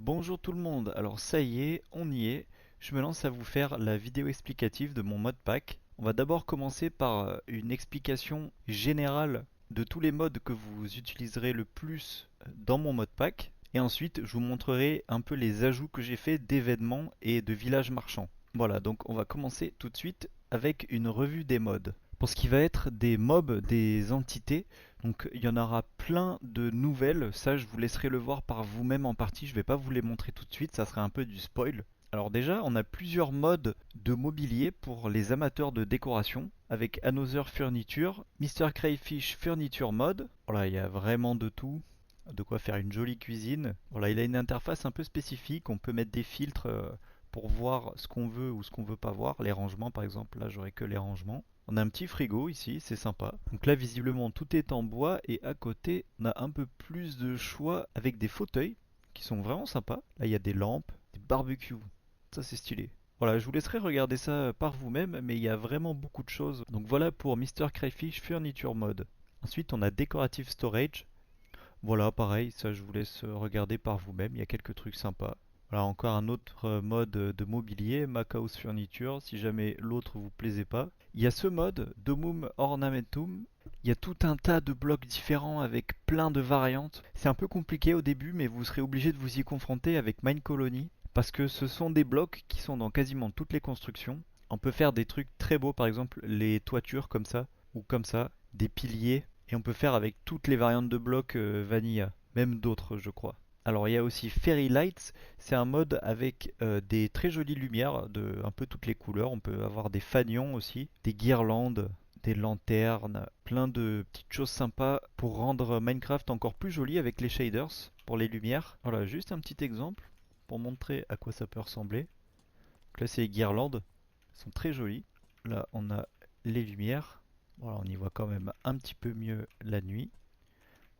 Bonjour tout le monde, alors ça y est, on y est. Je me lance à vous faire la vidéo explicative de mon modpack. On va d'abord commencer par une explication générale de tous les modes que vous utiliserez le plus dans mon modpack. Et ensuite, je vous montrerai un peu les ajouts que j'ai fait d'événements et de villages marchands. Voilà, donc on va commencer tout de suite avec une revue des modes. Pour ce qui va être des mobs, des entités, donc il y en aura plein de nouvelles, ça je vous laisserai le voir par vous-même en partie, je ne vais pas vous les montrer tout de suite, ça serait un peu du spoil. Alors déjà, on a plusieurs modes de mobilier pour les amateurs de décoration, avec Another Furniture, Mr. Crayfish Furniture Mode, voilà, il y a vraiment de tout, de quoi faire une jolie cuisine. Voilà, il a une interface un peu spécifique, on peut mettre des filtres pour voir ce qu'on veut ou ce qu'on veut pas voir, les rangements par exemple, là j'aurai que les rangements. On a un petit frigo ici, c'est sympa. Donc là, visiblement, tout est en bois et à côté, on a un peu plus de choix avec des fauteuils qui sont vraiment sympas. Là, il y a des lampes, des barbecues. Ça, c'est stylé. Voilà, je vous laisserai regarder ça par vous-même, mais il y a vraiment beaucoup de choses. Donc voilà pour Mr. Crayfish Furniture Mode. Ensuite, on a Decorative Storage. Voilà, pareil, ça je vous laisse regarder par vous-même, il y a quelques trucs sympas. Voilà, encore un autre mode de mobilier, Macau's Furniture, si jamais l'autre vous plaisait pas. Il y a ce mode, Domum Ornamentum. Il y a tout un tas de blocs différents avec plein de variantes. C'est un peu compliqué au début, mais vous serez obligé de vous y confronter avec Mine Colony, parce que ce sont des blocs qui sont dans quasiment toutes les constructions. On peut faire des trucs très beaux, par exemple les toitures comme ça, ou comme ça, des piliers, et on peut faire avec toutes les variantes de blocs Vanilla, même d'autres je crois. Alors il y a aussi Fairy Lights, c'est un mode avec des très jolies lumières de un peu toutes les couleurs. On peut avoir des fanions aussi, des guirlandes, des lanternes, plein de petites choses sympas pour rendre Minecraft encore plus joli avec les shaders pour les lumières. Voilà, juste un petit exemple pour montrer à quoi ça peut ressembler. Donc là c'est les guirlandes, elles sont très jolies. Là on a les lumières. Voilà, on y voit quand même un petit peu mieux la nuit.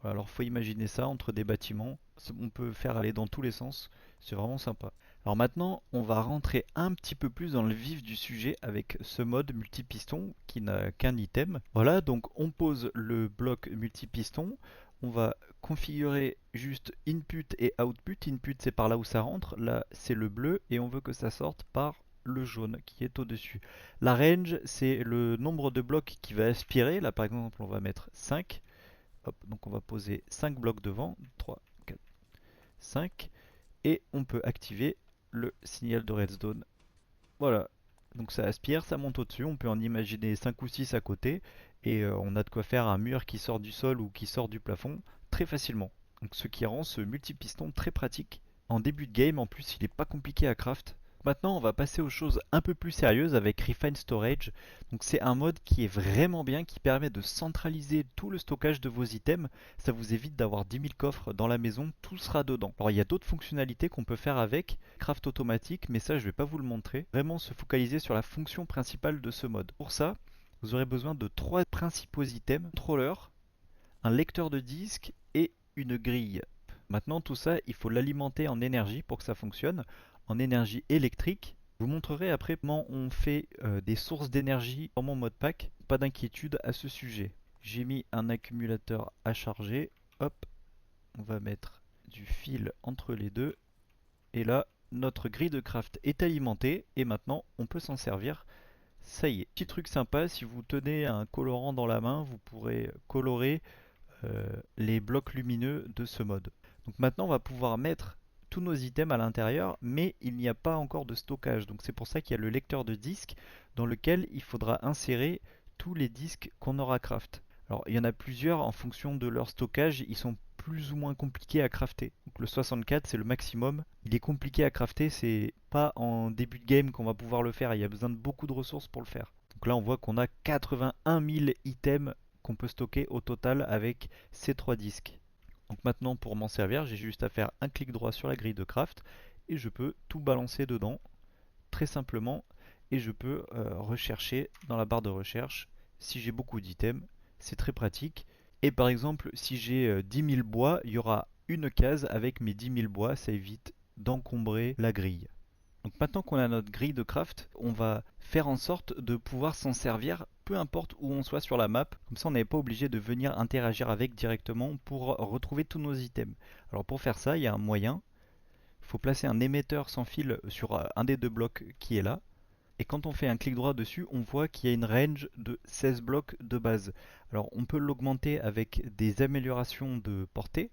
Voilà, alors faut imaginer ça entre des bâtiments, on peut faire aller dans tous les sens, c'est vraiment sympa. Alors maintenant, on va rentrer un petit peu plus dans le vif du sujet avec ce mode multipiston qui n'a qu'un item. Voilà, donc on pose le bloc multipiston, on va configurer juste input et output. Input c'est par là où ça rentre, là c'est le bleu et on veut que ça sorte par le jaune qui est au-dessus. La range c'est le nombre de blocs qui va aspirer, là par exemple on va mettre 5. Hop, donc on va poser 5 blocs devant, 3, 4, 5, et on peut activer le signal de redstone. Voilà, donc ça aspire, ça monte au-dessus, on peut en imaginer 5 ou 6 à côté, et on a de quoi faire un mur qui sort du sol ou qui sort du plafond très facilement. Donc ce qui rend ce multipiston très pratique. En début de game, en plus, il n'est pas compliqué à craft. Maintenant, on va passer aux choses un peu plus sérieuses avec Refine Storage. Donc c'est un mode qui est vraiment bien, qui permet de centraliser tout le stockage de vos items. Ça vous évite d'avoir 10 000 coffres dans la maison, tout sera dedans. Alors il y a d'autres fonctionnalités qu'on peut faire avec, craft automatique, mais ça je vais pas vous le montrer. Vraiment se focaliser sur la fonction principale de ce mode. Pour ça, vous aurez besoin de trois principaux items, contrôleur, un lecteur de disque et une grille. Maintenant tout ça, il faut l'alimenter en énergie pour que ça fonctionne, en énergie électrique. Je vous montrerai après comment on fait des sources d'énergie dans mon modpack. Pas d'inquiétude à ce sujet. J'ai mis un accumulateur à charger. Hop, on va mettre du fil entre les deux. Et là, notre grille de craft est alimentée et maintenant on peut s'en servir. Ça y est. Petit truc sympa, si vous tenez un colorant dans la main, vous pourrez colorer les blocs lumineux de ce mode. Donc maintenant on va pouvoir mettre tous nos items à l'intérieur, mais il n'y a pas encore de stockage. Donc c'est pour ça qu'il y a le lecteur de disques dans lequel il faudra insérer tous les disques qu'on aura craft. Alors il y en a plusieurs en fonction de leur stockage, ils sont plus ou moins compliqués à crafter. Donc le 64 c'est le maximum. Il est compliqué à crafter, c'est pas en début de game qu'on va pouvoir le faire, il y a besoin de beaucoup de ressources pour le faire. Donc là on voit qu'on a 81 000 items qu'on peut stocker au total avec ces trois disques. Donc maintenant pour m'en servir, j'ai juste à faire un clic droit sur la grille de craft et je peux tout balancer dedans très simplement et je peux rechercher dans la barre de recherche si j'ai beaucoup d'items, c'est très pratique. Et par exemple si j'ai 10 000 bois, il y aura une case avec mes 10 000 bois, ça évite d'encombrer la grille. Donc maintenant qu'on a notre grille de craft, on va faire en sorte de pouvoir s'en servir peu importe où on soit sur la map. Comme ça on n'est pas obligé de venir interagir avec directement pour retrouver tous nos items. Alors pour faire ça, il y a un moyen. Il faut placer un émetteur sans fil sur un des deux blocs qui est là. Et quand on fait un clic droit dessus, on voit qu'il y a une range de 16 blocs de base. Alors on peut l'augmenter avec des améliorations de portée.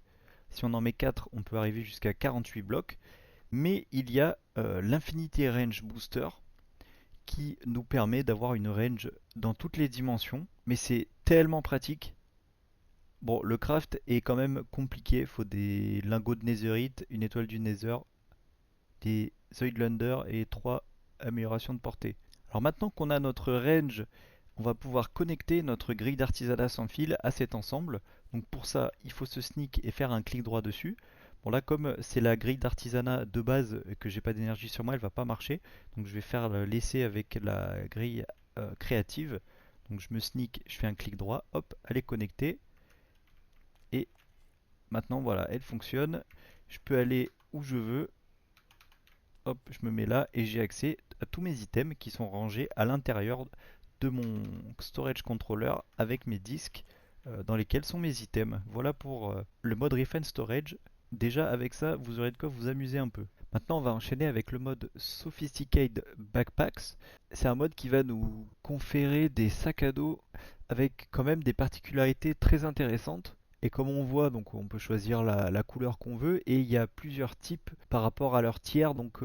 Si on en met 4, on peut arriver jusqu'à 48 blocs. Mais il y a l'Infinity Range Booster qui nous permet d'avoir une range dans toutes les dimensions. Mais c'est tellement pratique. Bon, le craft est quand même compliqué. Il faut des lingots de netherite, une étoile du nether, des Zoidlander et 3 améliorations de portée. Alors maintenant qu'on a notre range, on va pouvoir connecter notre grille d'artisanat sans fil à cet ensemble. Donc pour ça, il faut se sneak et faire un clic droit dessus. Bon là, comme c'est la grille d'artisanat de base et que j'ai pas d'énergie sur moi, elle va pas marcher. Donc je vais faire l'essai avec la grille créative. Donc je me sneak, je fais un clic droit, hop, elle est connectée. Et maintenant voilà, elle fonctionne. Je peux aller où je veux. Hop, je me mets là et j'ai accès à tous mes items qui sont rangés à l'intérieur de mon storage controller avec mes disques dans lesquels sont mes items. Voilà pour le mode Refine Storage. Déjà avec ça, vous aurez de quoi vous amuser un peu. Maintenant, on va enchaîner avec le mode Sophisticated Backpacks. C'est un mode qui va nous conférer des sacs à dos avec quand même des particularités très intéressantes. Et comme on voit, donc on peut choisir la couleur qu'on veut et il y a plusieurs types par rapport à leur tiers. Donc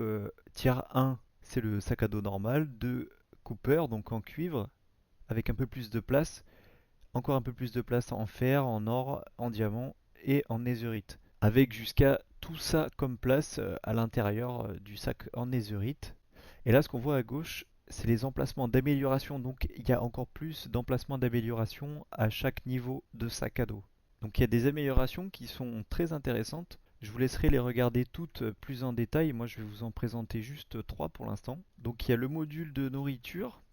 tiers 1, c'est le sac à dos normal, 2 Cooper, donc en cuivre, avec un peu plus de place, encore un peu plus de place en fer, en or, en diamant et en netherite. Avec jusqu'à tout ça comme place à l'intérieur du sac en netherite. Et là, ce qu'on voit à gauche, c'est les emplacements d'amélioration. Donc il y a encore plus d'emplacements d'amélioration à chaque niveau de sac à dos. Donc il y a des améliorations qui sont très intéressantes. Je vous laisserai les regarder toutes plus en détail. Moi, je vais vous en présenter juste 3 pour l'instant. Donc il y a le module de nourriture.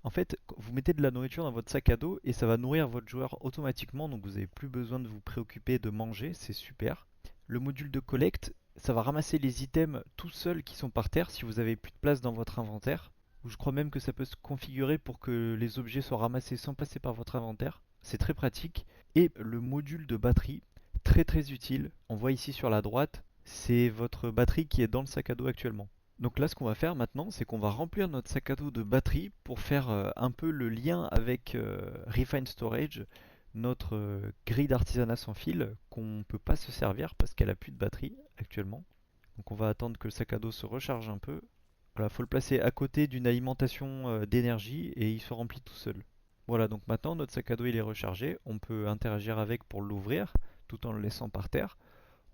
En fait, vous mettez de la nourriture dans votre sac à dos et ça va nourrir votre joueur automatiquement. Donc vous n'avez plus besoin de vous préoccuper de manger. C'est super. Le module de collecte, ça va ramasser les items tout seuls qui sont par terre si vous avez plus de place dans votre inventaire. Ou je crois même que ça peut se configurer pour que les objets soient ramassés sans passer par votre inventaire. C'est très pratique. Et le module de batterie, très très utile. On voit ici sur la droite, c'est votre batterie qui est dans le sac à dos actuellement. Donc là, ce qu'on va faire maintenant, c'est qu'on va remplir notre sac à dos de batterie pour faire un peu le lien avec Refine Storage, notre grille d'artisanat sans fil qu'on ne peut pas se servir parce qu'elle a plus de batterie actuellement. Donc on va attendre que le sac à dos se recharge un peu. Voilà, faut le placer à côté d'une alimentation d'énergie et il se remplit tout seul. Voilà, donc maintenant notre sac à dos il est rechargé, on peut interagir avec pour l'ouvrir tout en le laissant par terre.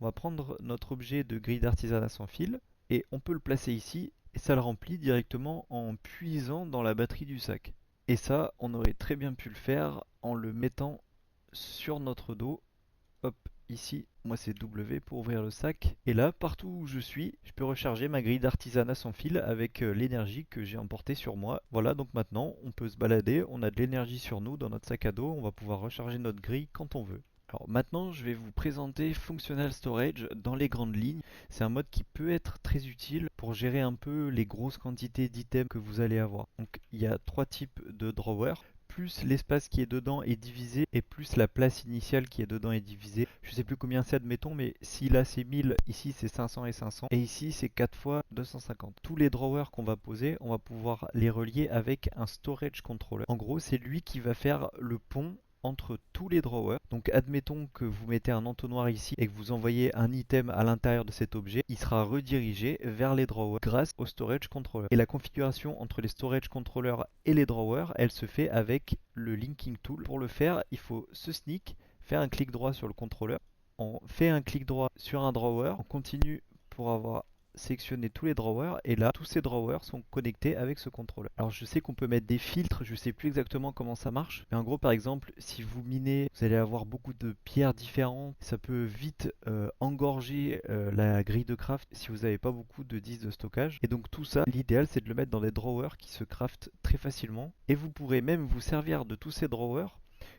On va prendre notre objet de grille d'artisanat sans fil et on peut le placer ici et ça le remplit directement en puisant dans la batterie du sac. Et ça, on aurait très bien pu le faire en le mettant sur notre dos. Hop, ici, moi c'est W pour ouvrir le sac. Et là, partout où je suis, je peux recharger ma grille d'artisanat sans fil avec l'énergie que j'ai emportée sur moi. Voilà, donc maintenant, on peut se balader, on a de l'énergie sur nous dans notre sac à dos, on va pouvoir recharger notre grille quand on veut. Alors maintenant, je vais vous présenter Functional Storage dans les grandes lignes. C'est un mode qui peut être très utile pour gérer un peu les grosses quantités d'items que vous allez avoir. Donc il y a 3 types de drawers. Plus l'espace qui est dedans est divisé et plus la place initiale qui est dedans est divisée. Je sais plus combien c'est admettons, mais si là c'est 1000, ici c'est 500 et 500 et ici c'est 4 fois 250. Tous les drawers qu'on va poser, on va pouvoir les relier avec un storage controller. En gros, c'est lui qui va faire le pont entre tous les drawers. Donc admettons que vous mettez un entonnoir ici et que vous envoyez un item à l'intérieur de cet objet, il sera redirigé vers les drawers grâce au storage controller. Et la configuration entre les storage controllers et les drawers, elle se fait avec le linking tool. Pour le faire, il faut se sneak, faire un clic droit sur le contrôleur, on fait un clic droit sur un drawer, on continue pour avoir sélectionner tous les drawers et là tous ces drawers sont connectés avec ce contrôleur. Alors je sais qu'on peut mettre des filtres, je sais plus exactement comment ça marche, mais en gros par exemple si vous minez vous allez avoir beaucoup de pierres différentes, ça peut vite engorger la grille de craft si vous n'avez pas beaucoup de disques de stockage et donc tout ça l'idéal c'est de le mettre dans des drawers qui se craftent très facilement et vous pourrez même vous servir de tous ces drawers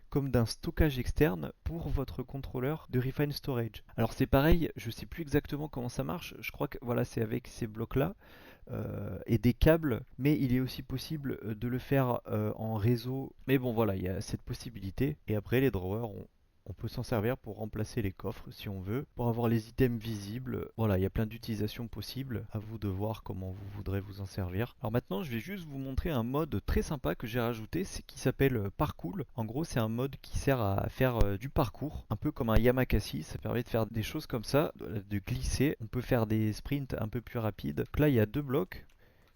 comme d'un stockage externe pour votre contrôleur de Refine Storage. Alors c'est pareil, je sais plus exactement comment ça marche, je crois que voilà c'est avec ces blocs là et des câbles, mais il est aussi possible de le faire en réseau. Mais bon voilà, il y a cette possibilité et après les drawers ont On peut s'en servir pour remplacer les coffres si on veut, pour avoir les items visibles. Voilà, il y a plein d'utilisations possibles. À vous de voir comment vous voudrez vous en servir. Alors maintenant, je vais juste vous montrer un mode très sympa que j'ai rajouté, c'est qui s'appelle Parkour. En gros, c'est un mode qui sert à faire du parcours, un peu comme un Yamakasi. Ça permet de faire des choses comme ça, de glisser. On peut faire des sprints un peu plus rapides. Donc là, il y a deux blocs.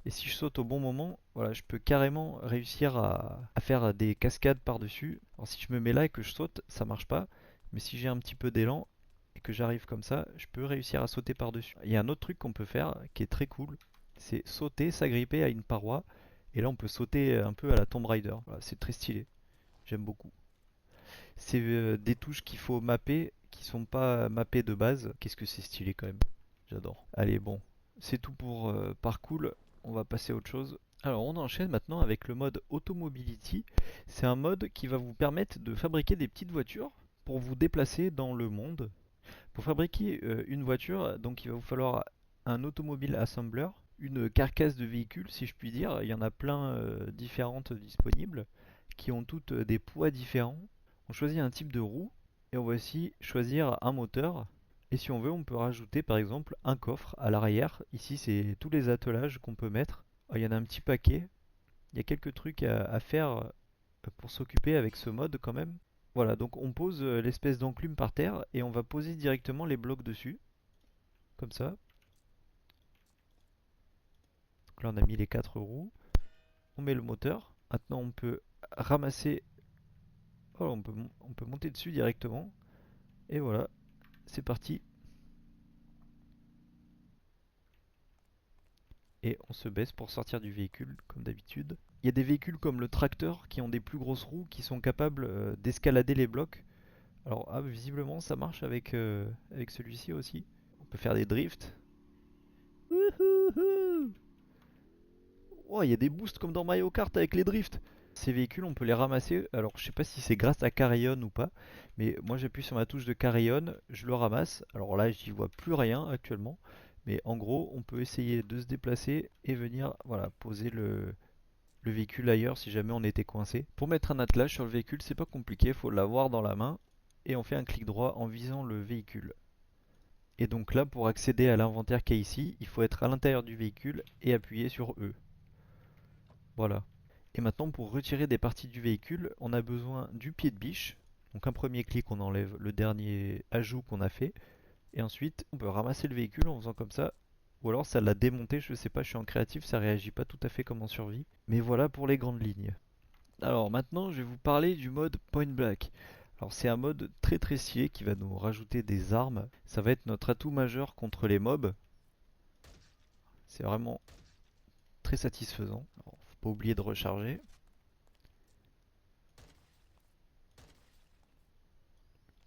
Et si je saute au bon moment, voilà, je peux carrément réussir à faire des cascades par-dessus. Alors si je me mets là et que je saute, ça marche pas. Mais si j'ai un petit peu d'élan et que j'arrive comme ça, je peux réussir à sauter par-dessus. Il y a un autre truc qu'on peut faire qui est très cool. C'est sauter, s'agripper à une paroi. Et là on peut sauter un peu à la Tomb Raider. Voilà, c'est très stylé. J'aime beaucoup. C'est des touches qu'il faut mapper, qui sont pas mappées de base. Qu'est-ce que c'est stylé quand même. J'adore. Allez, bon, c'est tout pour parcours. On va passer à autre chose. Alors, on enchaîne maintenant avec le mode Automobility. C'est un mode qui va vous permettre de fabriquer des petites voitures pour vous déplacer dans le monde. Pour fabriquer une voiture, donc il va vous falloir un automobile assembler, une carcasse de véhicule, si je puis dire. Il y en a plein différentes disponibles qui ont toutes des poids différents. On choisit un type de roue et on va aussi choisir un moteur. Et si on veut, on peut rajouter par exemple un coffre à l'arrière. Ici, c'est tous les attelages qu'on peut mettre. Il y en a un petit paquet. Il y a quelques trucs à faire pour s'occuper avec ce mode quand même. Voilà, donc on pose l'espèce d'enclume par terre et on va poser directement les blocs dessus. Comme ça. Donc là, on a mis les 4 roues. On met le moteur. Maintenant, on peut ramasser. Oh, on peut monter dessus directement. Et voilà, c'est parti. Et on se baisse pour sortir du véhicule, comme d'habitude. Il y a des véhicules comme le tracteur qui ont des plus grosses roues qui sont capables d'escalader les blocs. Alors, ah, visiblement, ça marche avec celui-ci aussi. On peut faire des drifts. Wouhouhou. Oh, il y a des boosts comme dans Mario Kart avec les drifts. Ces véhicules, on peut les ramasser. Alors, je sais pas si c'est grâce à Carrion ou pas, mais moi j'appuie sur ma touche de Carrion, je le ramasse. Alors là, j'y vois plus rien actuellement, mais en gros, on peut essayer de se déplacer et venir, voilà, poser le véhicule ailleurs si jamais on était coincé. Pour mettre un attelage sur le véhicule, c'est pas compliqué, il faut l'avoir dans la main et on fait un clic droit en visant le véhicule. Et donc là, pour accéder à l'inventaire qui est ici, il faut être à l'intérieur du véhicule et appuyer sur E. Voilà. Et maintenant, pour retirer des parties du véhicule, on a besoin du pied de biche. Donc un premier clic, on enlève le dernier ajout qu'on a fait. Et ensuite, on peut ramasser le véhicule en faisant comme ça. Ou alors ça l'a démonté, je sais pas, je suis en créatif, ça réagit pas tout à fait comme en survie. Mais voilà pour les grandes lignes. Alors maintenant, je vais vous parler du mode Point Blank. Alors c'est un mode très très stylé qui va nous rajouter des armes. Ça va être notre atout majeur contre les mobs. C'est vraiment très satisfaisant. Alors, faut pas oublier de recharger.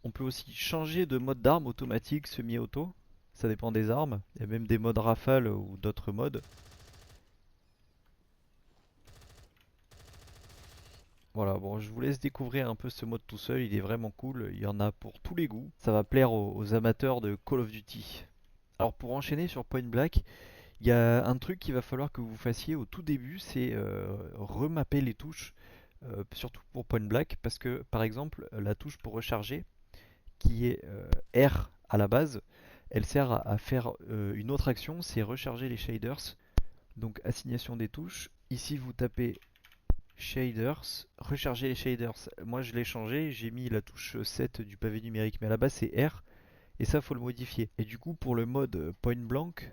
On peut aussi changer de mode d'arme automatique, semi-auto. Ça dépend des armes. Il y a même des modes rafale ou d'autres modes. Voilà, bon, je vous laisse découvrir un peu ce mode tout seul. Il est vraiment cool. Il y en a pour tous les goûts. Ça va plaire aux amateurs de Call of Duty. Alors pour enchaîner sur Point Blank, il y a un truc qu'il va falloir que vous fassiez au tout début, c'est remapper les touches, surtout pour Point Blank, parce que par exemple la touche pour recharger, qui est R à la base, elle sert à faire une autre action, c'est recharger les shaders. Donc assignation des touches. Ici vous tapez shaders, recharger les shaders. Moi je l'ai changé, j'ai mis la touche 7 du pavé numérique, mais à la base c'est R. Et ça faut le modifier. Et du coup pour le mode point blank,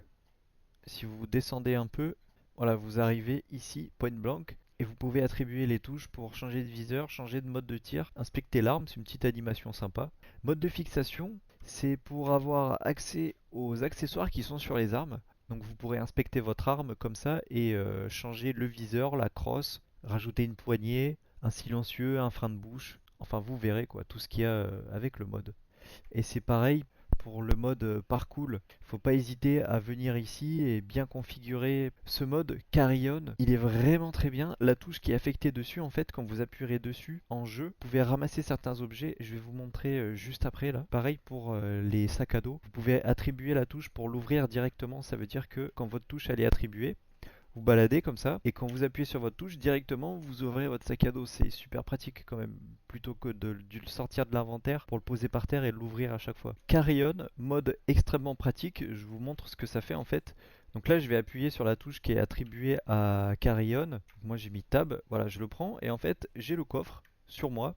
si vous descendez un peu, voilà, vous arrivez ici, point blank, et vous pouvez attribuer les touches pour changer de viseur, changer de mode de tir, inspecter l'arme, c'est une petite animation sympa. Mode de fixation, c'est pour avoir accès aux accessoires qui sont sur les armes. Donc vous pourrez inspecter votre arme comme ça et changer le viseur, la crosse, rajouter une poignée, un silencieux, un frein de bouche. Enfin vous verrez quoi, tout ce qu'il y a avec le mode. Et c'est pareil pour le mode parcours. Faut pas hésiter à venir ici et bien configurer ce mode Carrion. Il est vraiment très bien. La touche qui est affectée dessus, en fait, quand vous appuierez dessus en jeu, vous pouvez ramasser certains objets. Je vais vous montrer juste après là. Pareil pour les sacs à dos. Vous pouvez attribuer la touche pour l'ouvrir directement. Ça veut dire que quand votre touche elle est attribuée, vous baladez comme ça, et quand vous appuyez sur votre touche, directement vous ouvrez votre sac à dos. C'est super pratique quand même, plutôt que de le sortir de l'inventaire pour le poser par terre et l'ouvrir à chaque fois. Carrion, mode extrêmement pratique, je vous montre ce que ça fait en fait. Donc là je vais appuyer sur la touche qui est attribuée à Carrion. Moi j'ai mis Tab, voilà je le prends, et en fait j'ai le coffre sur moi.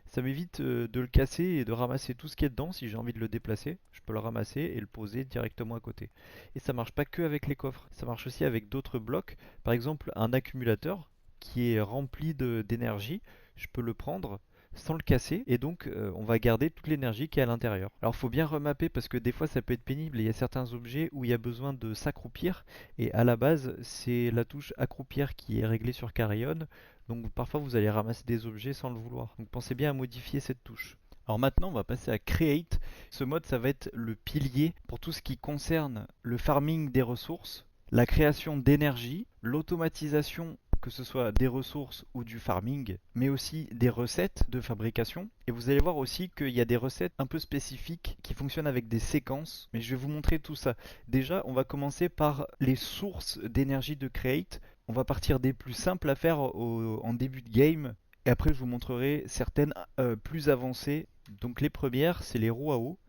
Ça m'évite de le casser et de ramasser tout ce qui est dedans si j'ai envie de le déplacer. Je peux le ramasser et le poser directement à côté. Et ça marche pas que avec les coffres, ça marche aussi avec d'autres blocs. Par exemple, un accumulateur qui est rempli d'énergie, je peux le prendre sans le casser et donc on va garder toute l'énergie qui est à l'intérieur. Alors il faut bien remapper parce que des fois ça peut être pénible et il y a certains objets où il y a besoin de s'accroupir et à la base c'est la touche accroupir qui est réglée sur Carrion, donc parfois vous allez ramasser des objets sans le vouloir. Donc pensez bien à modifier cette touche. Alors maintenant on va passer à Create. Ce mode ça va être le pilier pour tout ce qui concerne le farming des ressources, la création d'énergie, l'automatisation que ce soit des ressources ou du farming, mais aussi des recettes de fabrication. Et vous allez voir aussi qu'il y a des recettes un peu spécifiques qui fonctionnent avec des séquences, mais je vais vous montrer tout ça. Déjà, on va commencer par les sources d'énergie de Create. On va partir des plus simples à faire en début de game, et après je vous montrerai certaines plus avancées. Donc les premières, c'est les roues à eau.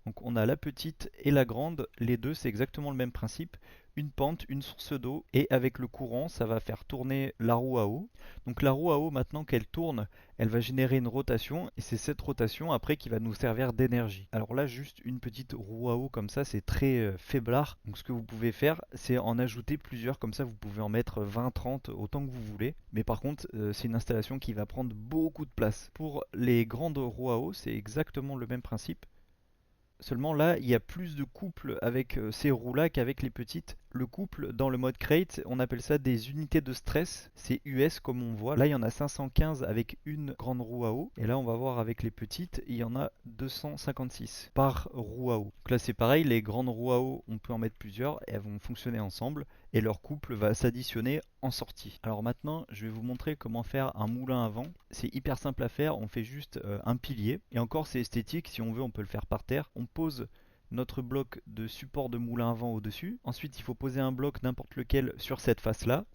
Donc on a la petite et la grande, les deux c'est exactement le même principe. Une pente, une source d'eau, et avec le courant ça va faire tourner la roue à eau. Donc la roue à eau maintenant qu'elle tourne, elle va générer une rotation, et c'est cette rotation après qui va nous servir d'énergie. Alors là juste une petite roue à eau comme ça c'est très faiblard. Donc ce que vous pouvez faire c'est en ajouter plusieurs, comme ça vous pouvez en mettre 20, 30, autant que vous voulez. Mais par contre c'est une installation qui va prendre beaucoup de place. Pour les grandes roues à eau c'est exactement le même principe. Seulement là, il y a plus de couple avec ces roues-là qu'avec les petites. Le couple dans le mode crate, on appelle ça des unités de stress. C'est US comme on voit. Là, il y en a 515 avec une grande roue à eau. Et là, on va voir avec les petites, il y en a 256 par roue à eau. Donc là, c'est pareil, les grandes roues à eau, on peut en mettre plusieurs et elles vont fonctionner ensemble. Et leur couple va s'additionner en sortie. Alors maintenant, je vais vous montrer comment faire un moulin à vent. C'est hyper simple à faire, on fait juste un pilier. Et encore, c'est esthétique, si on veut, on peut le faire par terre. On pose notre bloc de support de moulin à vent au-dessus. Ensuite, il faut poser un bloc n'importe lequel sur cette face-là.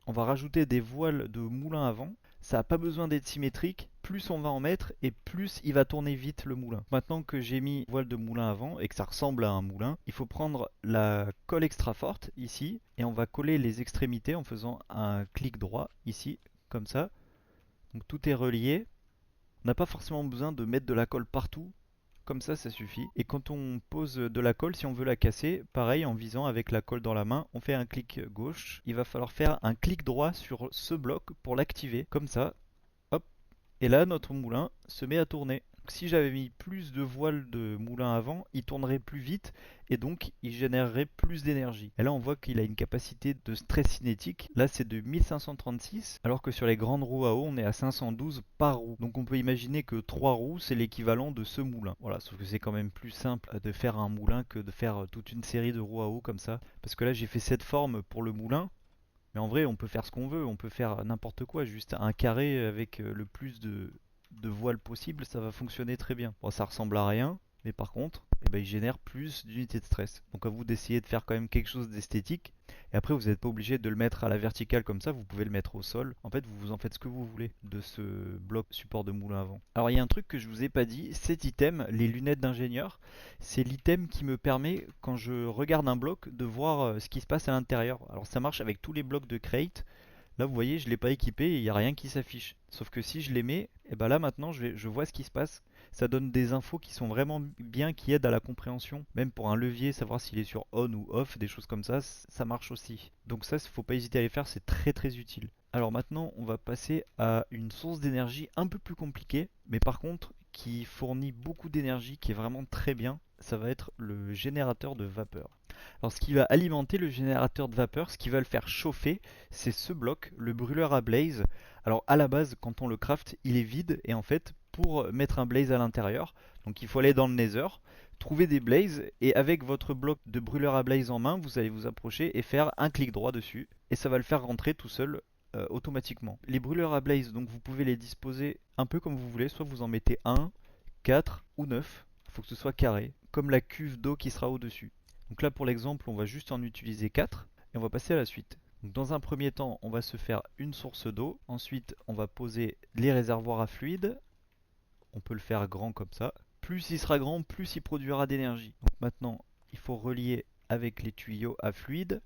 On va rajouter des voiles de moulin à vent. Ça n'a pas besoin d'être symétrique. Plus on va en mettre et plus il va tourner vite le moulin. Maintenant que j'ai mis voile de moulin à vent et que ça ressemble à un moulin, il faut prendre la colle extra forte ici et on va coller les extrémités en faisant un clic droit ici, comme ça. Donc tout est relié. On n'a pas forcément besoin de mettre de la colle partout. Comme ça suffit. Et quand on pose de la colle, si on veut la casser, pareil, en visant avec la colle dans la main, on fait un clic gauche. Il va falloir faire un clic droit sur ce bloc pour l'activer, comme ça. Hop. Et là, notre moulin se met à tourner. Si j'avais mis plus de voiles de moulin avant, il tournerait plus vite et donc il générerait plus d'énergie. Et là on voit qu'il a une capacité de stress cinétique. Là c'est de 1536 alors que sur les grandes roues à eau on est à 512 par roue. Donc on peut imaginer que 3 roues c'est l'équivalent de ce moulin. Voilà, sauf que c'est quand même plus simple de faire un moulin que de faire toute une série de roues à eau comme ça. Parce que là j'ai fait cette forme pour le moulin. Mais en vrai, on peut faire ce qu'on veut, on peut faire n'importe quoi, juste un carré avec le plus de voiles possible, ça va fonctionner très bien. Bon, ça ressemble à rien, mais par contre, eh ben, il génère plus d'unités de stress. Donc à vous d'essayer de faire quand même quelque chose d'esthétique. Et après, vous n'êtes pas obligé de le mettre à la verticale comme ça, vous pouvez le mettre au sol. En fait, vous en faites ce que vous voulez de ce bloc support de moulin à vent. Alors il y a un truc que je vous ai pas dit, cet item, les lunettes d'ingénieur, c'est l'item qui me permet, quand je regarde un bloc, de voir ce qui se passe à l'intérieur. Alors ça marche avec tous les blocs de crate. Là, vous voyez, je ne l'ai pas équipé et il n'y a rien qui s'affiche. Sauf que si je les mets, et ben là maintenant, je vois ce qui se passe. Ça donne des infos qui sont vraiment bien, qui aident à la compréhension. Même pour un levier, savoir s'il est sur on ou off, des choses comme ça marche aussi. Donc ça, il ne faut pas hésiter à les faire, c'est très très utile. Alors maintenant, on va passer à une source d'énergie un peu plus compliquée, mais par contre, qui fournit beaucoup d'énergie, qui est vraiment très bien. Ça va être le générateur de vapeur. Alors ce qui va alimenter le générateur de vapeur, ce qui va le faire chauffer, c'est ce bloc, le brûleur à blaze. Alors à la base, quand on le craft, il est vide et en fait, pour mettre un blaze à l'intérieur, donc il faut aller dans le nether, trouver des blazes et avec votre bloc de brûleur à blaze en main, vous allez vous approcher et faire un clic droit dessus et ça va le faire rentrer tout seul automatiquement. Les brûleurs à blaze, donc vous pouvez les disposer un peu comme vous voulez, soit vous en mettez 1, 4 ou 9, il faut que ce soit carré, comme la cuve d'eau qui sera au-dessus. Donc là pour l'exemple on va juste en utiliser 4 et on va passer à la suite. Donc dans un premier temps, on va se faire une source d'eau. Ensuite, on va poser les réservoirs à fluide. On peut le faire grand comme ça. Plus il sera grand, plus il produira d'énergie. Donc maintenant, il faut relier avec les tuyaux à fluide.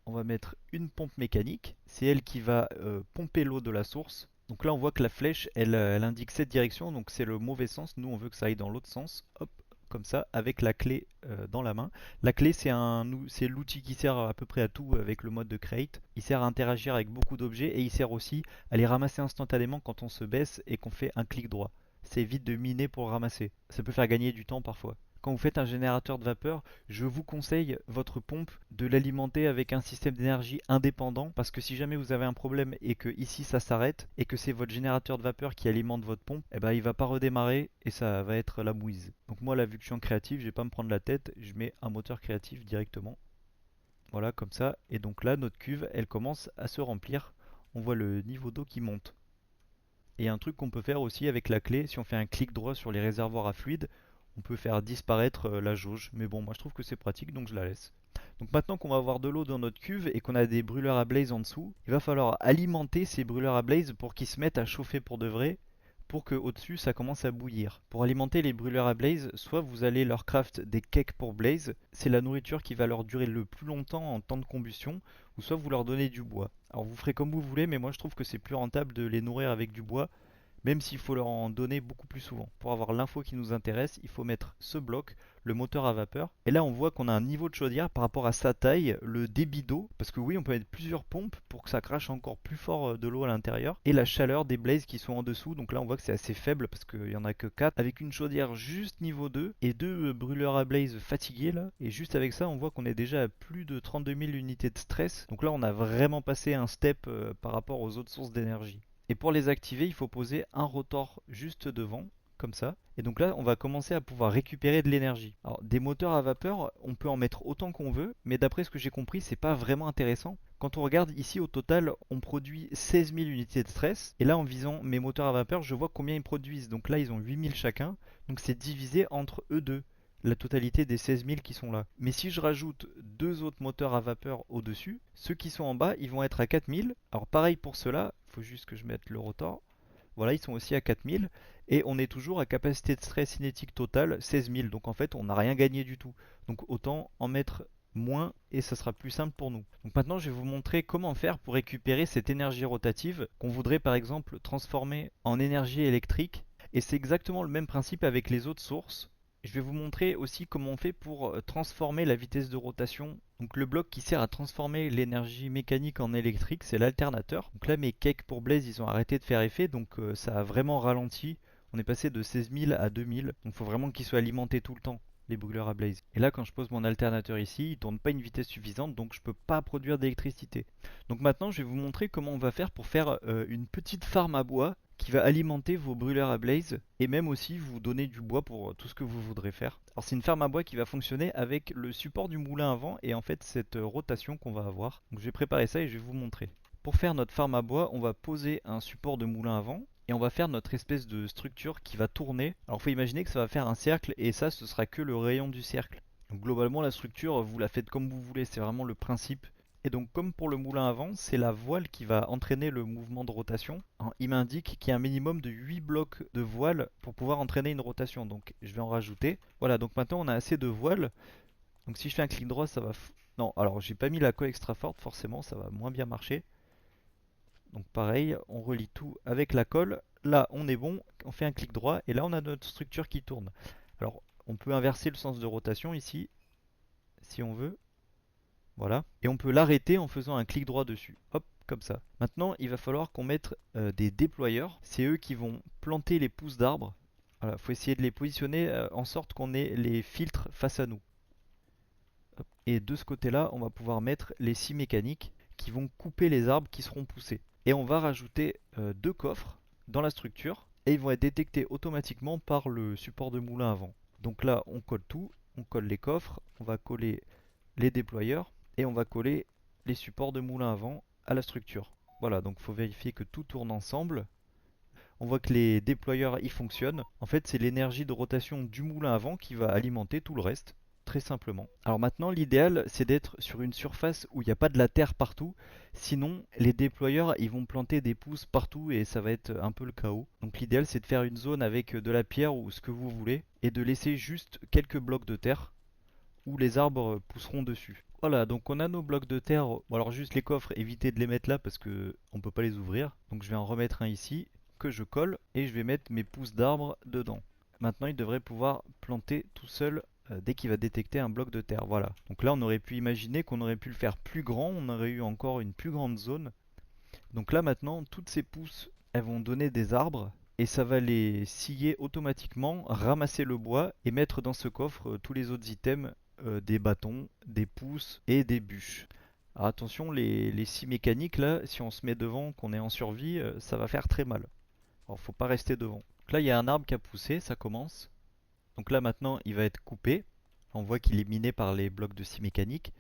On va mettre une pompe mécanique. C'est elle qui va pomper l'eau de la source. Donc là, on voit que la flèche, elle indique cette direction. Donc c'est le mauvais sens. Nous, on veut que ça aille dans l'autre sens. Hop, comme ça, avec la clé dans la main. La clé, c'est l'outil qui sert à peu près à tout avec le mode de Create. Il sert à interagir avec beaucoup d'objets et il sert aussi à les ramasser instantanément quand on se baisse et qu'on fait un clic droit. Ça évite de miner pour le ramasser. Ça peut faire gagner du temps parfois. Quand vous faites un générateur de vapeur, je vous conseille votre pompe de l'alimenter avec un système d'énergie indépendant parce que si jamais vous avez un problème et que ici ça s'arrête et que c'est votre générateur de vapeur qui alimente votre pompe, eh ben il va pas redémarrer et ça va être la mouise. Donc moi là vu que je suis en créatif, je vais pas me prendre la tête, je mets un moteur créatif directement. Voilà comme ça et donc là notre cuve elle commence à se remplir. On voit le niveau d'eau qui monte. Et un truc qu'on peut faire aussi avec la clé, si on fait un clic droit sur les réservoirs à fluide, on peut faire disparaître la jauge. Mais bon, moi je trouve que c'est pratique donc je la laisse. Donc maintenant qu'on va avoir de l'eau dans notre cuve et qu'on a des brûleurs à blaze en dessous, il va falloir alimenter ces brûleurs à blaze pour qu'ils se mettent à chauffer pour de vrai, pour que au-dessus ça commence à bouillir. Pour alimenter les brûleurs à blaze, soit vous allez leur craft des cakes pour blaze, c'est la nourriture qui va leur durer le plus longtemps en temps de combustion, ou soit vous leur donnez du bois. Alors vous ferez comme vous voulez, mais moi je trouve que c'est plus rentable de les nourrir avec du bois, même s'il faut leur en donner beaucoup plus souvent. Pour avoir l'info qui nous intéresse, il faut mettre ce bloc, le moteur à vapeur. Et là, on voit qu'on a un niveau de chaudière par rapport à sa taille, le débit d'eau. Parce que oui, on peut mettre plusieurs pompes pour que ça crache encore plus fort de l'eau à l'intérieur. Et la chaleur des blazes qui sont en dessous. Donc là, on voit que c'est assez faible parce qu'il n'y en a que 4. Avec une chaudière juste niveau 2 et deux brûleurs à blaze fatigués là. Et juste avec ça, on voit qu'on est déjà à plus de 32 000 unités de stress. Donc là, on a vraiment passé un step par rapport aux autres sources d'énergie. Et pour les activer, il faut poser un rotor juste devant, comme ça. Et donc là, on va commencer à pouvoir récupérer de l'énergie. Alors, des moteurs à vapeur, on peut en mettre autant qu'on veut, mais d'après ce que j'ai compris, c'est pas vraiment intéressant. Quand on regarde ici au total, on produit 16 000 unités de stress. Et là, en visant mes moteurs à vapeur, je vois combien ils produisent. Donc là, ils ont 8 000 chacun. Donc c'est divisé entre eux deux, la totalité des 16 000 qui sont là. Mais si je rajoute deux autres moteurs à vapeur au-dessus, ceux qui sont en bas, ils vont être à 4000. Alors pareil pour ceux-là, il faut juste que je mette le rotor. Voilà, ils sont aussi à 4000. Et on est toujours à capacité de stress cinétique totale 16 000. Donc en fait, on n'a rien gagné du tout. Donc autant en mettre moins et ça sera plus simple pour nous. Donc maintenant, je vais vous montrer comment faire pour récupérer cette énergie rotative qu'on voudrait par exemple transformer en énergie électrique. Et c'est exactement le même principe avec les autres sources. Je vais vous montrer aussi comment on fait pour transformer la vitesse de rotation. Donc le bloc qui sert à transformer l'énergie mécanique en électrique, c'est l'alternateur. Donc là mes cakes pour blaze, ils ont arrêté de faire effet, donc ça a vraiment ralenti. On est passé de 16 000 à 2000, donc il faut vraiment qu'ils soient alimentés tout le temps, les brûleurs à blaze. Et là quand je pose mon alternateur ici, il tourne pas une vitesse suffisante, donc je peux pas produire d'électricité. Donc maintenant je vais vous montrer comment on va faire pour faire une petite farm à bois qui va alimenter vos brûleurs à blaze et même aussi vous donner du bois pour tout ce que vous voudrez faire. Alors c'est une ferme à bois qui va fonctionner avec le support du moulin à vent et en fait cette rotation qu'on va avoir. Donc je vais préparer ça et je vais vous montrer. Pour faire notre ferme à bois, on va poser un support de moulin à vent et on va faire notre espèce de structure qui va tourner. Alors il faut imaginer que ça va faire un cercle et ça ce sera que le rayon du cercle. Donc globalement la structure vous la faites comme vous voulez, c'est vraiment le principe. Et donc comme pour le moulin à vent, c'est la voile qui va entraîner le mouvement de rotation. Il m'indique qu'il y a un minimum de 8 blocs de voile pour pouvoir entraîner une rotation. Donc je vais en rajouter. Voilà, donc maintenant on a assez de voile. Donc si je fais un clic droit, ça va... Non, alors j'ai pas mis la colle extra forte, forcément ça va moins bien marcher. Donc pareil, on relie tout avec la colle. Là on est bon, on fait un clic droit et là on a notre structure qui tourne. Alors on peut inverser le sens de rotation ici, si on veut. Voilà. Et on peut l'arrêter en faisant un clic droit dessus. Hop, comme ça. Maintenant, il va falloir qu'on mette des déployeurs. C'est eux qui vont planter les pousses d'arbres. Voilà, faut essayer de les positionner en sorte qu'on ait les filtres face à nous. Hop. Et de ce côté-là, on va pouvoir mettre les scies mécaniques qui vont couper les arbres qui seront poussés. Et on va rajouter deux coffres dans la structure et ils vont être détectés automatiquement par le support de moulin à vent. Donc là, on colle tout, on colle les coffres, on va coller les déployeurs et on va coller les supports de moulin à vent à la structure. Voilà, donc il faut vérifier que tout tourne ensemble. On voit que les déployeurs y fonctionnent. En fait, c'est l'énergie de rotation du moulin à vent qui va alimenter tout le reste. très simplement. Alors maintenant, l'idéal, c'est d'être sur une surface où il n'y a pas de la terre partout. Sinon, les déployeurs, ils vont planter des pousses partout et ça va être un peu le chaos. Donc l'idéal, c'est de faire une zone avec de la pierre ou ce que vous voulez et de laisser juste quelques blocs de terre où les arbres pousseront dessus. Voilà, donc on a nos blocs de terre. Bon, alors juste les coffres, évitez de les mettre là parce que on peut pas les ouvrir. Donc je vais en remettre un ici que je colle et je vais mettre mes pousses d'arbres dedans. Maintenant, il devrait pouvoir planter tout seul dès qu'il va détecter un bloc de terre. Voilà. Donc là, on aurait pu imaginer qu'on aurait pu le faire plus grand. On aurait eu encore une plus grande zone. Donc là, maintenant, toutes ces pousses, elles vont donner des arbres. Et ça va les scier automatiquement, ramasser le bois et mettre dans ce coffre tous les autres items, des bâtons, des pousses et des bûches. Alors attention, les scies mécaniques là, si on se met devant, qu'on est en survie, ça va faire très mal. Alors faut pas rester devant. Donc là, il y a un arbre qui a poussé, ça commence. Donc là maintenant, il va être coupé. On voit qu'il est miné par les blocs de scie mécanique.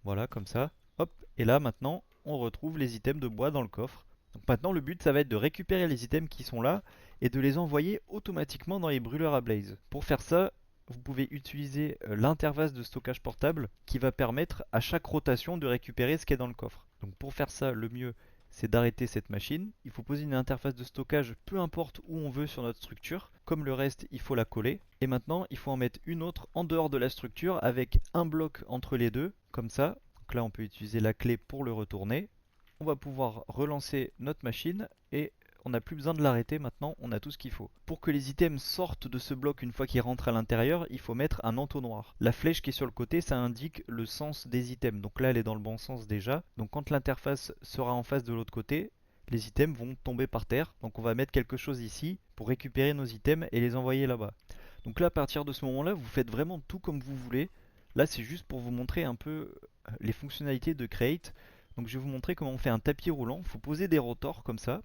Voilà, comme ça. Hop, et là maintenant, on retrouve les items de bois dans le coffre. Donc maintenant, le but, ça va être de récupérer les items qui sont là et de les envoyer automatiquement dans les brûleurs à blaze. Pour faire ça, vous pouvez utiliser l'interface de stockage portable qui va permettre à chaque rotation de récupérer ce qui est dans le coffre. Donc pour faire ça, le mieux, c'est d'arrêter cette machine. Il faut poser une interface de stockage, peu importe où on veut sur notre structure. Comme le reste, il faut la coller. Et maintenant, il faut en mettre une autre en dehors de la structure avec un bloc entre les deux, comme ça. Donc là, on peut utiliser la clé pour le retourner. On va pouvoir relancer notre machine et on n'a plus besoin de l'arrêter maintenant, on a tout ce qu'il faut. Pour que les items sortent de ce bloc une fois qu'ils rentrent à l'intérieur, il faut mettre un entonnoir. La flèche qui est sur le côté, ça indique le sens des items. Donc là, elle est dans le bon sens déjà. Donc quand l'interface sera en face de l'autre côté, les items vont tomber par terre. Donc on va mettre quelque chose ici pour récupérer nos items et les envoyer là-bas. Donc là, à partir de ce moment-là, vous faites vraiment tout comme vous voulez. Là, c'est juste pour vous montrer un peu les fonctionnalités de Create. Donc je vais vous montrer comment on fait un tapis roulant. Il faut poser des rotors comme ça.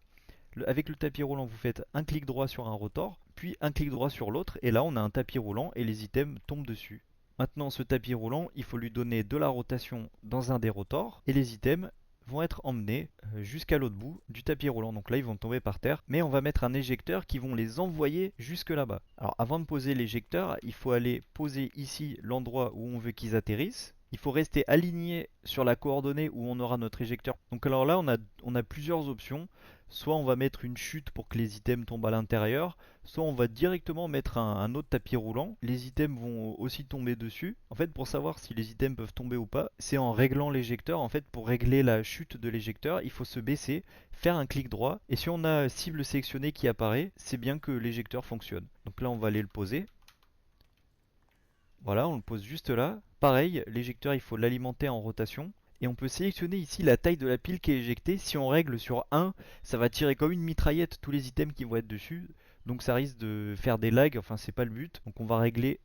Avec le tapis roulant, vous faites un clic droit sur un rotor, puis un clic droit sur l'autre, et là on a un tapis roulant et les items tombent dessus. Maintenant, ce tapis roulant, il faut lui donner de la rotation dans un des rotors, et les items vont être emmenés jusqu'à l'autre bout du tapis roulant. Donc là, ils vont tomber par terre, mais on va mettre un éjecteur qui vont les envoyer jusque là-bas. Alors avant de poser l'éjecteur, il faut aller poser ici l'endroit où on veut qu'ils atterrissent. Il faut rester aligné sur la coordonnée où on aura notre éjecteur. Donc alors là, on a plusieurs options. Soit on va mettre une chute pour que les items tombent à l'intérieur, soit on va directement mettre un autre tapis roulant. Les items vont aussi tomber dessus. En fait, pour savoir si les items peuvent tomber ou pas, c'est en réglant l'éjecteur. En fait, pour régler la chute de l'éjecteur, il faut se baisser, faire un clic droit. Et si on a cible sélectionnée qui apparaît, c'est bien que l'éjecteur fonctionne. Donc là, on va aller le poser. Voilà, on le pose juste là. Pareil, l'éjecteur, il faut l'alimenter en rotation. Et on peut sélectionner ici la taille de la pile qui est éjectée. Si on règle sur 1, ça va tirer comme une mitraillette tous les items qui vont être dessus. Donc ça risque de faire des lags, enfin c'est pas le but. Donc on va régler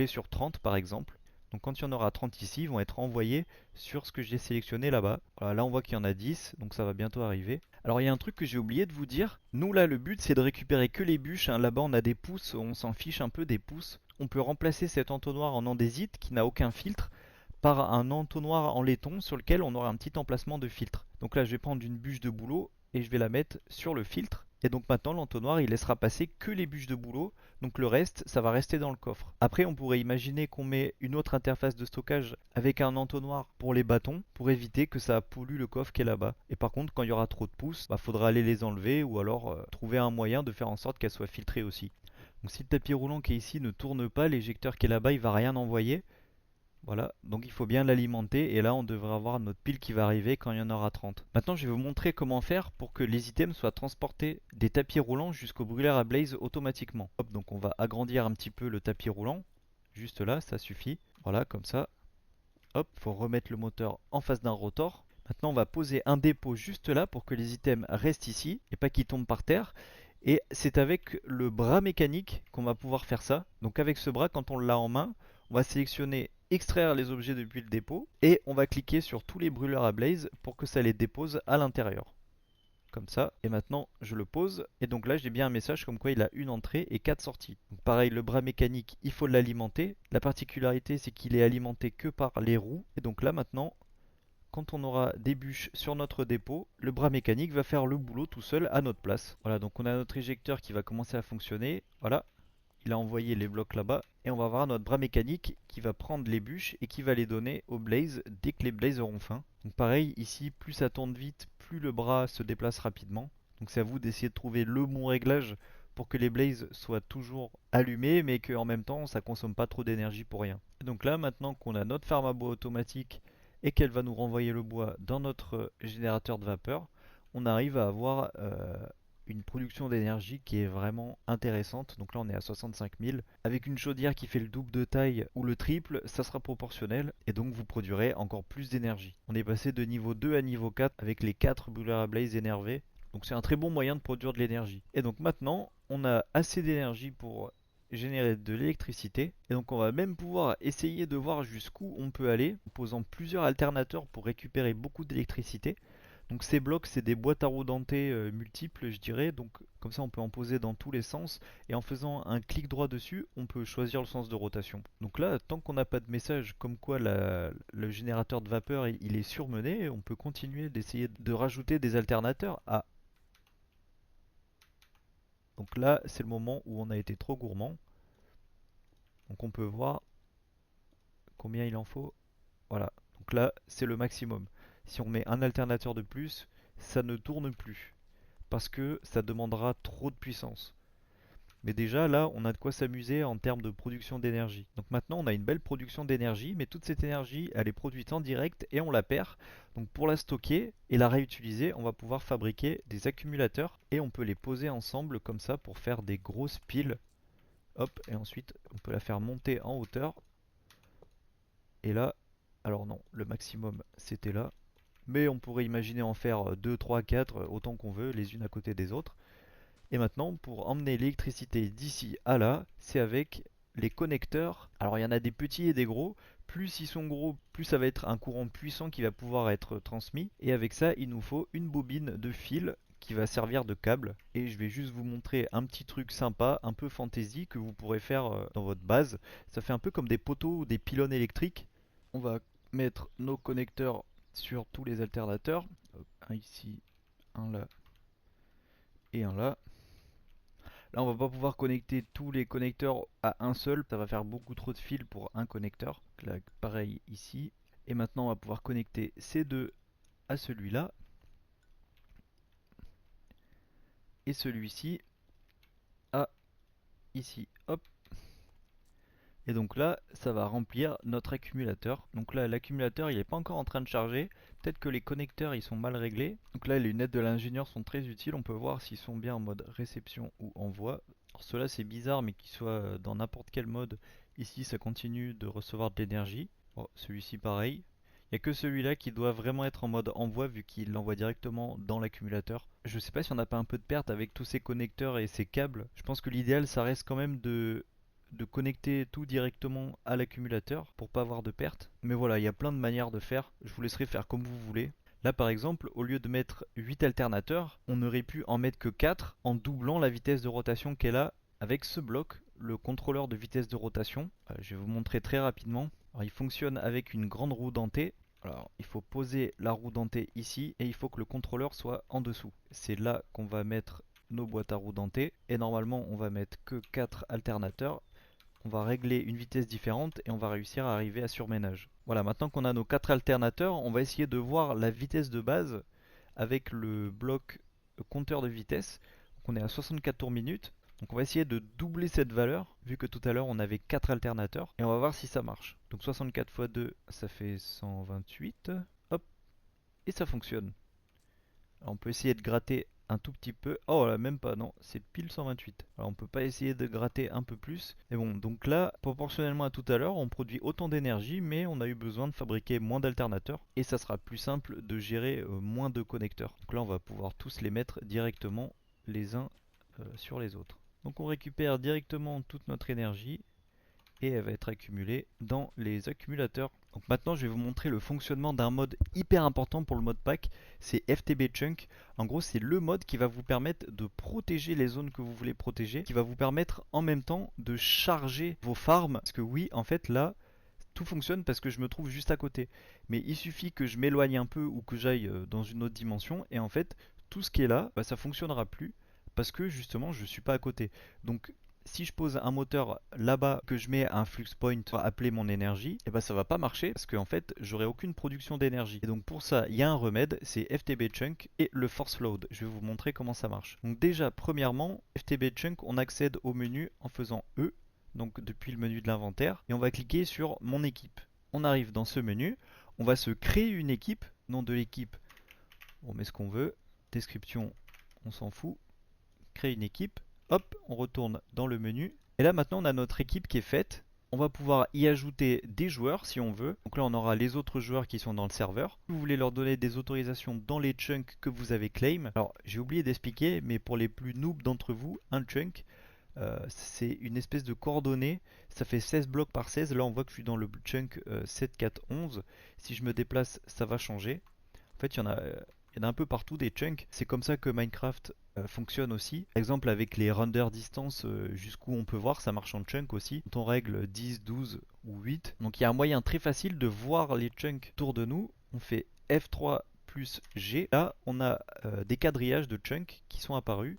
sur 30 par exemple. Donc quand il y en aura 30 ici, ils vont être envoyés sur ce que j'ai sélectionné là-bas. Voilà, là on voit qu'il y en a 10, donc ça va bientôt arriver. Alors il y a un truc que j'ai oublié de vous dire. Nous là, le but c'est de récupérer que les bûches, hein. Là-bas on a des pousses, on s'en fiche un peu des pousses. On peut remplacer cet entonnoir en andésite qui n'a aucun filtre par un entonnoir en laiton sur lequel on aura un petit emplacement de filtre. Donc là je vais prendre une bûche de bouleau et je vais la mettre sur le filtre. Et donc maintenant l'entonnoir il laissera passer que les bûches de bouleau, donc le reste ça va rester dans le coffre. Après on pourrait imaginer qu'on met une autre interface de stockage avec un entonnoir pour les bâtons pour éviter que ça pollue le coffre qui est là-bas. Et par contre quand il y aura trop de pousses, faudra aller les enlever ou alors trouver un moyen de faire en sorte qu'elles soient filtrées aussi. Donc si le tapis roulant qui est ici ne tourne pas, l'éjecteur qui est là-bas il va rien envoyer. Voilà, donc il faut bien l'alimenter et là on devrait avoir notre pile qui va arriver quand il y en aura 30. Maintenant je vais vous montrer comment faire pour que les items soient transportés des tapis roulants jusqu'au brûleur à blaze automatiquement. Hop, donc on va agrandir un petit peu le tapis roulant, juste là, ça suffit. Voilà, comme ça. Hop, faut remettre le moteur en face d'un rotor. Maintenant on va poser un dépôt juste là pour que les items restent ici et pas qu'ils tombent par terre. Et c'est avec le bras mécanique qu'on va pouvoir faire ça. Donc avec ce bras, quand on l'a en main, on va sélectionner extraire les objets depuis le dépôt et on va cliquer sur tous les brûleurs à blaze pour que ça les dépose à l'intérieur. Comme ça. Et maintenant, je le pose. Et donc là, j'ai bien un message comme quoi il a une entrée et 4 sorties. Donc pareil, le bras mécanique, il faut l'alimenter. La particularité, c'est qu'il est alimenté que par les roues. Et donc là, maintenant, quand on aura des bûches sur notre dépôt, le bras mécanique va faire le boulot tout seul à notre place. Voilà, donc on a notre éjecteur qui va commencer à fonctionner. Voilà, il a envoyé les blocs là-bas. Et on va avoir notre bras mécanique qui va prendre les bûches et qui va les donner aux blazes dès que les blazes auront faim. Donc pareil, ici, plus ça tourne vite, plus le bras se déplace rapidement. Donc c'est à vous d'essayer de trouver le bon réglage pour que les blazes soient toujours allumés, mais qu'en même temps, ça consomme pas trop d'énergie pour rien. Et donc là, maintenant qu'on a notre ferme à bois automatique et qu'elle va nous renvoyer le bois dans notre générateur de vapeur, on arrive à avoir une production d'énergie qui est vraiment intéressante. Donc là on est à 65 000. Avec une chaudière qui fait le double de taille ou le triple, ça sera proportionnel et donc vous produirez encore plus d'énergie. On est passé de niveau 2 à niveau 4 avec les 4 brûleurs à blaze énervés. Donc c'est un très bon moyen de produire de l'énergie. Et donc maintenant on a assez d'énergie pour générer de l'électricité. Et donc on va même pouvoir essayer de voir jusqu'où on peut aller en posant plusieurs alternateurs pour récupérer beaucoup d'électricité. Donc ces blocs, c'est des boîtes à roues dentées multiples, je dirais. Donc comme ça, on peut en poser dans tous les sens. Et en faisant un clic droit dessus, on peut choisir le sens de rotation. Donc là, tant qu'on n'a pas de message comme quoi le générateur de vapeur il est surmené, on peut continuer d'essayer de rajouter des alternateurs. Ah, donc là, c'est le moment où on a été trop gourmand. Donc on peut voir combien il en faut. Voilà. Donc là, c'est le maximum. Si on met un alternateur de plus, ça ne tourne plus, parce que ça demandera trop de puissance. Mais déjà là, on a de quoi s'amuser en termes de production d'énergie. Donc maintenant, on a une belle production d'énergie, mais toute cette énergie, elle est produite en direct et on la perd. Donc pour la stocker et la réutiliser, on va pouvoir fabriquer des accumulateurs et on peut les poser ensemble comme ça pour faire des grosses piles. Hop, et ensuite, on peut la faire monter en hauteur. Et là, alors non, le maximum c'était là. Mais on pourrait imaginer en faire 2, 3, 4, autant qu'on veut, les unes à côté des autres. Et maintenant, pour emmener l'électricité d'ici à là, c'est avec les connecteurs. Alors il y en a des petits et des gros. Plus ils sont gros, plus ça va être un courant puissant qui va pouvoir être transmis. Et avec ça, il nous faut une bobine de fil qui va servir de câble. Et je vais juste vous montrer un petit truc sympa, un peu fantaisie, que vous pourrez faire dans votre base. Ça fait un peu comme des poteaux ou des pylônes électriques. On va mettre nos connecteurs sur tous les alternateurs. Un ici, un là et un là. Là, on va pas pouvoir connecter tous les connecteurs à un seul. Ça va faire beaucoup trop de fils pour un connecteur. Là, pareil ici. Et maintenant, on va pouvoir connecter ces deux à celui-là. Et celui-ci à ici. Hop. Et donc là, ça va remplir notre accumulateur. Donc là, l'accumulateur, il n'est pas encore en train de charger. Peut-être que les connecteurs, ils sont mal réglés. Donc là, les lunettes de l'ingénieur sont très utiles. On peut voir s'ils sont bien en mode réception ou envoi. Alors cela, c'est bizarre, mais qu'ils soient dans n'importe quel mode. Ici, ça continue de recevoir de l'énergie. Oh, celui-ci, pareil. Il n'y a que celui-là qui doit vraiment être en mode envoi, vu qu'il l'envoie directement dans l'accumulateur. Je sais pas si on n'a pas un peu de perte avec tous ces connecteurs et ces câbles. Je pense que l'idéal, ça reste quand même de connecter tout directement à l'accumulateur pour pas avoir de perte. Mais voilà, il y a plein de manières de faire. Je vous laisserai faire comme vous voulez. Là par exemple, au lieu de mettre 8 alternateurs, on aurait pu en mettre que 4 en doublant la vitesse de rotation qu'elle a avec ce bloc, le contrôleur de vitesse de rotation. Je vais vous montrer très rapidement. Alors, il fonctionne avec une grande roue dentée. Alors, il faut poser la roue dentée ici et il faut que le contrôleur soit en dessous. C'est là qu'on va mettre nos boîtes à roues dentées et normalement on va mettre que 4 alternateurs. On va régler une vitesse différente et on va réussir à arriver à surménage. Voilà, maintenant qu'on a nos 4 alternateurs, on va essayer de voir la vitesse de base avec le bloc compteur de vitesse. Donc on est à 64 tours minutes. Donc on va essayer de doubler cette valeur, vu que tout à l'heure on avait 4 alternateurs. Et on va voir si ça marche. Donc 64 x 2, ça fait 128. Hop, et ça fonctionne. Alors on peut essayer de gratter un tout petit peu. Oh là, même pas, non, c'est pile 128. Alors on peut pas essayer de gratter un peu plus. Mais bon, donc là, proportionnellement à tout à l'heure, on produit autant d'énergie, mais on a eu besoin de fabriquer moins d'alternateurs. Et ça sera plus simple de gérer moins de connecteurs. Donc là, on va pouvoir tous les mettre directement les uns sur les autres. Donc on récupère directement toute notre énergie et elle va être accumulée dans les accumulateurs. Donc maintenant je vais vous montrer le fonctionnement d'un mode hyper important pour le mode pack, c'est FTB Chunk. En gros c'est le mode qui va vous permettre de protéger les zones que vous voulez protéger, qui va vous permettre en même temps de charger vos farms. Parce que oui, en fait là, tout fonctionne parce que je me trouve juste à côté. Mais il suffit que je m'éloigne un peu ou que j'aille dans une autre dimension et en fait tout ce qui est là, bah, ça fonctionnera plus parce que justement je suis pas à côté. Donc si je pose un moteur là-bas, que je mets un flux point pour appeler mon énergie, et ben ça va pas marcher parce qu'en fait j'aurai aucune production d'énergie. Et donc pour ça, il y a un remède, c'est FTB Chunk et le force load. Je vais vous montrer comment ça marche. Donc déjà, premièrement, FTB Chunk, on accède au menu en faisant E, donc depuis le menu de l'inventaire, et on va cliquer sur mon équipe. On arrive dans ce menu, on va se créer une équipe, nom de l'équipe, on met ce qu'on veut, description, on s'en fout, créer une équipe, hop, on retourne dans le menu, et là maintenant on a notre équipe qui est faite. On va pouvoir y ajouter des joueurs si on veut. Donc là on aura les autres joueurs qui sont dans le serveur. Si vous voulez leur donner des autorisations dans les chunks que vous avez claim. Alors j'ai oublié d'expliquer, mais pour les plus noobs d'entre vous, un chunk, c'est une espèce de coordonnée. Ça fait 16 blocs par 16. Là on voit que je suis dans le chunk 7, 4, 11. Si je me déplace, ça va changer. En fait, il y en a un peu partout des chunks. C'est comme ça que Minecraft fonctionne aussi. Par exemple, avec les render distance jusqu'où on peut voir, ça marche en chunk aussi. Quand on règle 10, 12 ou 8. Donc il y a un moyen très facile de voir les chunks autour de nous. On fait F3 plus G. Là, on a des quadrillages de chunks qui sont apparus.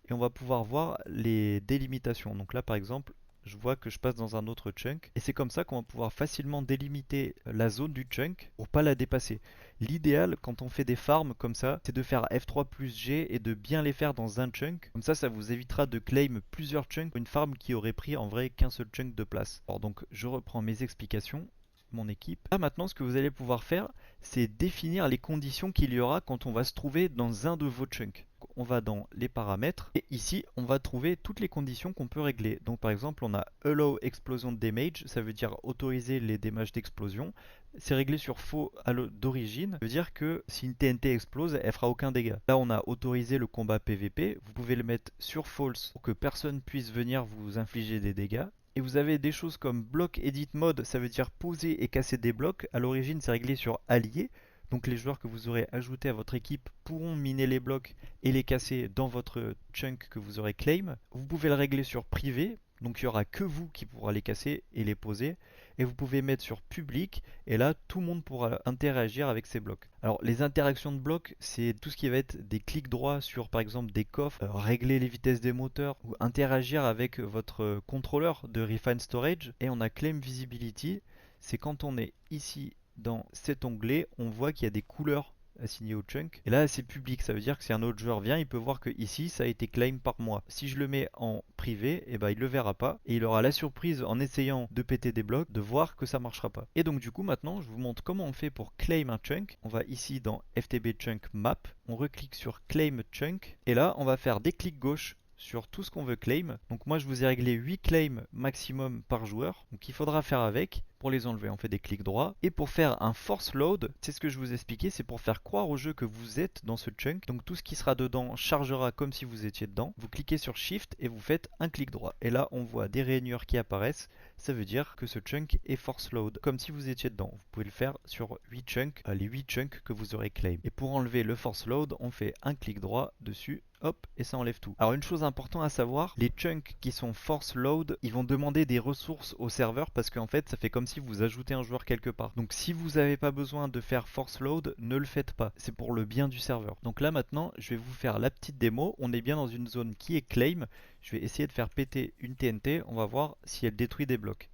Et on va pouvoir voir les délimitations. Donc là, par exemple, je vois que je passe dans un autre chunk. Et c'est comme ça qu'on va pouvoir facilement délimiter la zone du chunk pour pas la dépasser. L'idéal quand on fait des farms comme ça, c'est de faire F3 plus G et de bien les faire dans un chunk. Comme ça vous évitera de claim plusieurs chunks. Une farm qui aurait pris en vrai qu'un seul chunk de place. Alors donc je reprends mes explications. Mon équipe. Là maintenant ce que vous allez pouvoir faire, c'est définir les conditions qu'il y aura quand on va se trouver dans un de vos chunks. On va dans les paramètres et ici on va trouver toutes les conditions qu'on peut régler. Donc par exemple on a Allow Explosion Damage, ça veut dire autoriser les damages d'explosion. C'est réglé sur faux d'origine, ça veut dire que si une TNT explose, elle fera aucun dégât. Là on a autorisé le combat PVP, vous pouvez le mettre sur false pour que personne puisse venir vous infliger des dégâts. Et vous avez des choses comme block edit mode, ça veut dire poser et casser des blocs. À l'origine, c'est réglé sur allié. Donc les joueurs que vous aurez ajoutés à votre équipe pourront miner les blocs et les casser dans votre chunk que vous aurez claim. Vous pouvez le régler sur privé, donc il n'y aura que vous qui pourra les casser et les poser. Et vous pouvez mettre sur public, et là tout le monde pourra interagir avec ces blocs. Alors les interactions de blocs, c'est tout ce qui va être des clics droits sur par exemple des coffres, régler les vitesses des moteurs, ou interagir avec votre contrôleur de Refine Storage. Et on a Claim Visibility, c'est quand on est ici dans cet onglet, on voit qu'il y a des couleurs assignées au chunk. Et là c'est public, ça veut dire que si un autre joueur vient, il peut voir que ici ça a été claim par moi. Si je le mets en privé, et ben il le verra pas et il aura la surprise en essayant de péter des blocs de voir que ça marchera pas. Et donc du coup maintenant je vous montre comment on fait pour claim un chunk. On va ici dans FTB Chunk Map, on reclique sur Claim Chunk et là on va faire des clics gauche sur tout ce qu'on veut claim. Donc moi je vous ai réglé 8 claims maximum par joueur. Donc il faudra faire avec. Pour les enlever, on fait des clics droits. Et pour faire un force load, c'est ce que je vous ai expliqué, c'est pour faire croire au jeu que vous êtes dans ce chunk. Donc tout ce qui sera dedans chargera comme si vous étiez dedans. Vous cliquez sur Shift et vous faites un clic droit. Et là, on voit des rainures qui apparaissent. Ça veut dire que ce chunk est force load, comme si vous étiez dedans. Vous pouvez le faire sur 8 chunks, les 8 chunks que vous aurez claim. Et pour enlever le force load, on fait un clic droit dessus. Hop, et ça enlève tout. Alors une chose importante à savoir, les chunks qui sont force load, ils vont demander des ressources au serveur parce qu'en fait ça fait comme si vous ajoutez un joueur quelque part. Donc si vous n'avez pas besoin de faire force load, ne le faites pas. C'est pour le bien du serveur. Donc là maintenant, je vais vous faire la petite démo. On est bien dans une zone qui est claim. Je vais essayer de faire péter une TNT. On va voir si elle détruit des blocs.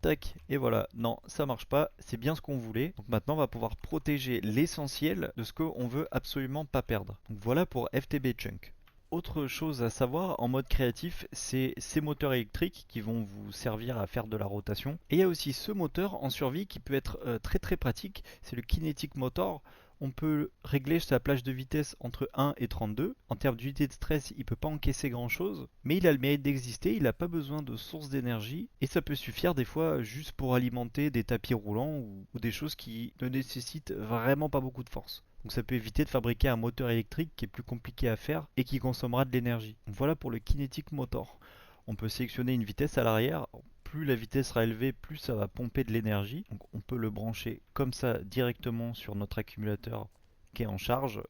Tac, et voilà, non, ça marche pas, c'est bien ce qu'on voulait. Donc maintenant on va pouvoir protéger l'essentiel de ce qu'on veut absolument pas perdre. Donc voilà pour FTB Chunk. Autre chose à savoir en mode créatif, c'est ces moteurs électriques qui vont vous servir à faire de la rotation. Et il y a aussi ce moteur en survie qui peut être très pratique, c'est le Kinetic Motor. On peut régler sa plage de vitesse entre 1 et 32. En termes d'unité de stress, il ne peut pas encaisser grand chose, mais il a le mérite d'exister, il n'a pas besoin de source d'énergie, et ça peut suffire des fois juste pour alimenter des tapis roulants ou des choses qui ne nécessitent vraiment pas beaucoup de force. Donc ça peut éviter de fabriquer un moteur électrique qui est plus compliqué à faire et qui consommera de l'énergie. Voilà pour le Kinetic Motor. On peut sélectionner une vitesse à l'arrière. Plus la vitesse sera élevée, plus ça va pomper de l'énergie. Donc on peut le brancher comme ça directement sur notre accumulateur qui est en charge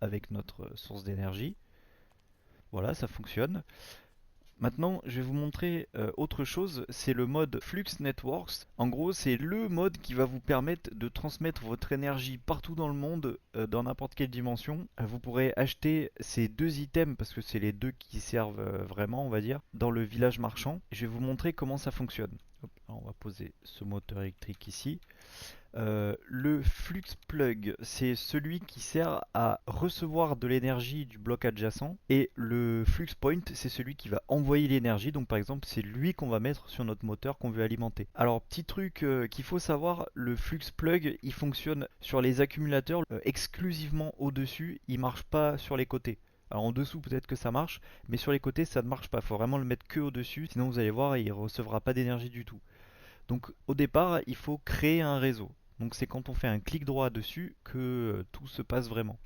avec notre source d'énergie. Voilà, ça fonctionne. Maintenant, je vais vous montrer autre chose, c'est le mode Flux Networks. En gros, c'est le mode qui va vous permettre de transmettre votre énergie partout dans le monde, dans n'importe quelle dimension. Vous pourrez acheter ces deux items, parce que c'est les deux qui servent vraiment, on va dire, dans le village marchand. Je vais vous montrer comment ça fonctionne. Hop, alors on va poser ce moteur électrique ici. Le flux plug, c'est celui qui sert à recevoir de l'énergie du bloc adjacent, et le flux point, c'est celui qui va envoyer l'énergie. Donc par exemple, c'est lui qu'on va mettre sur notre moteur qu'on veut alimenter. Alors petit truc qu'il faut savoir, le flux plug, il fonctionne sur les accumulateurs exclusivement au-dessus, il marche pas sur les côtés. Alors en dessous peut-être que ça marche, mais sur les côtés ça ne marche pas. Il faut vraiment le mettre que au-dessus, sinon vous allez voir, il recevra pas d'énergie du tout. Donc au départ, il faut créer un réseau. Donc c'est quand on fait un clic droit dessus que tout se passe vraiment.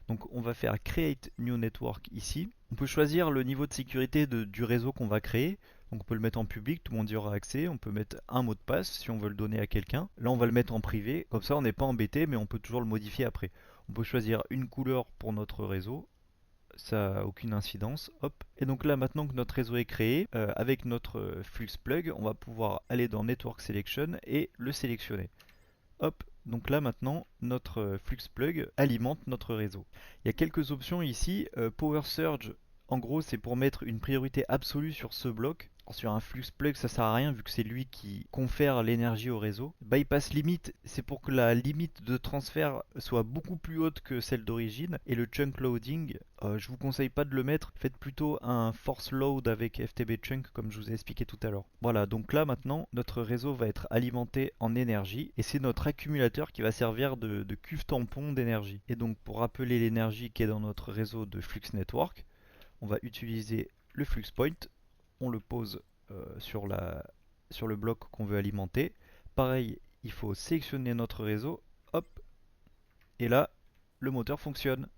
Donc on va faire Create New Network ici. On peut choisir le niveau de sécurité du réseau qu'on va créer. Donc on peut le mettre en public, tout le monde y aura accès. On peut mettre un mot de passe si on veut le donner à quelqu'un. Là on va le mettre en privé, comme ça on n'est pas embêté, mais on peut toujours le modifier après. On peut choisir une couleur pour notre réseau, ça n'a aucune incidence. Hop. Et donc là, maintenant que notre réseau est créé, avec notre flux plug, on va pouvoir aller dans Network Selection et le sélectionner. Hop. Donc là maintenant, notre flux plug alimente notre réseau. Il y a quelques options ici. Power Surge, en gros, c'est pour mettre une priorité absolue sur ce bloc. Sur un flux plug, ça sert à rien vu que c'est lui qui confère l'énergie au réseau. Bypass limit, c'est pour que la limite de transfert soit beaucoup plus haute que celle d'origine. Et le chunk loading, je vous conseille pas de le mettre. Faites plutôt un force load avec FTB chunk comme je vous ai expliqué tout à l'heure. Voilà, donc là maintenant, notre réseau va être alimenté en énergie et c'est notre accumulateur qui va servir de cuve tampon d'énergie. Et donc pour rappeler l'énergie qui est dans notre réseau de flux network, on va utiliser le flux point. On le pose sur le bloc qu'on veut alimenter. Pareil, il faut sélectionner notre réseau, hop, et là, le moteur fonctionne.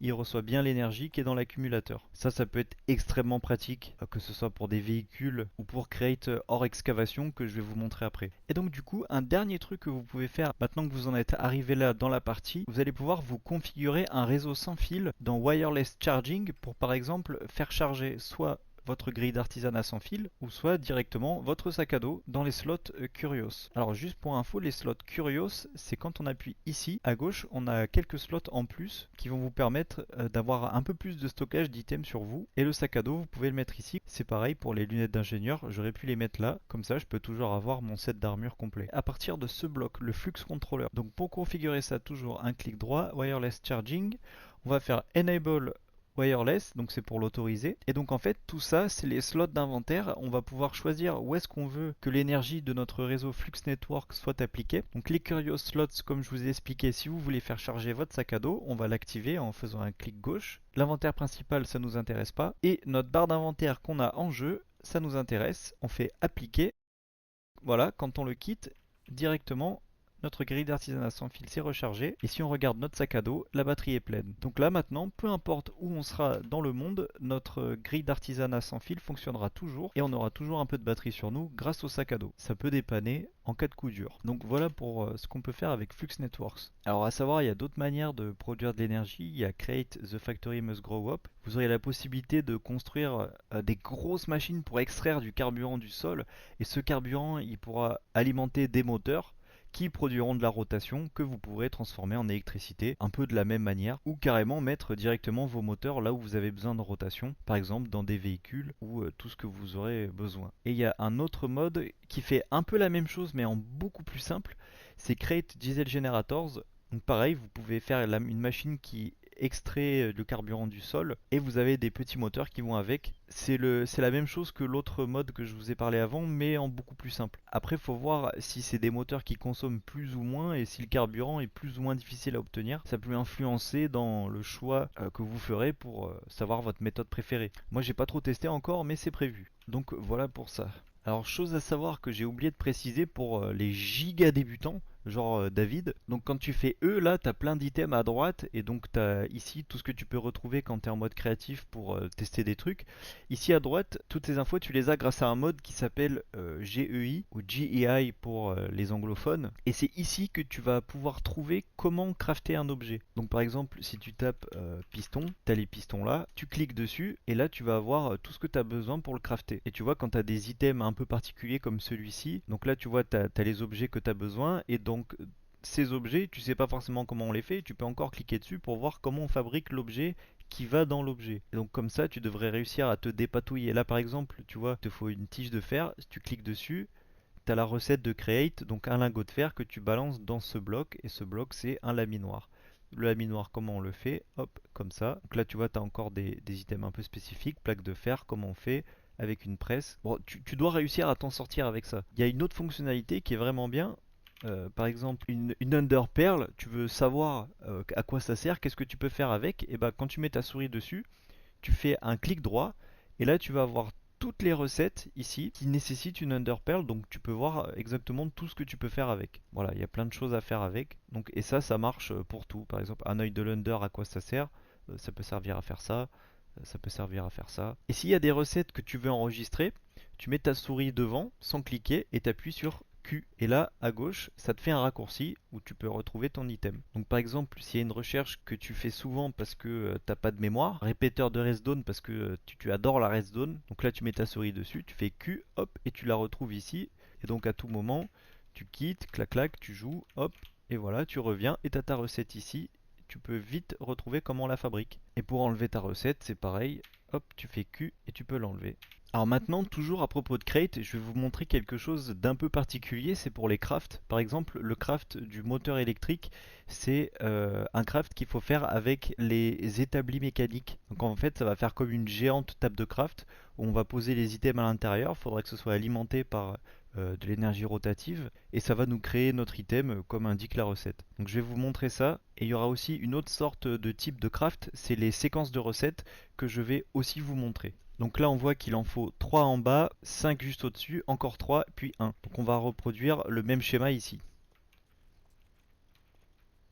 Il reçoit bien l'énergie qui est dans l'accumulateur. Ça peut être extrêmement pratique, que ce soit pour des véhicules ou pour Create hors excavation que je vais vous montrer après. Et donc du coup, un dernier truc que vous pouvez faire maintenant que vous en êtes arrivé là dans la partie, vous allez pouvoir vous configurer un réseau sans fil dans Wireless Charging pour par exemple faire charger soit votre grille d'artisanat sans fil ou soit directement votre sac à dos dans les slots Curios. Alors juste pour info, les slots Curios, c'est quand on appuie ici à gauche, on a quelques slots en plus qui vont vous permettre d'avoir un peu plus de stockage d'items sur vous. Et le sac à dos, vous pouvez le mettre ici. C'est pareil pour les lunettes d'ingénieur, j'aurais pu les mettre là, comme ça je peux toujours avoir mon set d'armure complet. À partir de ce bloc, le flux controller. Donc pour configurer ça, toujours un clic droit, wireless charging, on va faire enable wireless, donc c'est pour l'autoriser. Et donc en fait tout ça c'est les slots d'inventaire. On va pouvoir choisir où est-ce qu'on veut que l'énergie de notre réseau Flux Network soit appliquée. Donc les Curious Slots, comme je vous ai expliqué, si vous voulez faire charger votre sac à dos, on va l'activer en faisant un clic gauche. L'inventaire principal ça nous intéresse pas. Et notre barre d'inventaire qu'on a en jeu, ça nous intéresse. On fait appliquer. Voilà, quand on le quitte, directement notre grille d'artisanat sans fil s'est rechargée. Et si on regarde notre sac à dos, la batterie est pleine. Donc là maintenant, peu importe où on sera dans le monde, notre grille d'artisanat sans fil fonctionnera toujours. Et on aura toujours un peu de batterie sur nous grâce au sac à dos. Ça peut dépanner en cas de coup dur. Donc voilà pour ce qu'on peut faire avec Flux Networks. Alors à savoir, il y a d'autres manières de produire de l'énergie. Il y a Create the Factory Must Grow Up. Vous aurez la possibilité de construire des grosses machines pour extraire du carburant du sol. Et ce carburant, il pourra alimenter des moteurs qui produiront de la rotation que vous pourrez transformer en électricité un peu de la même manière, ou carrément mettre directement vos moteurs là où vous avez besoin de rotation, par exemple dans des véhicules ou tout ce que vous aurez besoin. Et il y a un autre mode qui fait un peu la même chose mais en beaucoup plus simple, c'est Create Diesel Generators. Donc pareil, vous pouvez faire une machine qui extrait le carburant du sol et vous avez des petits moteurs qui vont avec. C'est la même chose que l'autre mode que je vous ai parlé avant mais en beaucoup plus simple. Après il faut voir si c'est des moteurs qui consomment plus ou moins et si le carburant est plus ou moins difficile à obtenir. Ça peut influencer dans le choix que vous ferez pour savoir votre méthode préférée. Moi j'ai pas trop testé encore mais c'est prévu. Donc voilà pour ça. Alors chose à savoir que j'ai oublié de préciser pour les giga débutants, genre David. Donc quand tu fais E, là, tu as plein d'items à droite, et donc tu as ici tout ce que tu peux retrouver quand tu es en mode créatif pour tester des trucs. Ici à droite, toutes ces infos, tu les as grâce à un mode qui s'appelle GEI ou GEI pour les anglophones. Et c'est ici que tu vas pouvoir trouver comment crafter un objet. Donc par exemple, si tu tapes piston, tu as les pistons là, tu cliques dessus, et là tu vas avoir tout ce que tu as besoin pour le crafter. Et tu vois, quand tu as des items un peu particuliers comme celui-ci, donc là tu vois, tu as les objets que tu as besoin, et donc ces objets, tu sais pas forcément comment on les fait, tu peux encore cliquer dessus pour voir comment on fabrique l'objet qui va dans l'objet. Et donc comme ça, tu devrais réussir à te dépatouiller. Là par exemple, tu vois, il te faut une tige de fer, si tu cliques dessus, tu as la recette de create, donc un lingot de fer que tu balances dans ce bloc, et ce bloc c'est un laminoir. Le laminoir, comment on le fait? Hop, comme ça. Donc là tu vois, tu as encore des items un peu spécifiques, plaque de fer, comment on fait avec une presse. Bon, tu dois réussir à t'en sortir avec ça. Il y a une autre fonctionnalité qui est vraiment bien. Par exemple, une Under Pearl, tu veux savoir à quoi ça sert, qu'est-ce que tu peux faire avec, et bah quand tu mets ta souris dessus, tu fais un clic droit, et là tu vas avoir toutes les recettes ici qui nécessitent une Under Pearl, donc tu peux voir exactement tout ce que tu peux faire avec. Voilà, il y a plein de choses à faire avec. Donc, et ça marche pour tout. Par exemple, un œil de l'Under, à quoi ça sert? Ça peut servir à faire ça, ça peut servir à faire ça. Et s'il y a des recettes que tu veux enregistrer, tu mets ta souris devant sans cliquer et tu appuies sur Q. Et là, à gauche, ça te fait un raccourci où tu peux retrouver ton item. Donc par exemple, s'il y a une recherche que tu fais souvent parce que t'as pas de mémoire, répéteur de redstone parce que tu adores la redstone, donc là tu mets ta souris dessus, tu fais Q, hop, et tu la retrouves ici. Et donc à tout moment, tu quittes, clac clac, tu joues, hop, et voilà, tu reviens et tu as ta recette ici. Tu peux vite retrouver comment on la fabrique. Et pour enlever ta recette, c'est pareil, hop, tu fais Q et tu peux l'enlever. Alors maintenant, toujours à propos de crate, je vais vous montrer quelque chose d'un peu particulier, c'est pour les crafts. Par exemple, le craft du moteur électrique, c'est un craft qu'il faut faire avec les établis mécaniques. Donc en fait, ça va faire comme une géante table de craft où on va poser les items à l'intérieur. Il faudra que ce soit alimenté par de l'énergie rotative et ça va nous créer notre item comme indique la recette. Donc je vais vous montrer ça. Et il y aura aussi une autre sorte de type de craft, c'est les séquences de recettes que je vais aussi vous montrer. Donc là on voit qu'il en faut 3 en bas, 5 juste au-dessus, encore 3, puis 1. Donc on va reproduire le même schéma ici.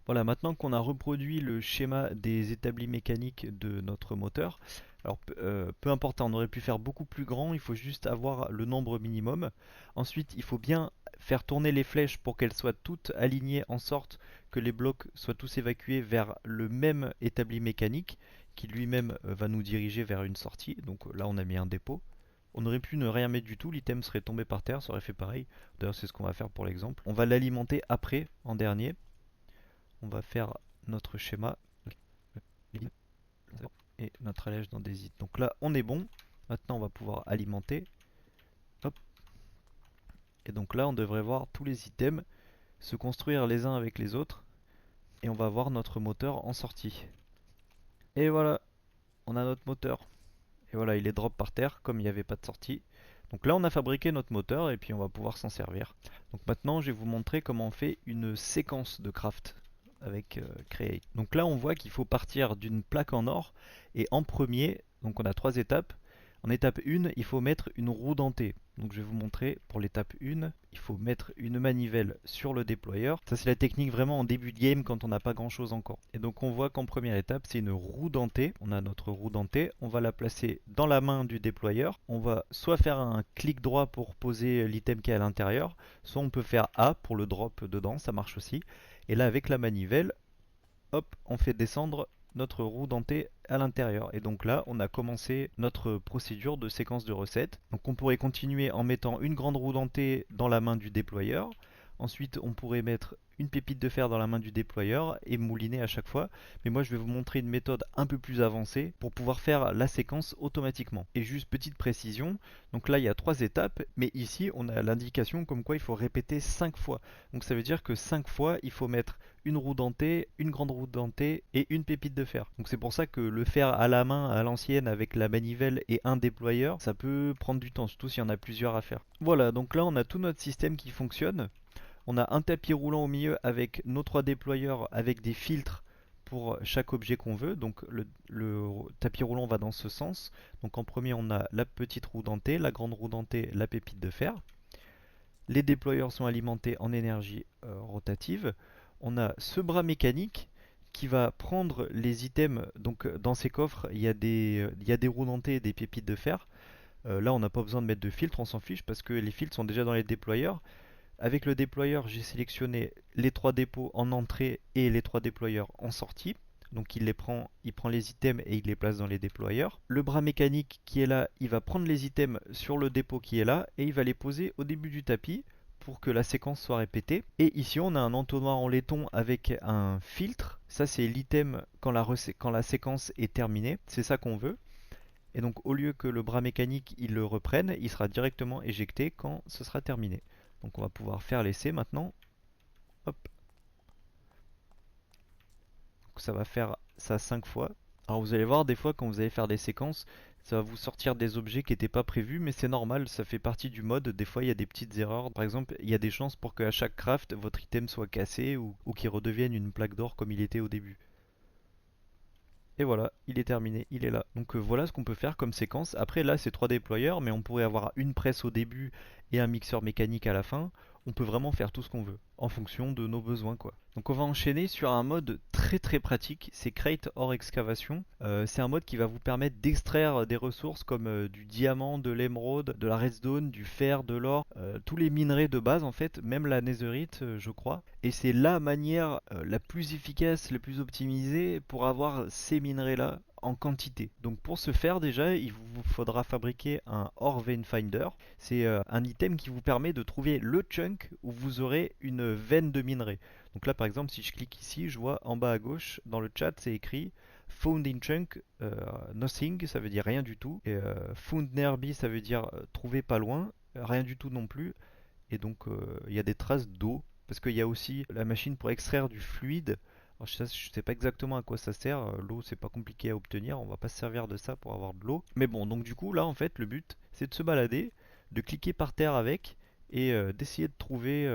Voilà, maintenant qu'on a reproduit le schéma des établis mécaniques de notre moteur, alors peu importe, on aurait pu faire beaucoup plus grand, il faut juste avoir le nombre minimum. Ensuite, il faut bien faire tourner les flèches pour qu'elles soient toutes alignées en sorte que les blocs soient tous évacués vers le même établi mécanique qui lui-même va nous diriger vers une sortie. Donc là, on a mis un dépôt. On aurait pu ne rien mettre du tout, l'item serait tombé par terre, ça aurait fait pareil. D'ailleurs, c'est ce qu'on va faire pour l'exemple. On va l'alimenter après, en dernier. On va faire notre schéma et notre allège dans des it. Donc là, on est bon. Maintenant, on va pouvoir alimenter. Hop. Et donc là, on devrait voir tous les items se construire les uns avec les autres. Et on va voir notre moteur en sortie. Et voilà, on a notre moteur. Et voilà, il est drop par terre comme il n'y avait pas de sortie. Donc là, on a fabriqué notre moteur et puis on va pouvoir s'en servir. Donc maintenant, je vais vous montrer comment on fait une séquence de craft avec Create. Donc là, on voit qu'il faut partir d'une plaque en or et en premier, donc on a 3 étapes. En étape 1, il faut mettre une roue dentée. Donc je vais vous montrer pour l'étape 1, il faut mettre une manivelle sur le déployeur. Ça c'est la technique vraiment en début de game quand on n'a pas grand chose encore. Et donc on voit qu'en première étape c'est une roue dentée. On a notre roue dentée, on va la placer dans la main du déployeur. On va soit faire un clic droit pour poser l'item qui est à l'intérieur, soit on peut faire A pour le drop dedans, ça marche aussi. Et là avec la manivelle, hop, on fait descendre notre roue dentée à l'intérieur. Et donc là, on a commencé notre procédure de séquence de recettes. Donc on pourrait continuer en mettant une grande roue dentée dans la main du déployeur. Ensuite, on pourrait mettre une pépite de fer dans la main du déployeur et mouliner à chaque fois. Mais moi, je vais vous montrer une méthode un peu plus avancée pour pouvoir faire la séquence automatiquement. Et juste petite précision, donc là, il y a 3 étapes, mais ici, on a l'indication comme quoi il faut répéter 5 fois. Donc ça veut dire que 5 fois, il faut mettre une roue dentée, une grande roue dentée et une pépite de fer. Donc c'est pour ça que le faire à la main, à l'ancienne, avec la manivelle et un déployeur, ça peut prendre du temps, surtout s'il y en a plusieurs à faire. Voilà, donc là on a tout notre système qui fonctionne. On a un tapis roulant au milieu avec nos 3 déployeurs avec des filtres pour chaque objet qu'on veut. Donc le tapis roulant va dans ce sens. Donc en premier on a la petite roue dentée, la grande roue dentée, la pépite de fer. Les déployeurs sont alimentés en énergie rotative. On a ce bras mécanique qui va prendre les items. Donc dans ces coffres, il y a des roues dentées et des pépites de fer. Là, on n'a pas besoin de mettre de filtre, on s'en fiche parce que les filtres sont déjà dans les déployeurs. Avec le déployeur, j'ai sélectionné les 3 dépôts en entrée et les 3 déployeurs en sortie. Donc il prend les items et il les place dans les déployeurs. Le bras mécanique qui est là, il va prendre les items sur le dépôt qui est là et il va les poser au début du tapis pour que la séquence soit répétée. Et ici on a un entonnoir en laiton avec un filtre. Ça c'est l'item quand la séquence est terminée. C'est ça qu'on veut. Et donc au lieu que le bras mécanique il le reprenne, il sera directement éjecté quand ce sera terminé. Donc on va pouvoir faire l'essai maintenant. Hop. Donc ça va faire ça 5 fois. Alors vous allez voir des fois quand vous allez faire des séquences, ça va vous sortir des objets qui n'étaient pas prévus, mais c'est normal, ça fait partie du mode. Des fois il y a des petites erreurs. Par exemple, il y a des chances pour qu'à chaque craft, votre item soit cassé ou qu'il redevienne une plaque d'or comme il était au début. Et voilà, il est terminé, il est là. Donc voilà ce qu'on peut faire comme séquence. Après là c'est 3 déployeurs, mais on pourrait avoir une presse au début et un mixeur mécanique à la fin. On peut vraiment faire tout ce qu'on veut, en fonction de nos besoins quoi. Donc on va enchaîner sur un mode très pratique, c'est Crate or Excavation. C'est un mode qui va vous permettre d'extraire des ressources comme du diamant, de l'émeraude, de la redstone, du fer, de l'or, tous les minerais de base en fait, même la netherite je crois. Et c'est la manière la plus efficace, la plus optimisée pour avoir ces minerais là en quantité. Donc pour ce faire déjà, il vous faudra fabriquer un Ore Vein Finder. C'est un item qui vous permet de trouver le chunk où vous aurez une veine de minerai. Donc là par exemple si je clique ici, je vois en bas à gauche dans le chat c'est écrit Found in chunk, nothing, ça veut dire rien du tout. Et found nearby, ça veut dire trouver pas loin, rien du tout non plus. Et donc il y a des traces d'eau parce qu'il y a aussi la machine pour extraire du fluide. Alors, je sais pas exactement à quoi ça sert. L'eau c'est pas compliqué à obtenir, on va pas se servir de ça pour avoir de l'eau. Mais bon, donc du coup là en fait le but c'est de se balader, de cliquer par terre avec et d'essayer de trouver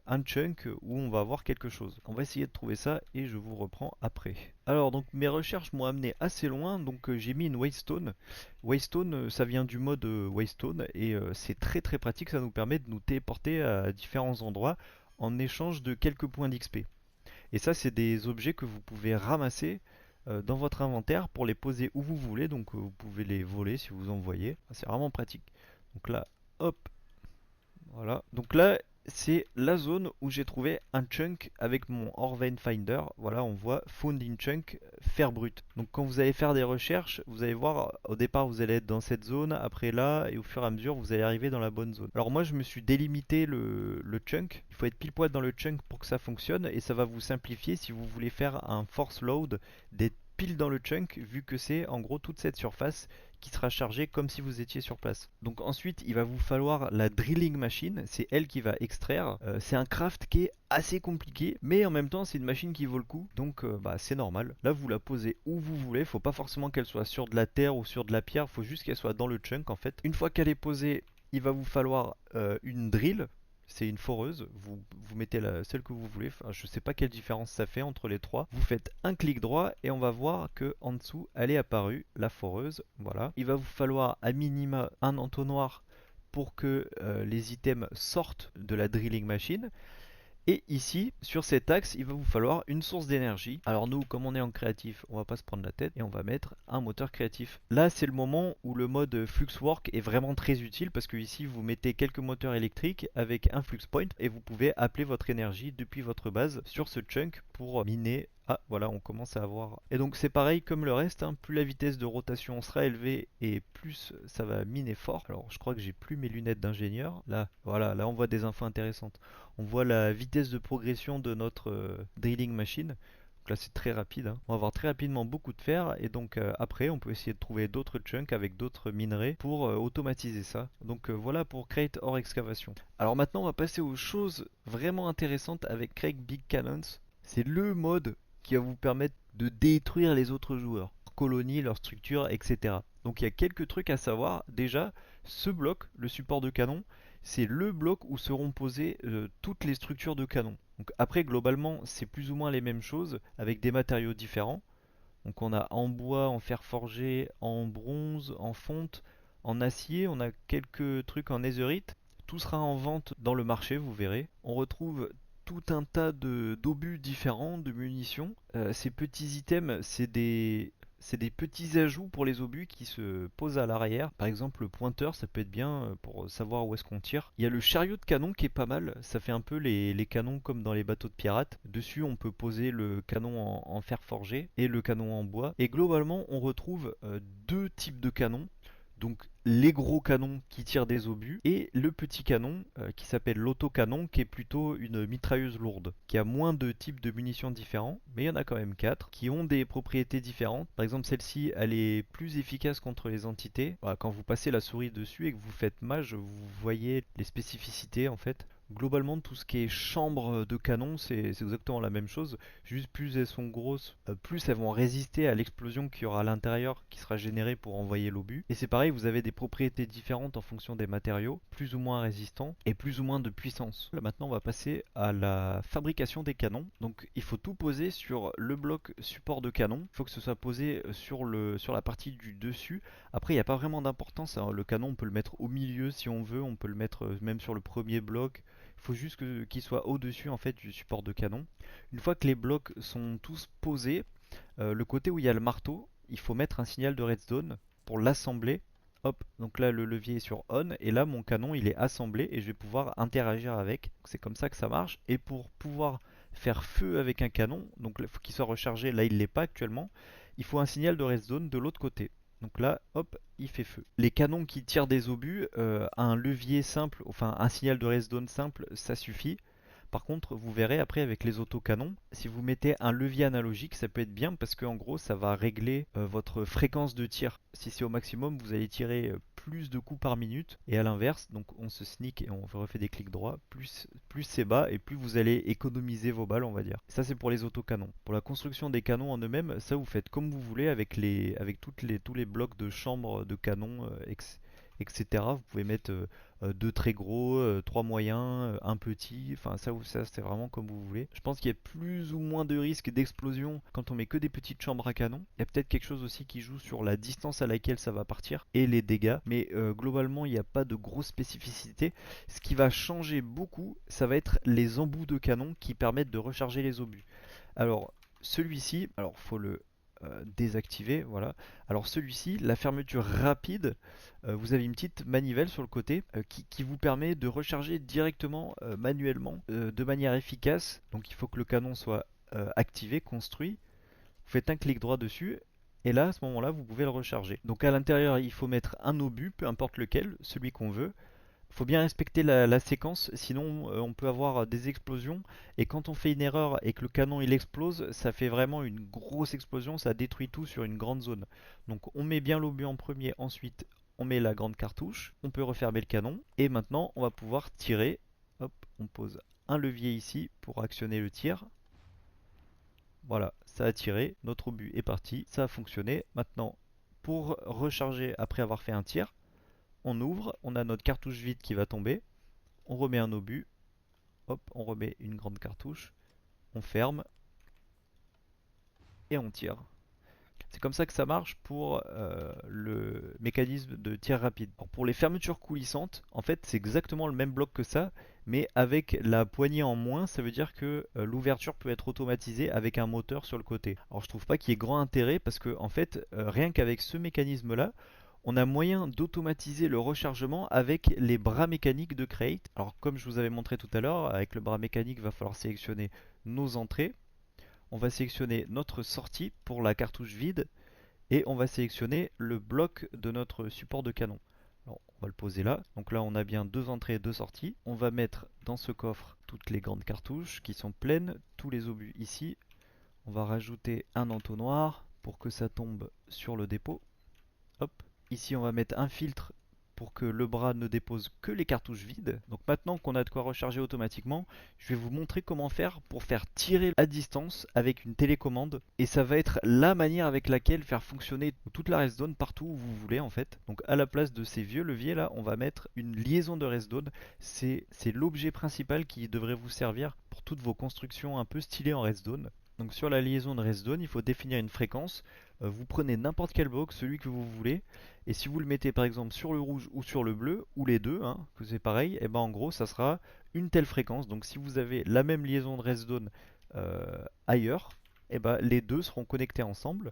un chunk où on va avoir quelque chose. On va essayer de trouver ça et je vous reprends après. Alors donc mes recherches m'ont amené assez loin, donc j'ai mis une Waystone. Waystone ça vient du mode Waystone et c'est très pratique, ça nous permet de nous téléporter à différents endroits en échange de quelques points d'XP. Et ça c'est des objets que vous pouvez ramasser dans votre inventaire pour les poser où vous voulez, donc vous pouvez les voler si vous en voyez. C'est vraiment pratique. Donc là, hop, voilà. Donc là, c'est la zone où j'ai trouvé un chunk avec mon Ore Vein Finder. Voilà, on voit Found in Chunk, fer brut. Donc quand vous allez faire des recherches, vous allez voir, au départ vous allez être dans cette zone, après là, et au fur et à mesure vous allez arriver dans la bonne zone. Alors moi je me suis délimité le chunk. Il faut être pile poil dans le chunk pour que ça fonctionne, et ça va vous simplifier si vous voulez faire un force load, d'être pile dans le chunk, vu que c'est en gros toute cette surface qui sera chargée comme si vous étiez sur place. Donc ensuite, il va vous falloir la drilling machine, c'est elle qui va extraire. C'est un craft qui est assez compliqué, mais en même temps, c'est une machine qui vaut le coup, donc bah, c'est normal. Là, vous la posez où vous voulez, faut pas forcément qu'elle soit sur de la terre ou sur de la pierre, faut juste qu'elle soit dans le chunk en fait. Une fois qu'elle est posée, il va vous falloir une drill. C'est une foreuse, vous mettez celle que vous voulez, enfin, je sais pas quelle différence ça fait entre les trois. Vous faites un clic droit et on va voir que en dessous elle est apparue, la foreuse, voilà. Il va vous falloir à minima un entonnoir pour que les items sortent de la drilling machine. Et ici, sur cet axe, il va vous falloir une source d'énergie. Alors nous, comme on est en créatif, on va pas se prendre la tête et on va mettre un moteur créatif. Là, c'est le moment où le mode Fluxwork est vraiment très utile parce que ici, vous mettez quelques moteurs électriques avec un flux point et vous pouvez appeler votre énergie depuis votre base sur ce chunk pour miner. Ah voilà, on commence à avoir. Et donc c'est pareil comme le reste, hein, plus la vitesse de rotation sera élevée et plus ça va miner fort. Alors je crois que j'ai plus mes lunettes d'ingénieur. Là, voilà, là on voit des infos intéressantes. On voit la vitesse de progression de notre drilling machine. Donc là c'est très rapide, hein. On va avoir très rapidement beaucoup de fer et donc après on peut essayer de trouver d'autres chunks avec d'autres minerais pour automatiser ça. Donc voilà pour Crate or Excavation. Alors maintenant on va passer aux choses vraiment intéressantes avec Craig Big Cannons. C'est le mode qui va vous permettre de détruire les autres joueurs, leur colonie, leur structure, etc. Donc il y a quelques trucs à savoir. Déjà, ce bloc, le support de canon, c'est le bloc où seront posées toutes les structures de canon. Donc après, globalement, c'est plus ou moins les mêmes choses avec des matériaux différents. Donc on a en bois, en fer forgé, en bronze, en fonte, en acier, on a quelques trucs en netherite. Tout sera en vente dans le marché, vous verrez. On retrouve tout un tas d'obus différents, de munitions. Ces petits items, c'est des petits ajouts pour les obus qui se posent à l'arrière. Par exemple, le pointeur, ça peut être bien pour savoir où est-ce qu'on tire. Il y a le chariot de canon qui est pas mal. Ça fait un peu les canons comme dans les bateaux de pirates. Dessus, on peut poser le canon en fer forgé et le canon en bois. Et globalement, on retrouve deux types de canons. Donc les gros canons qui tirent des obus et le petit canon qui s'appelle l'autocanon, qui est plutôt une mitrailleuse lourde, qui a moins de types de munitions différents, mais il y en a quand même 4 qui ont des propriétés différentes. Par exemple, celle-ci, elle est plus efficace contre les entités. Voilà, quand vous passez la souris dessus et que vous faites mage, vous voyez les spécificités en fait. Globalement, tout ce qui est chambre de canon, c'est exactement la même chose. Juste plus elles sont grosses, plus elles vont résister à l'explosion qu'il y aura à l'intérieur qui sera générée pour envoyer l'obus. Et c'est pareil, vous avez des propriétés différentes en fonction des matériaux, plus ou moins résistants et plus ou moins de puissance. Là maintenant, on va passer à la fabrication des canons. Donc il faut tout poser sur le bloc support de canon. Il faut que ce soit posé sur la partie du dessus. Après, il n'y a pas vraiment d'importance, hein. Le canon, on peut le mettre au milieu si on veut, on peut le mettre même sur le premier bloc. Il faut juste qu'il soit au-dessus en fait du support de canon. Une fois que les blocs sont tous posés, le côté où il y a le marteau, il faut mettre un signal de redstone pour l'assembler. Hop, donc là le levier est sur on et là mon canon il est assemblé et je vais pouvoir interagir avec. C'est comme ça que ça marche. Et pour pouvoir faire feu avec un canon, donc il faut qu'il soit rechargé, là il l'est pas actuellement, il faut un signal de redstone de l'autre côté. Donc là, hop, il fait feu. Les canons qui tirent des obus, un levier simple, enfin un signal de redstone simple, ça suffit. Par contre, vous verrez après avec les autocanons, si vous mettez un levier analogique, ça peut être bien parce qu'en gros, ça va régler votre fréquence de tir. Si c'est au maximum, vous allez tirer plus de coups par minute. Et à l'inverse, donc on se sneak et on refait des clics droits, plus c'est bas et plus vous allez économiser vos balles, on va dire. Ça, c'est pour les autocanons. Pour la construction des canons en eux-mêmes, ça vous faites comme vous voulez avec tous les blocs de chambre de canon, etc. Vous pouvez mettre deux très gros, trois moyens, un petit, enfin ça c'est vraiment comme vous voulez. Je pense qu'il y a plus ou moins de risque d'explosion quand on met que des petites chambres à canon. Il y a peut-être quelque chose aussi qui joue sur la distance à laquelle ça va partir et les dégâts, mais globalement il n'y a pas de grosse spécificité. Ce qui va changer beaucoup, ça va être les embouts de canon qui permettent de recharger les obus. Alors celui-ci, alors faut le désactiver, voilà. Alors celui-ci, la fermeture rapide, vous avez une petite manivelle sur le côté qui vous permet de recharger directement manuellement de manière efficace. Donc il faut que le canon soit activé, construit. Vous faites un clic droit dessus et là à ce moment-là vous pouvez le recharger. Donc à l'intérieur il faut mettre un obus, peu importe lequel, celui qu'on veut. Faut bien respecter la séquence, sinon on peut avoir des explosions. Et quand on fait une erreur et que le canon il explose, ça fait vraiment une grosse explosion, ça détruit tout sur une grande zone. Donc on met bien l'obus en premier, ensuite on met la grande cartouche, on peut refermer le canon. Et maintenant on va pouvoir tirer. Hop, on pose un levier ici pour actionner le tir. Voilà, ça a tiré, notre obus est parti, ça a fonctionné. Maintenant, pour recharger après avoir fait un tir, on ouvre, on a notre cartouche vide qui va tomber, on remet un obus, hop, on remet une grande cartouche, on ferme et on tire. C'est comme ça que ça marche pour le mécanisme de tir rapide. Alors pour les fermetures coulissantes, en fait c'est exactement le même bloc que ça, mais avec la poignée en moins, ça veut dire que l'ouverture peut être automatisée avec un moteur sur le côté. Alors je trouve pas qu'il y ait grand intérêt parce que en fait rien qu'avec ce mécanisme là, on a moyen d'automatiser le rechargement avec les bras mécaniques de Create. Alors comme je vous avais montré tout à l'heure, avec le bras mécanique, il va falloir sélectionner nos entrées. On va sélectionner notre sortie pour la cartouche vide et on va sélectionner le bloc de notre support de canon. Alors, on va le poser là. Donc là, on a bien deux entrées et deux sorties. On va mettre dans ce coffre toutes les grandes cartouches qui sont pleines, tous les obus ici. On va rajouter un entonnoir pour que ça tombe sur le dépôt. Hop. Ici, on va mettre un filtre pour que le bras ne dépose que les cartouches vides. Donc maintenant qu'on a de quoi recharger automatiquement, je vais vous montrer comment faire pour faire tirer à distance avec une télécommande. Et ça va être la manière avec laquelle faire fonctionner toute la redstone partout où vous voulez en fait. Donc à la place de ces vieux leviers là, on va mettre une liaison de redstone. C'est l'objet principal qui devrait vous servir pour toutes vos constructions un peu stylées en redstone. Donc sur la liaison de redstone, il faut définir une fréquence. Vous prenez n'importe quel bloc, celui que vous voulez, et si vous le mettez par exemple sur le rouge ou sur le bleu, ou les deux, hein, que c'est pareil, et ben en gros ça sera une telle fréquence. Donc si vous avez la même liaison de redstone ailleurs, et ben les deux seront connectés ensemble.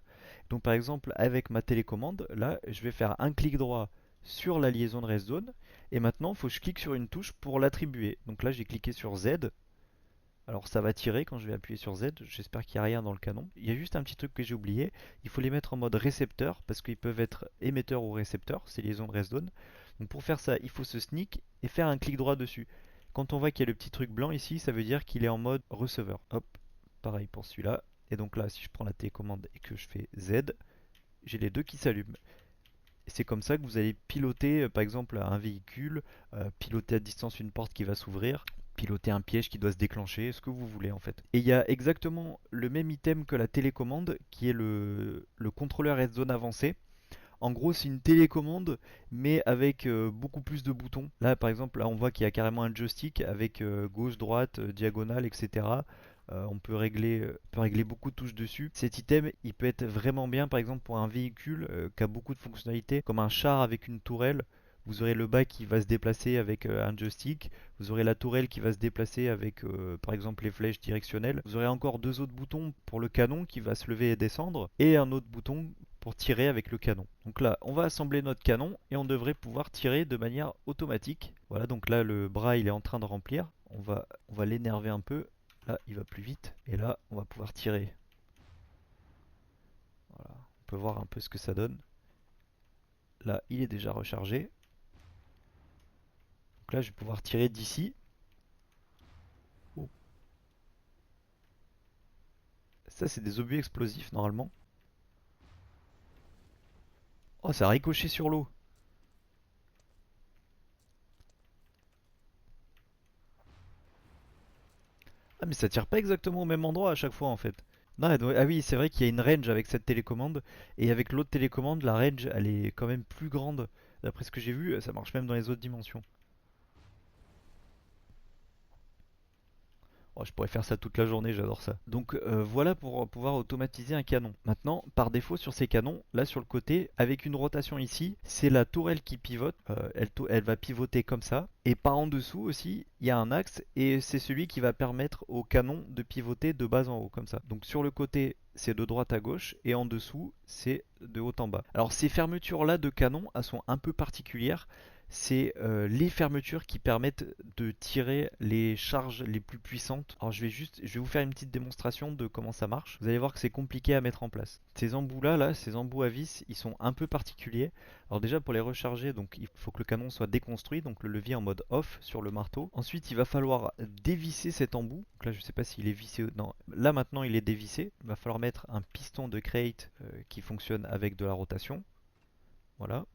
Donc par exemple avec ma télécommande, là je vais faire un clic droit sur la liaison de redstone, et maintenant il faut que je clique sur une touche pour l'attribuer. Donc là j'ai cliqué sur Z. Alors ça va tirer quand je vais appuyer sur Z, j'espère qu'il n'y a rien dans le canon. Il y a juste un petit truc que j'ai oublié, il faut les mettre en mode récepteur parce qu'ils peuvent être émetteurs ou récepteurs, ces liaisons de redstone. Donc pour faire ça, il faut se sneak et faire un clic droit dessus. Quand on voit qu'il y a le petit truc blanc ici, ça veut dire qu'il est en mode receveur. Hop, pareil pour celui-là. Et donc là, si je prends la télécommande et que je fais Z, j'ai les deux qui s'allument. Et c'est comme ça que vous allez piloter par exemple un véhicule, piloter à distance une porte qui va s'ouvrir, piloter un piège qui doit se déclencher, ce que vous voulez en fait. Et il y a exactement le même item que la télécommande qui est le contrôleur Redzone avancé. En gros, c'est une télécommande, mais avec beaucoup plus de boutons. Là, par exemple, là, on voit qu'il y a carrément un joystick avec gauche, droite, diagonale, etc. On peut régler beaucoup de touches dessus. Cet item, il peut être vraiment bien, par exemple, pour un véhicule qui a beaucoup de fonctionnalités, comme un char avec une tourelle. Vous aurez le bas qui va se déplacer avec un joystick. Vous aurez la tourelle qui va se déplacer avec, par exemple, les flèches directionnelles. Vous aurez encore deux autres boutons pour le canon qui va se lever et descendre. Et un autre bouton pour tirer avec le canon. Donc là, on va assembler notre canon et on devrait pouvoir tirer de manière automatique. Voilà, donc là, le bras, il est en train de remplir. On va l'énerver un peu. Là, il va plus vite. Et là, on va pouvoir tirer. Voilà, on peut voir un peu ce que ça donne. Là, il est déjà rechargé. Donc là, je vais pouvoir tirer d'ici. Oh. Ça, c'est des obus explosifs, normalement. Oh, ça a ricoché sur l'eau. Ah, mais ça tire pas exactement au même endroit à chaque fois, en fait. Non, ah oui, c'est vrai qu'il y a une range avec cette télécommande. Et avec l'autre télécommande, la range, elle est quand même plus grande. D'après ce que j'ai vu, ça marche même dans les autres dimensions. Oh, je pourrais faire ça toute la journée, j'adore ça. Donc voilà pour pouvoir automatiser un canon. Maintenant, par défaut sur ces canons, là sur le côté, avec une rotation ici, c'est la tourelle qui pivote. Elle va pivoter comme ça. Et par en dessous aussi, il y a un axe et c'est celui qui va permettre au canon de pivoter de bas en haut comme ça. Donc sur le côté, c'est de droite à gauche et en dessous, c'est de haut en bas. Alors ces fermetures là de canon, elles sont un peu particulières. C'est les fermetures qui permettent de tirer les charges les plus puissantes. Alors je vais vous faire une petite démonstration de comment ça marche. Vous allez voir que c'est compliqué à mettre en place. Ces embouts là, ces embouts à vis, ils sont un peu particuliers. Alors déjà pour les recharger, donc il faut que le canon soit déconstruit, donc le levier en mode off sur le marteau. Ensuite il va falloir dévisser cet embout. Donc là je sais pas s'il est vissé. Non, là maintenant il est dévissé. Il va falloir mettre un piston de crate qui fonctionne avec de la rotation. Voilà.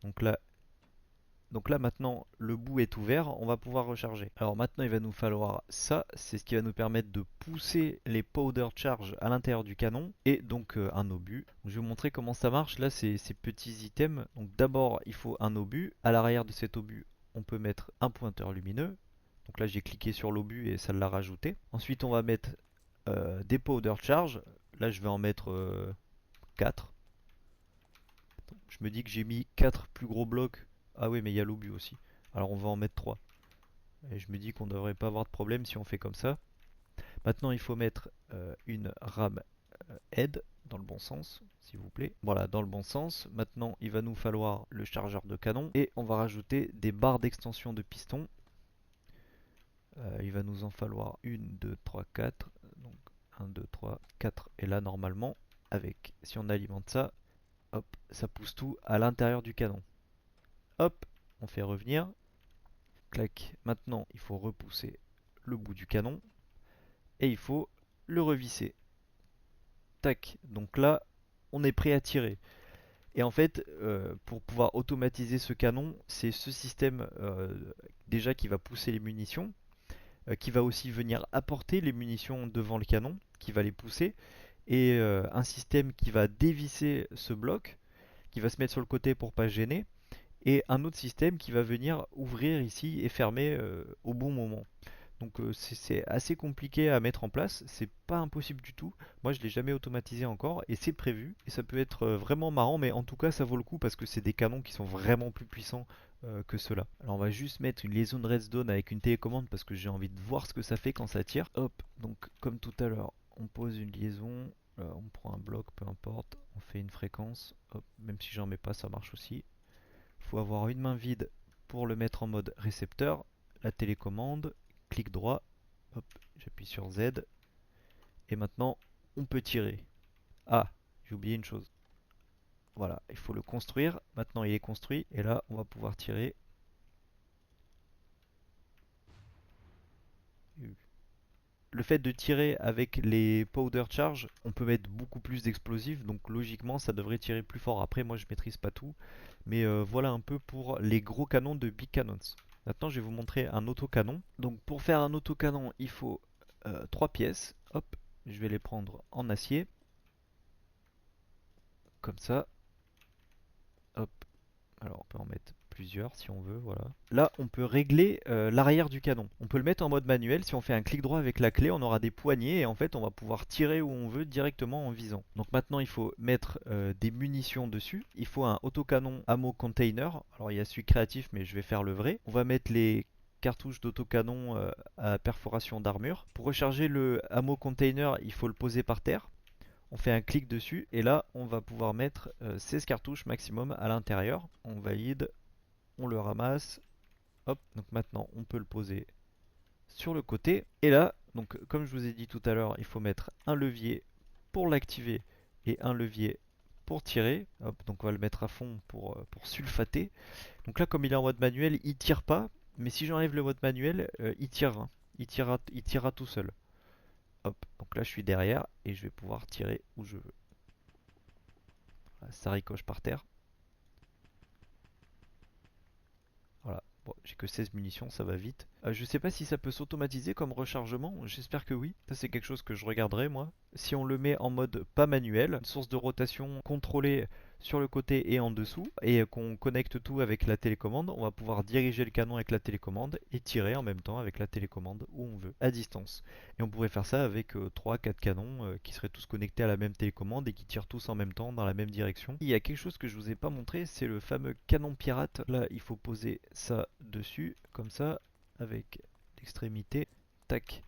Donc là Donc là maintenant le bout est ouvert, on va pouvoir recharger. Alors maintenant il va nous falloir ça, c'est ce qui va nous permettre de pousser les powder charge à l'intérieur du canon et donc un obus. Donc, je vais vous montrer comment ça marche, là c'est ces petits items. Donc d'abord il faut un obus, à l'arrière de cet obus on peut mettre un pointeur lumineux. Donc là j'ai cliqué sur l'obus et ça l'a rajouté. Ensuite on va mettre des powder charge, là je vais en mettre 4. Je me dis que j'ai mis 4 plus gros blocs. Ah oui, mais il y a l'obus aussi. Alors on va en mettre 3. Et je me dis qu'on ne devrait pas avoir de problème si on fait comme ça. Maintenant, il faut mettre une RAM head dans le bon sens, s'il vous plaît. Voilà, dans le bon sens. Maintenant, il va nous falloir le chargeur de canon. Et on va rajouter des barres d'extension de piston. Il va nous en falloir 1, 2, 3, 4. Donc 1, 2, 3, 4. Et là, normalement, avec, si on alimente ça, hop, ça pousse tout à l'intérieur du canon. Hop, on fait revenir. Clac. Maintenant, il faut repousser le bout du canon. Et il faut le revisser. Tac. Donc là, on est prêt à tirer. Et en fait, pour pouvoir automatiser ce canon, c'est ce système déjà qui va pousser les munitions, qui va aussi venir apporter les munitions devant le canon, qui va les pousser, et un système qui va dévisser ce bloc, qui va se mettre sur le côté pour pas gêner, et un autre système qui va venir ouvrir ici et fermer au bon moment. Donc c'est assez compliqué à mettre en place, c'est pas impossible du tout. Moi je l'ai jamais automatisé encore et c'est prévu et ça peut être vraiment marrant, mais en tout cas ça vaut le coup parce que c'est des canons qui sont vraiment plus puissants que ceux-là. Alors on va juste mettre une liaison de redstone avec une télécommande parce que j'ai envie de voir ce que ça fait quand ça tire. Hop, donc comme tout à l'heure, on pose une liaison, on prend un bloc, peu importe, on fait une fréquence, hop, même si j'en mets pas ça marche aussi. Il faut avoir une main vide pour le mettre en mode récepteur, la télécommande, clic droit, hop, j'appuie sur Z, et maintenant on peut tirer. Ah, j'ai oublié une chose. Voilà, il faut le construire. Maintenant il est construit, et là on va pouvoir tirer. Le fait de tirer avec les powder charge, on peut mettre beaucoup plus d'explosifs, donc logiquement ça devrait tirer plus fort. Après moi je maîtrise pas tout, mais voilà un peu pour les gros canons de Big Cannons. Maintenant je vais vous montrer un autocanon. Donc pour faire un autocanon il faut 3 pièces. Hop, je vais les prendre en acier. Comme ça. Hop, alors on peut en mettre plusieurs si on veut, voilà. Là on peut régler l'arrière du canon. On peut le mettre en mode manuel, si on fait un clic droit avec la clé, on aura des poignées et en fait on va pouvoir tirer où on veut directement en visant. Donc maintenant il faut mettre des munitions dessus. Il faut un autocanon ammo container. Alors il y a celui créatif mais je vais faire le vrai. On va mettre les cartouches d'autocanon à perforation d'armure. Pour recharger le ammo container, il faut le poser par terre. On fait un clic dessus et là on va pouvoir mettre 16 cartouches maximum à l'intérieur. On valide, on le ramasse, hop, donc maintenant on peut le poser sur le côté. Et là, donc comme je vous ai dit tout à l'heure, il faut mettre un levier pour l'activer et un levier pour tirer. Hop, donc on va le mettre à fond pour sulfater. Donc là comme il est en mode manuel, il tire pas, mais si j'enlève le mode manuel, il tirera. Il tirera tout seul. Hop, donc là je suis derrière et je vais pouvoir tirer où je veux. Ça ricoche par terre. Voilà. Bon, j'ai que 16 munitions, ça va vite. Je sais pas si ça peut s'automatiser comme rechargement, j'espère que oui. Ça c'est quelque chose que je regarderai moi. Si on le met en mode pas manuel, une source de rotation contrôlée sur le côté et en dessous, et qu'on connecte tout avec la télécommande, on va pouvoir diriger le canon avec la télécommande et tirer en même temps avec la télécommande où on veut, à distance. Et on pourrait faire ça avec 3-4 canons qui seraient tous connectés à la même télécommande et qui tirent tous en même temps dans la même direction. Il y a quelque chose que je vous ai pas montré, c'est le fameux canon pirate. Là, il faut poser ça dessus, comme ça, avec l'extrémité. Tac.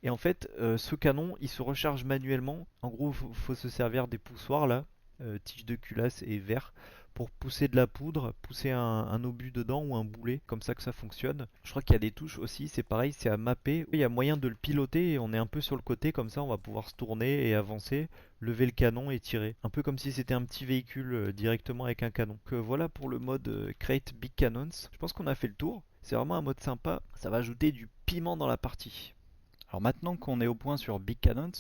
Et en fait, ce canon, il se recharge manuellement. En gros, faut se servir des poussoirs là, tige de culasse et verre, pour pousser de la poudre, pousser un obus dedans ou un boulet, comme ça que ça fonctionne. Je crois qu'il y a des touches aussi, c'est pareil, c'est à mapper. Il y a moyen de le piloter et on est un peu sur le côté, comme ça on va pouvoir se tourner et avancer, lever le canon et tirer. Un peu comme si c'était un petit véhicule directement avec un canon. Donc voilà pour le mode Create Big Cannons. Je pense qu'on a fait le tour. C'est vraiment un mode sympa, ça va ajouter du piment dans la partie. Alors maintenant qu'on est au point sur Big Cannons,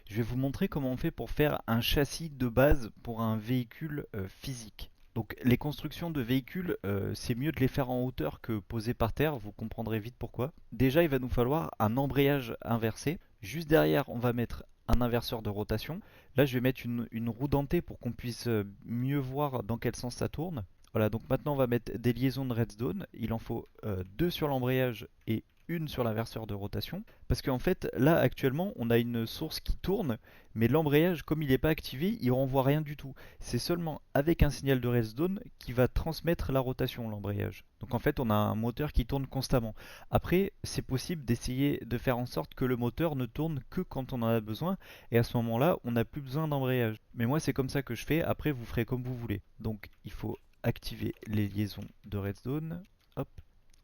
je vais vous montrer comment on fait pour faire un châssis de base pour un véhicule physique. Donc les constructions de véhicules, c'est mieux de les faire en hauteur que posées par terre, vous comprendrez vite pourquoi. Déjà il va nous falloir un embrayage inversé. Juste derrière on va mettre un inverseur de rotation. Là je vais mettre une roue dentée pour qu'on puisse mieux voir dans quel sens ça tourne. Voilà, donc maintenant on va mettre des liaisons de redstone. Il en faut deux sur l'embrayage et une sur l'inverseur de rotation. Parce qu'en fait, là actuellement, on a une source qui tourne, mais l'embrayage, comme il n'est pas activé, il renvoie rien du tout. C'est seulement avec un signal de redstone qui va transmettre la rotation, l'embrayage. Donc en fait, on a un moteur qui tourne constamment. Après, c'est possible d'essayer de faire en sorte que le moteur ne tourne que quand on en a besoin, et à ce moment-là, on n'a plus besoin d'embrayage. Mais moi, c'est comme ça que je fais. Après, vous ferez comme vous voulez. Donc, il faut activer les liaisons de redstone. Hop.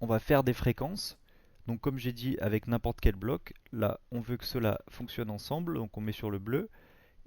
On va faire des fréquences. Donc comme j'ai dit avec n'importe quel bloc, là on veut que cela fonctionne ensemble, donc on met sur le bleu,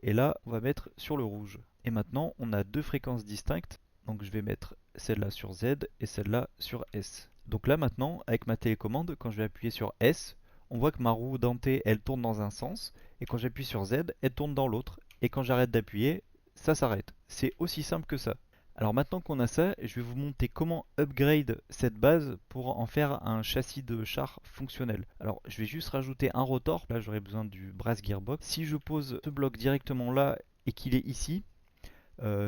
et là on va mettre sur le rouge. Et maintenant on a deux fréquences distinctes, donc je vais mettre celle-là sur Z et celle-là sur S. Donc là maintenant avec ma télécommande, quand je vais appuyer sur S, on voit que ma roue dentée elle tourne dans un sens, et quand j'appuie sur Z, elle tourne dans l'autre, et quand j'arrête d'appuyer, ça s'arrête. C'est aussi simple que ça. Alors maintenant qu'on a ça, je vais vous montrer comment upgrade cette base pour en faire un châssis de char fonctionnel. Alors je vais juste rajouter un rotor, là j'aurai besoin du brass gearbox. Si je pose ce bloc directement là et qu'il est ici,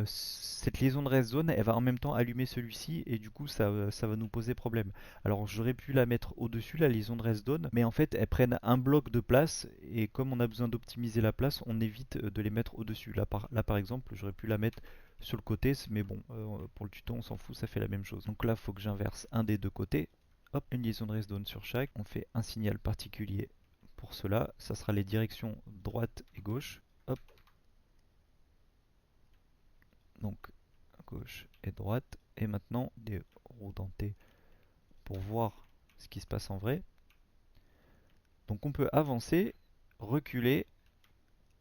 cette liaison de rest zone, elle va en même temps allumer celui-ci et du coup ça va nous poser problème. Alors j'aurais pu la mettre au-dessus, la liaison de rest zone, mais en fait elles prennent un bloc de place et comme on a besoin d'optimiser la place, on évite de les mettre au-dessus. Là par exemple, j'aurais pu la mettre sur le côté, mais bon, pour le tuto on s'en fout, ça fait la même chose. Donc là il faut que j'inverse un des deux côtés. Hop, une liaison de rest zone sur chaque. On fait un signal particulier pour cela. Ça sera les directions droite et gauche. Hop, donc gauche et droite. Et maintenant des roues dentées pour voir ce qui se passe en vrai. Donc on peut avancer, reculer,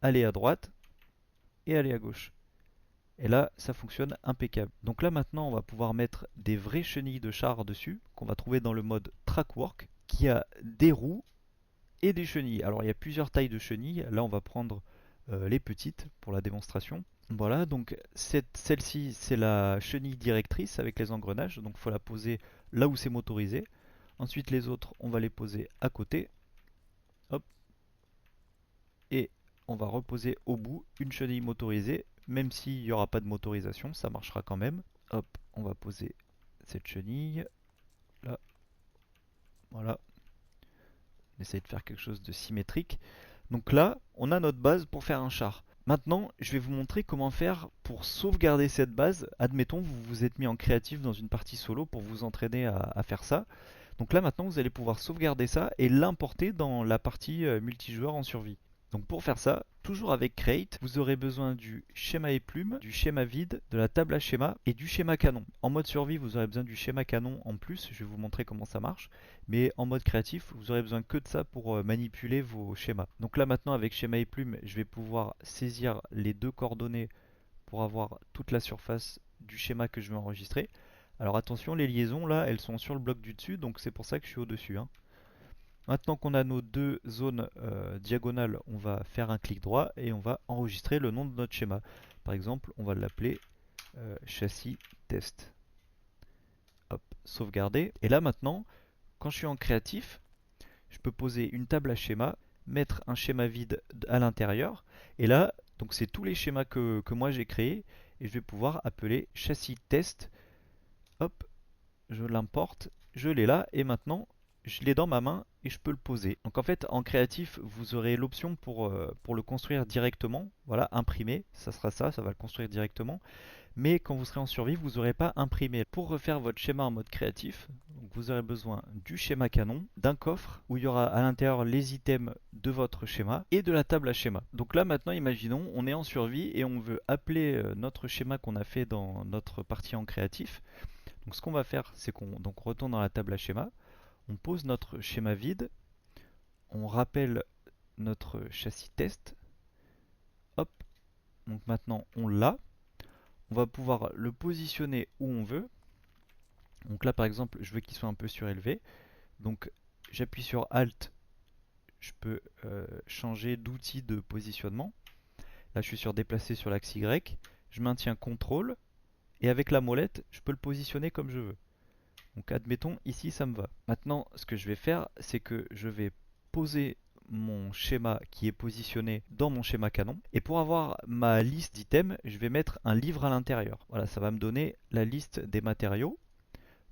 aller à droite et aller à gauche. Et là, ça fonctionne impeccable. Donc là maintenant, on va pouvoir mettre des vraies chenilles de char dessus, qu'on va trouver dans le mode Trackwork, qui a des roues et des chenilles. Alors il y a plusieurs tailles de chenilles. Là, on va prendre les petites pour la démonstration. Voilà, donc celle-ci, c'est la chenille directrice avec les engrenages. Donc il faut la poser là où c'est motorisé. Ensuite, les autres, on va les poser à côté. Hop. Et on va reposer au bout une chenille motorisée. Même s'il n'y aura pas de motorisation, ça marchera quand même. Hop, on va poser cette chenille. Là, voilà. On essaye de faire quelque chose de symétrique. Donc là, on a notre base pour faire un char. Maintenant, je vais vous montrer comment faire pour sauvegarder cette base. Admettons, vous vous êtes mis en créatif dans une partie solo pour vous entraîner à faire ça. Donc là, maintenant, vous allez pouvoir sauvegarder ça et l'importer dans la partie multijoueur en survie. Donc pour faire ça, toujours avec Create, vous aurez besoin du schéma et plume, du schéma vide, de la table à schéma et du schéma canon. En mode survie, vous aurez besoin du schéma canon en plus, je vais vous montrer comment ça marche. Mais en mode créatif, vous aurez besoin que de ça pour manipuler vos schémas. Donc là maintenant avec schéma et plume, je vais pouvoir saisir les deux coordonnées pour avoir toute la surface du schéma que je veux enregistrer. Alors attention, les liaisons là, elles sont sur le bloc du dessus, donc c'est pour ça que je suis au-dessus, hein. Maintenant qu'on a nos deux zones diagonales, on va faire un clic droit et on va enregistrer le nom de notre schéma. Par exemple, on va l'appeler châssis test. Hop, sauvegarder. Et là maintenant, quand je suis en créatif, je peux poser une table à schéma, mettre un schéma vide à l'intérieur. Et là, donc c'est tous les schémas que moi j'ai créés. Et je vais pouvoir appeler châssis test. Hop, je l'importe, je l'ai là. Et maintenant, je l'ai dans ma main et je peux le poser. Donc en fait, en créatif, vous aurez l'option pour le construire directement. Voilà, imprimer, ça sera ça, ça va le construire directement. Mais quand vous serez en survie, vous n'aurez pas imprimé. Pour refaire votre schéma en mode créatif, vous aurez besoin du schéma canon, d'un coffre où il y aura à l'intérieur les items de votre schéma et de la table à schéma. Donc là maintenant, imaginons, on est en survie et on veut appeler notre schéma qu'on a fait dans notre partie en créatif. Donc ce qu'on va faire, c'est qu'on retourne dans la table à schéma, on pose notre schéma vide, on rappelle notre châssis test, hop, donc maintenant on l'a. On va pouvoir le positionner où on veut. Donc là par exemple je veux qu'il soit un peu surélevé. Donc j'appuie sur Alt, je peux changer d'outil de positionnement. Là je suis sur déplacer sur l'axe Y. Je maintiens CTRL et avec la molette je peux le positionner comme je veux. Donc admettons ici ça me va. Maintenant ce que je vais faire c'est que je vais poser mon schéma qui est positionné dans mon schéma canon. Et pour avoir ma liste d'items, je vais mettre un livre à l'intérieur. Voilà, ça va me donner la liste des matériaux.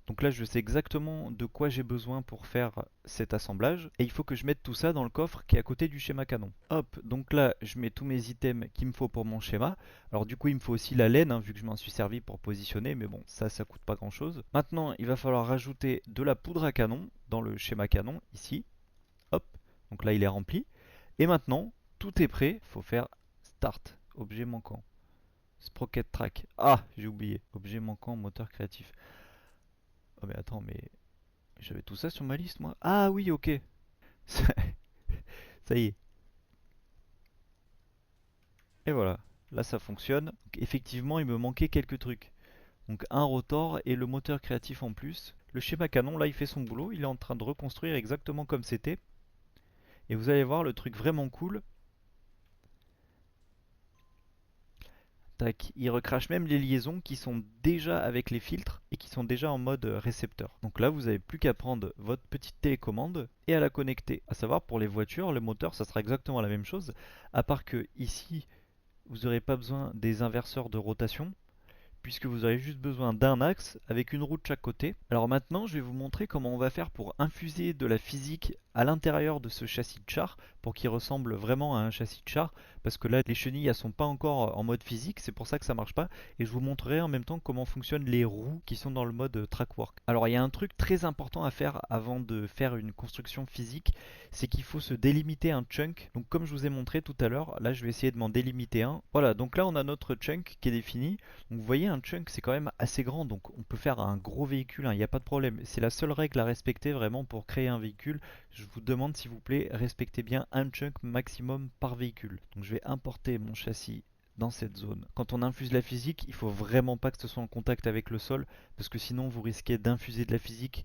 Donc là, je sais exactement de quoi j'ai besoin pour faire cet assemblage. Et il faut que je mette tout ça dans le coffre qui est à côté du schéma canon. Hop, donc là, je mets tous mes items qu'il me faut pour mon schéma. Alors du coup, il me faut aussi la laine, hein, vu que je m'en suis servi pour positionner. Mais bon, ça coûte pas grand chose. Maintenant, il va falloir rajouter de la poudre à canon dans le schéma canon, ici. Hop, donc là il est rempli. Et maintenant, tout est prêt. Il faut faire Start. Objet manquant. Sprocket Track. Ah, j'ai oublié. Objet manquant, moteur créatif. Oh mais attends, mais j'avais tout ça sur ma liste moi. Ah oui, ok. Ça y est. Et voilà. Là ça fonctionne. Donc, effectivement, il me manquait quelques trucs. Donc un rotor et le moteur créatif en plus. Le schéma canon, là il fait son boulot. Il est en train de reconstruire exactement comme c'était. Et vous allez voir le truc vraiment cool. Tac, il recrache même les liaisons qui sont déjà avec les filtres et qui sont déjà en mode récepteur. Donc là, vous n'avez plus qu'à prendre votre petite télécommande et à la connecter. À savoir, pour les voitures, le moteur, ça sera exactement la même chose, à part que ici, vous n'aurez pas besoin des inverseurs de rotation, puisque vous aurez juste besoin d'un axe avec une roue de chaque côté. Alors maintenant, je vais vous montrer comment on va faire pour infuser de la physique à l'intérieur de ce châssis de char, pour qu'il ressemble vraiment à un châssis de char, parce que là, les chenilles, elles sont pas encore en mode physique, c'est pour ça que ça marche pas, et je vous montrerai en même temps comment fonctionnent les roues qui sont dans le mode trackwork. Alors il y a un truc très important à faire avant de faire une construction physique, c'est qu'il faut se délimiter un chunk. Donc comme je vous ai montré tout à l'heure, là je vais essayer de m'en délimiter un. Voilà, donc là on a notre chunk qui est défini. Donc vous voyez, un chunk c'est quand même assez grand, donc on peut faire un gros véhicule, il n'y a pas de problème. C'est la seule règle à respecter vraiment pour créer un véhicule. Je vous demande s'il vous plaît, respectez bien un chunk maximum par véhicule. Donc je vais importer mon châssis dans cette zone. Quand on infuse la physique, il faut vraiment pas que ce soit en contact avec le sol, parce que sinon vous risquez d'infuser de la physique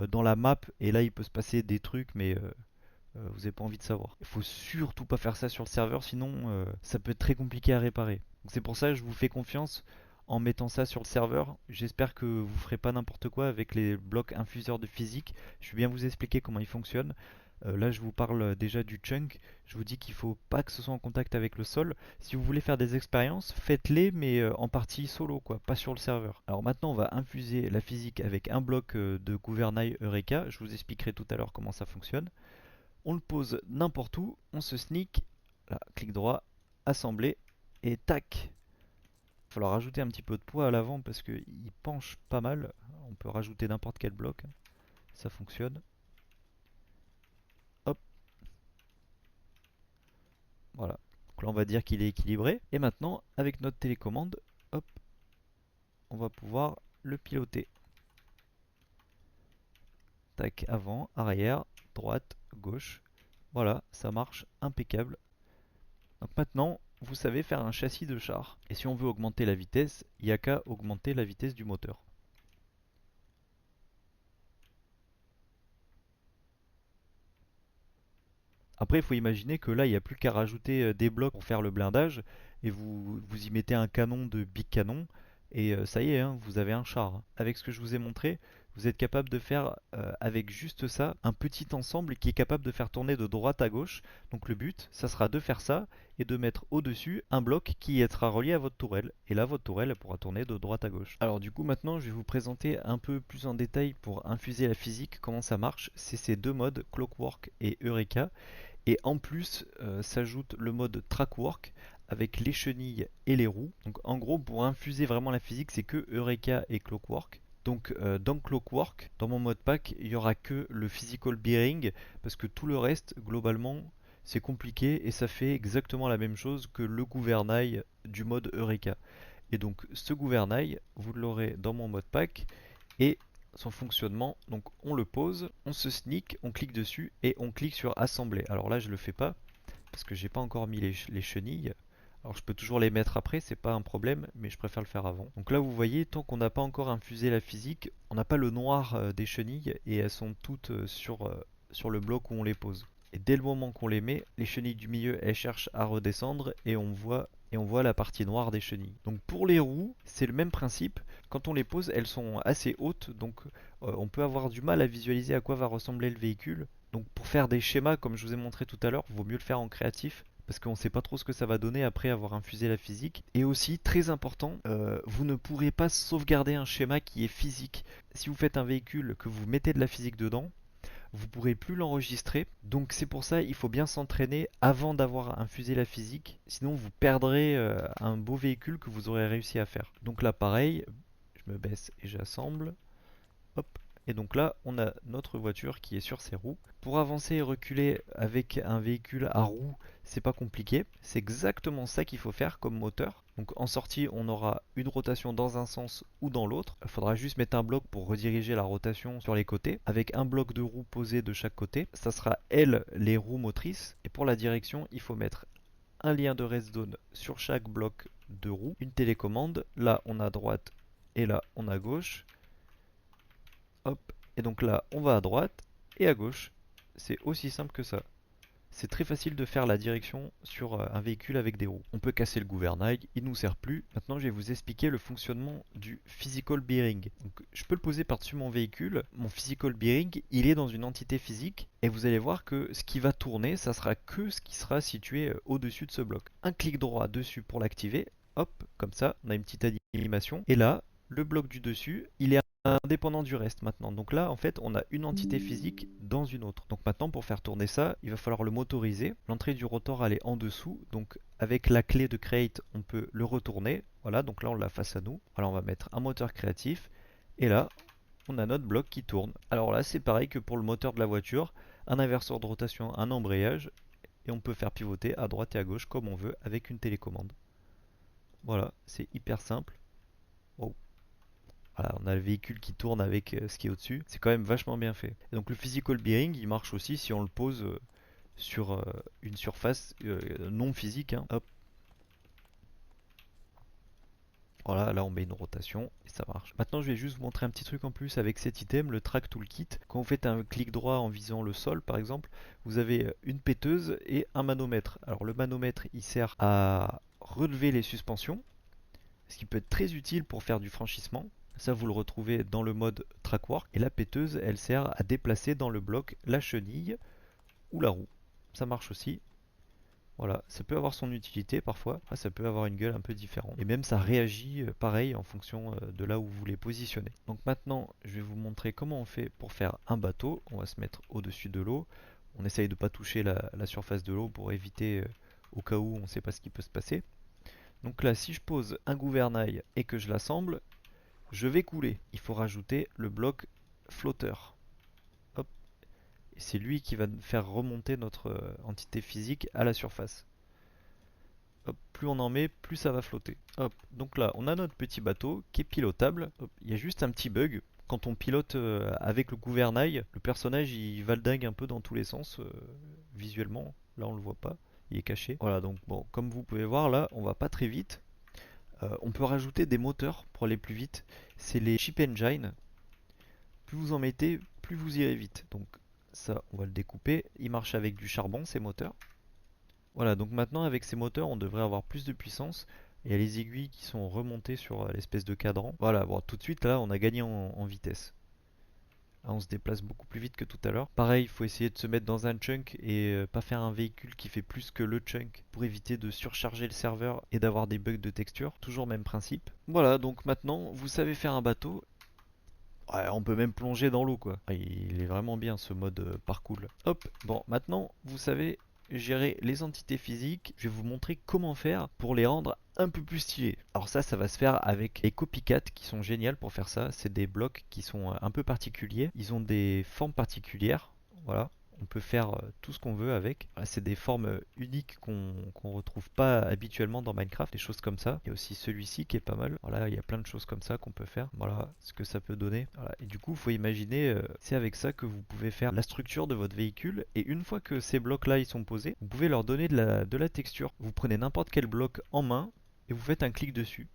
dans la map, et là il peut se passer des trucs, mais vous n'avez pas envie de savoir. Il faut surtout pas faire ça sur le serveur, sinon ça peut être très compliqué à réparer. C'est pour ça que je vous fais confiance en mettant ça sur le serveur. J'espère que vous ferez pas n'importe quoi avec les blocs infuseurs de physique. Je vais bien vous expliquer comment ils fonctionnent. Là je vous parle déjà du chunk. Je vous dis qu'il faut pas que ce soit en contact avec le sol. Si vous voulez faire des expériences, faites-les, mais en partie solo, quoi, pas sur le serveur. Alors maintenant on va infuser la physique avec un bloc de gouvernail Eureka. Je vous expliquerai tout à l'heure comment ça fonctionne. On le pose n'importe où, on se sneak, là, clic droit, assembler, et tac. Il va falloir rajouter un petit peu de poids à l'avant parce qu'il penche pas mal. On peut rajouter n'importe quel bloc, ça fonctionne. Hop, voilà. Donc là on va dire qu'il est équilibré. Et maintenant, avec notre télécommande, hop, on va pouvoir le piloter. Tac, avant, arrière, droite, gauche. Voilà, ça marche impeccable. Donc maintenant, vous savez faire un châssis de char. Et si on veut augmenter la vitesse, il n'y a qu'à augmenter la vitesse du moteur. Après, il faut imaginer que là, il n'y a plus qu'à rajouter des blocs pour faire le blindage. Et vous y mettez un canon de big canon. Et ça y est, hein, vous avez un char. Avec ce que je vous ai montré, vous êtes capable de faire avec juste ça un petit ensemble qui est capable de faire tourner de droite à gauche. Donc le but, ça sera de faire ça et de mettre au-dessus un bloc qui sera relié à votre tourelle. Et là, votre tourelle elle pourra tourner de droite à gauche. Alors du coup, maintenant, je vais vous présenter un peu plus en détail pour infuser la physique, comment ça marche. C'est ces deux modes, Clockwork et Eureka. Et en plus, s'ajoute le mode Trackwork avec les chenilles et les roues. Donc en gros, pour infuser vraiment la physique, c'est que Eureka et Clockwork. Donc dans Clockwork, dans mon mode pack, il n'y aura que le Physical Bearing, parce que tout le reste, globalement, c'est compliqué et ça fait exactement la même chose que le gouvernail du mode Eureka. Et donc ce gouvernail, vous l'aurez dans mon mode pack, et son fonctionnement, donc on le pose, on se sneak, on clique dessus et on clique sur assembler. Alors là je le fais pas parce que j'ai pas encore mis les chenilles. Alors je peux toujours les mettre après, c'est pas un problème, mais je préfère le faire avant. Donc là vous voyez, tant qu'on n'a pas encore infusé la physique, on n'a pas le noir des chenilles et elles sont toutes sur le bloc où on les pose. Et dès le moment qu'on les met, les chenilles du milieu elles cherchent à redescendre et on voit la partie noire des chenilles. Donc pour les roues, c'est le même principe. Quand on les pose, elles sont assez hautes, donc on peut avoir du mal à visualiser à quoi va ressembler le véhicule. Donc pour faire des schémas, comme je vous ai montré tout à l'heure, il vaut mieux le faire en créatif, parce qu'on ne sait pas trop ce que ça va donner après avoir infusé la physique. Et aussi, très important, vous ne pourrez pas sauvegarder un schéma qui est physique. Si vous faites un véhicule que vous mettez de la physique dedans, vous ne pourrez plus l'enregistrer. Donc c'est pour ça il faut bien s'entraîner avant d'avoir infusé la physique. Sinon vous perdrez un beau véhicule que vous aurez réussi à faire. Donc là pareil, je me baisse et j'assemble. Hop. Et donc là, on a notre voiture qui est sur ses roues. Pour avancer et reculer avec un véhicule à roues, c'est pas compliqué. C'est exactement ça qu'il faut faire comme moteur. Donc en sortie, on aura une rotation dans un sens ou dans l'autre. Il faudra juste mettre un bloc pour rediriger la rotation sur les côtés, avec un bloc de roues posé de chaque côté. Ça sera elles les roues motrices. Et pour la direction, il faut mettre un lien de redstone sur chaque bloc de roue, une télécommande. Là, on a droite et là, on a gauche. Hop, et donc là on va à droite et à gauche. C'est aussi simple que ça. c'est très facile de faire la direction sur un véhicule avec des roues. On peut casser le gouvernail, il ne nous sert plus. Maintenant, je vais vous expliquer le fonctionnement du physical bearing. Donc, je peux le poser par-dessus mon véhicule. Mon physical bearing, il est dans une entité physique et vous allez voir que ce qui va tourner, ça sera que ce qui sera situé au-dessus de ce bloc. Un clic droit dessus pour l'activer. Hop, comme ça, on a une petite animation. Et là, le bloc du dessus, il est indépendant du reste maintenant. Donc là, en fait, on a une entité physique dans une autre. Donc maintenant, pour faire tourner ça, il va falloir le motoriser. L'entrée du rotor, elle est en dessous. Donc avec la clé de Create, on peut le retourner. Voilà, donc là, on l'a face à nous. Alors on va mettre un moteur créatif. Et là, on a notre bloc qui tourne. Alors là, c'est pareil que pour le moteur de la voiture. Un inverseur de rotation, un embrayage. Et on peut faire pivoter à droite et à gauche comme on veut avec une télécommande. Voilà, c'est hyper simple. Oh. Voilà, on a le véhicule qui tourne avec ce qui est au-dessus. C'est quand même vachement bien fait. Et donc le physical bearing, il marche aussi si on le pose sur une surface non physique, hein. Hop. Voilà, là on met une rotation et ça marche. Maintenant je vais juste vous montrer un petit truc en plus avec cet item, le Track Toolkit. Quand vous faites un clic droit en visant le sol par exemple, vous avez une péteuse et un manomètre. Alors le manomètre il sert à relever les suspensions, ce qui peut être très utile pour faire du franchissement. Ça, vous le retrouvez dans le mode Trackwork. Et la péteuse, elle sert à déplacer dans le bloc la chenille ou la roue. Ça marche aussi. Voilà, ça peut avoir son utilité parfois. Ah, ça peut avoir une gueule un peu différente. Et même ça réagit pareil en fonction de là où vous les positionnez. Donc maintenant, je vais vous montrer comment on fait pour faire un bateau. On va se mettre au-dessus de l'eau. On essaye de ne pas toucher la surface de l'eau pour éviter au cas où on ne sait pas ce qui peut se passer. Donc là, si je pose un gouvernail et que je l'assemble, je vais couler. Il faut rajouter le bloc flotteur. Hop. Et c'est lui qui va faire remonter notre entité physique à la surface. Hop. Plus on en met, plus ça va flotter. Hop. Donc là, on a notre petit bateau qui est pilotable. Hop. Il y a juste un petit bug. Quand on pilote avec le gouvernail, le personnage il valdingue un peu dans tous les sens visuellement. Là, on le voit pas. Il est caché. Voilà, donc bon, comme vous pouvez voir là, on va pas très vite. On peut rajouter des moteurs pour aller plus vite. C'est les Ship Engine. Plus vous en mettez, plus vous irez vite. Donc ça, on va le découper. Il marche avec du charbon, ces moteurs. Voilà, donc maintenant avec ces moteurs, on devrait avoir plus de puissance. Il y a les aiguilles qui sont remontées sur l'espèce de cadran. Voilà, bon, tout de suite là, on a gagné en vitesse. Là, on se déplace beaucoup plus vite que tout à l'heure. Pareil, il faut essayer de se mettre dans un chunk et pas faire un véhicule qui fait plus que le chunk pour éviter de surcharger le serveur et d'avoir des bugs de texture. Toujours même principe. Voilà, donc maintenant, vous savez faire un bateau. Ouais, on peut même plonger dans l'eau quoi. Il est vraiment bien ce mode parcours. Hop, bon, maintenant vous savez gérer les entités physiques. Je vais vous montrer comment faire pour les rendre un peu plus stylés. Alors ça va se faire avec les copycats qui sont géniales pour faire ça. C'est des blocs qui sont un peu particuliers. Ils ont des formes particulières. Voilà. On peut faire tout ce qu'on veut avec. C'est des formes uniques qu'on retrouve pas habituellement dans Minecraft, des choses comme ça. Il y a aussi celui-ci qui est pas mal. Voilà, il y a plein de choses comme ça qu'on peut faire. Voilà ce que ça peut donner. Voilà. Et du coup, il faut imaginer, c'est avec ça que vous pouvez faire la structure de votre véhicule. Et une fois que ces blocs-là ils sont posés, vous pouvez leur donner de la texture. Vous prenez n'importe quel bloc en main et vous faites un clic dessus.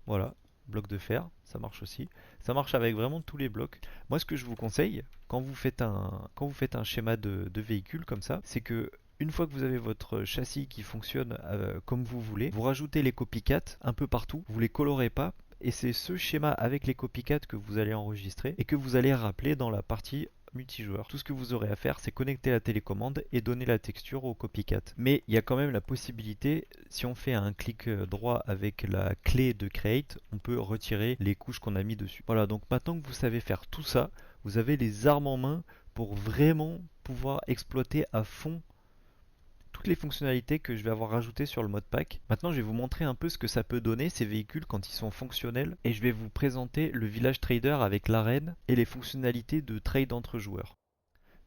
Voilà, bloc de fer, ça marche aussi. Ça marche avec vraiment tous les blocs. Moi, ce que je vous conseille, quand vous faites un schéma de véhicule comme ça, c'est que une fois que vous avez votre châssis qui fonctionne comme vous voulez, vous rajoutez les copycats un peu partout, vous les colorez pas, et c'est ce schéma avec les copycats que vous allez enregistrer et que vous allez rappeler dans la partie multijoueur. Tout ce que vous aurez à faire, c'est connecter la télécommande et donner la texture au copycat. Mais il y a quand même la possibilité, si on fait un clic droit avec la clé de Create, on peut retirer les couches qu'on a mis dessus. Voilà, donc maintenant que vous savez faire tout ça, vous avez les armes en main pour vraiment pouvoir exploiter à fond toutes les fonctionnalités que je vais avoir rajoutées sur le mode pack. Maintenant, je vais vous montrer un peu ce que ça peut donner ces véhicules quand ils sont fonctionnels et je vais vous présenter le village trader avec l'arène et les fonctionnalités de trade entre joueurs.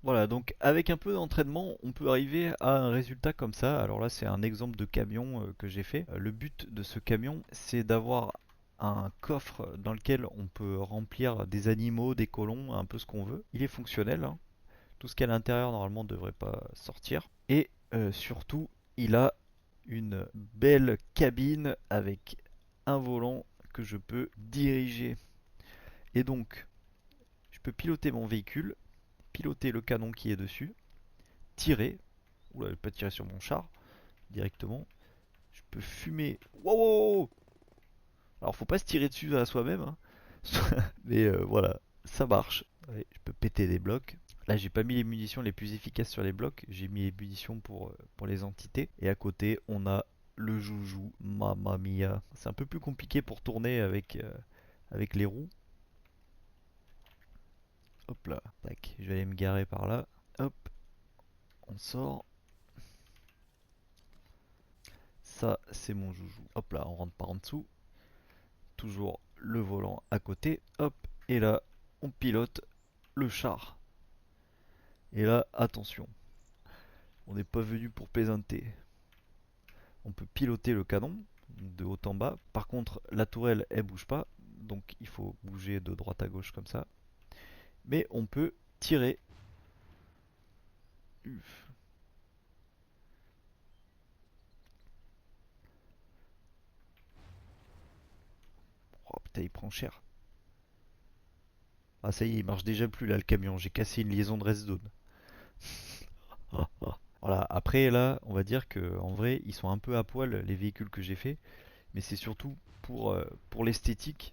Voilà, donc avec un peu d'entraînement, on peut arriver à un résultat comme ça. Alors là, c'est un exemple de camion que j'ai fait. Le but de ce camion, c'est d'avoir un coffre dans lequel on peut remplir des animaux, des colons, un peu ce qu'on veut. Il est fonctionnel, hein. Tout ce qu'il y a à l'intérieur, normalement, ne devrait pas sortir. Et surtout, il a une belle cabine avec un volant que je peux diriger. Et donc, je peux piloter mon véhicule, piloter le canon qui est dessus, tirer. Oula, je vais pas tirer sur mon char directement. Je peux fumer. Wow, wow, wow. Alors faut pas se tirer dessus à soi-même, hein. Mais voilà, ça marche. Ouais, je peux péter des blocs. Là, j'ai pas mis les munitions les plus efficaces sur les blocs. J'ai mis les munitions pour les entités. Et à côté, on a le joujou. Mamma mia. C'est un peu plus compliqué pour tourner avec les roues. Hop là. Tac. Je vais aller me garer par là. Hop. On sort. Ça, c'est mon joujou. Hop là, on rentre par en dessous. Toujours le volant à côté. Hop. Et là, on pilote le char. Et là, attention. On n'est pas venu pour plaisanter. On peut piloter le canon de haut en bas. Par contre, la tourelle, elle bouge pas. Donc il faut bouger de droite à gauche comme ça. Mais on peut tirer. Uf. Oh putain, il prend cher. Ah ça y est, il marche déjà plus là le camion. J'ai cassé une liaison de Redstone. Voilà, après là, on va dire que en vrai, ils sont un peu à poil les véhicules que j'ai fait. Mais c'est surtout pour l'esthétique.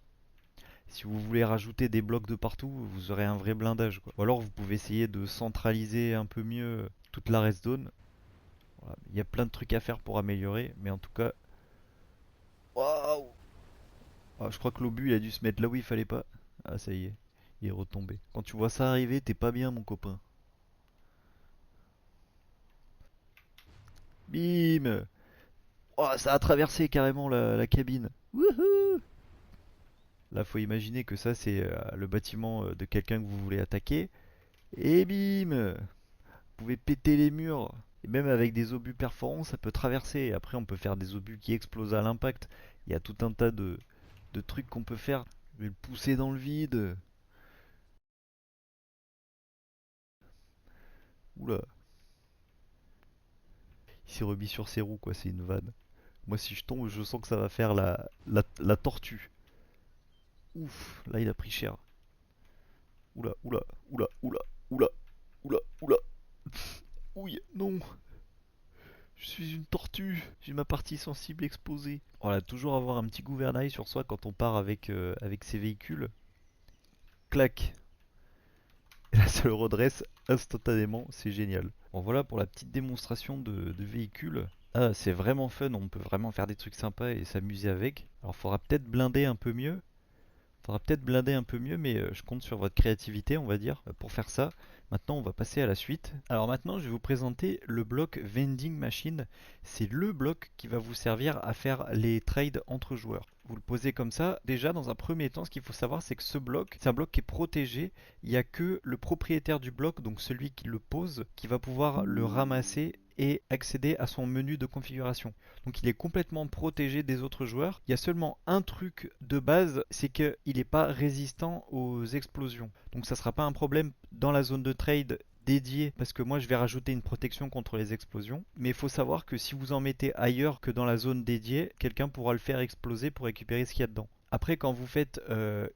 Si vous voulez rajouter des blocs de partout, vous aurez un vrai blindage, quoi. Ou alors vous pouvez essayer de centraliser un peu mieux toute la redstone. Voilà. Il y a plein de trucs à faire pour améliorer, mais en tout cas... Waouh! Ah, je crois que l'obus il a dû se mettre là où il fallait pas. Ah ça y est, il est retombé. Quand tu vois ça arriver, t'es pas bien mon copain. Bim! Oh, ça a traversé carrément la cabine. Wouhou! Là faut imaginer que ça c'est le bâtiment de quelqu'un que vous voulez attaquer. Et bim! Vous pouvez péter les murs. Et même avec des obus perforants, ça peut traverser. Après, on peut faire des obus qui explosent à l'impact. Il y a tout un tas de trucs qu'on peut faire. Je vais le pousser dans le vide. Oula, il s'est remis sur ses roues, quoi. C'est une vanne. Moi, si je tombe, je sens que ça va faire la tortue. Ouf, là, il a pris cher. Oula, oula, oula, oula, oula, oula, oula. Ouille, non. Je suis une tortue, j'ai ma partie sensible exposée. Voilà, toujours avoir un petit gouvernail sur soi quand on part avec ses véhicules. Clac. Et là, ça le redresse instantanément, c'est génial. Bon, voilà pour la petite démonstration de véhicule. Ah, c'est vraiment fun, on peut vraiment faire des trucs sympas et s'amuser avec. Alors, faudra peut-être blinder un peu mieux. Faudra peut-être blinder un peu mieux, mais je compte sur votre créativité, on va dire, pour faire ça. Maintenant, on va passer à la suite. Alors maintenant, je vais vous présenter le bloc Vending Machine. C'est le bloc qui va vous servir à faire les trades entre joueurs. Vous le posez comme ça. Déjà, dans un premier temps, ce qu'il faut savoir, c'est que ce bloc, c'est un bloc qui est protégé. Il n'y a que le propriétaire du bloc, donc celui qui le pose, qui va pouvoir le ramasser et accéder à son menu de configuration. Donc il est complètement protégé des autres joueurs. Il y a seulement un truc de base, c'est qu'il n'est pas résistant aux explosions. Donc ça ne sera pas un problème dans la zone de trade dédiée, parce que moi je vais rajouter une protection contre les explosions. Mais il faut savoir que si vous en mettez ailleurs que dans la zone dédiée, quelqu'un pourra le faire exploser pour récupérer ce qu'il y a dedans. Après, quand vous faites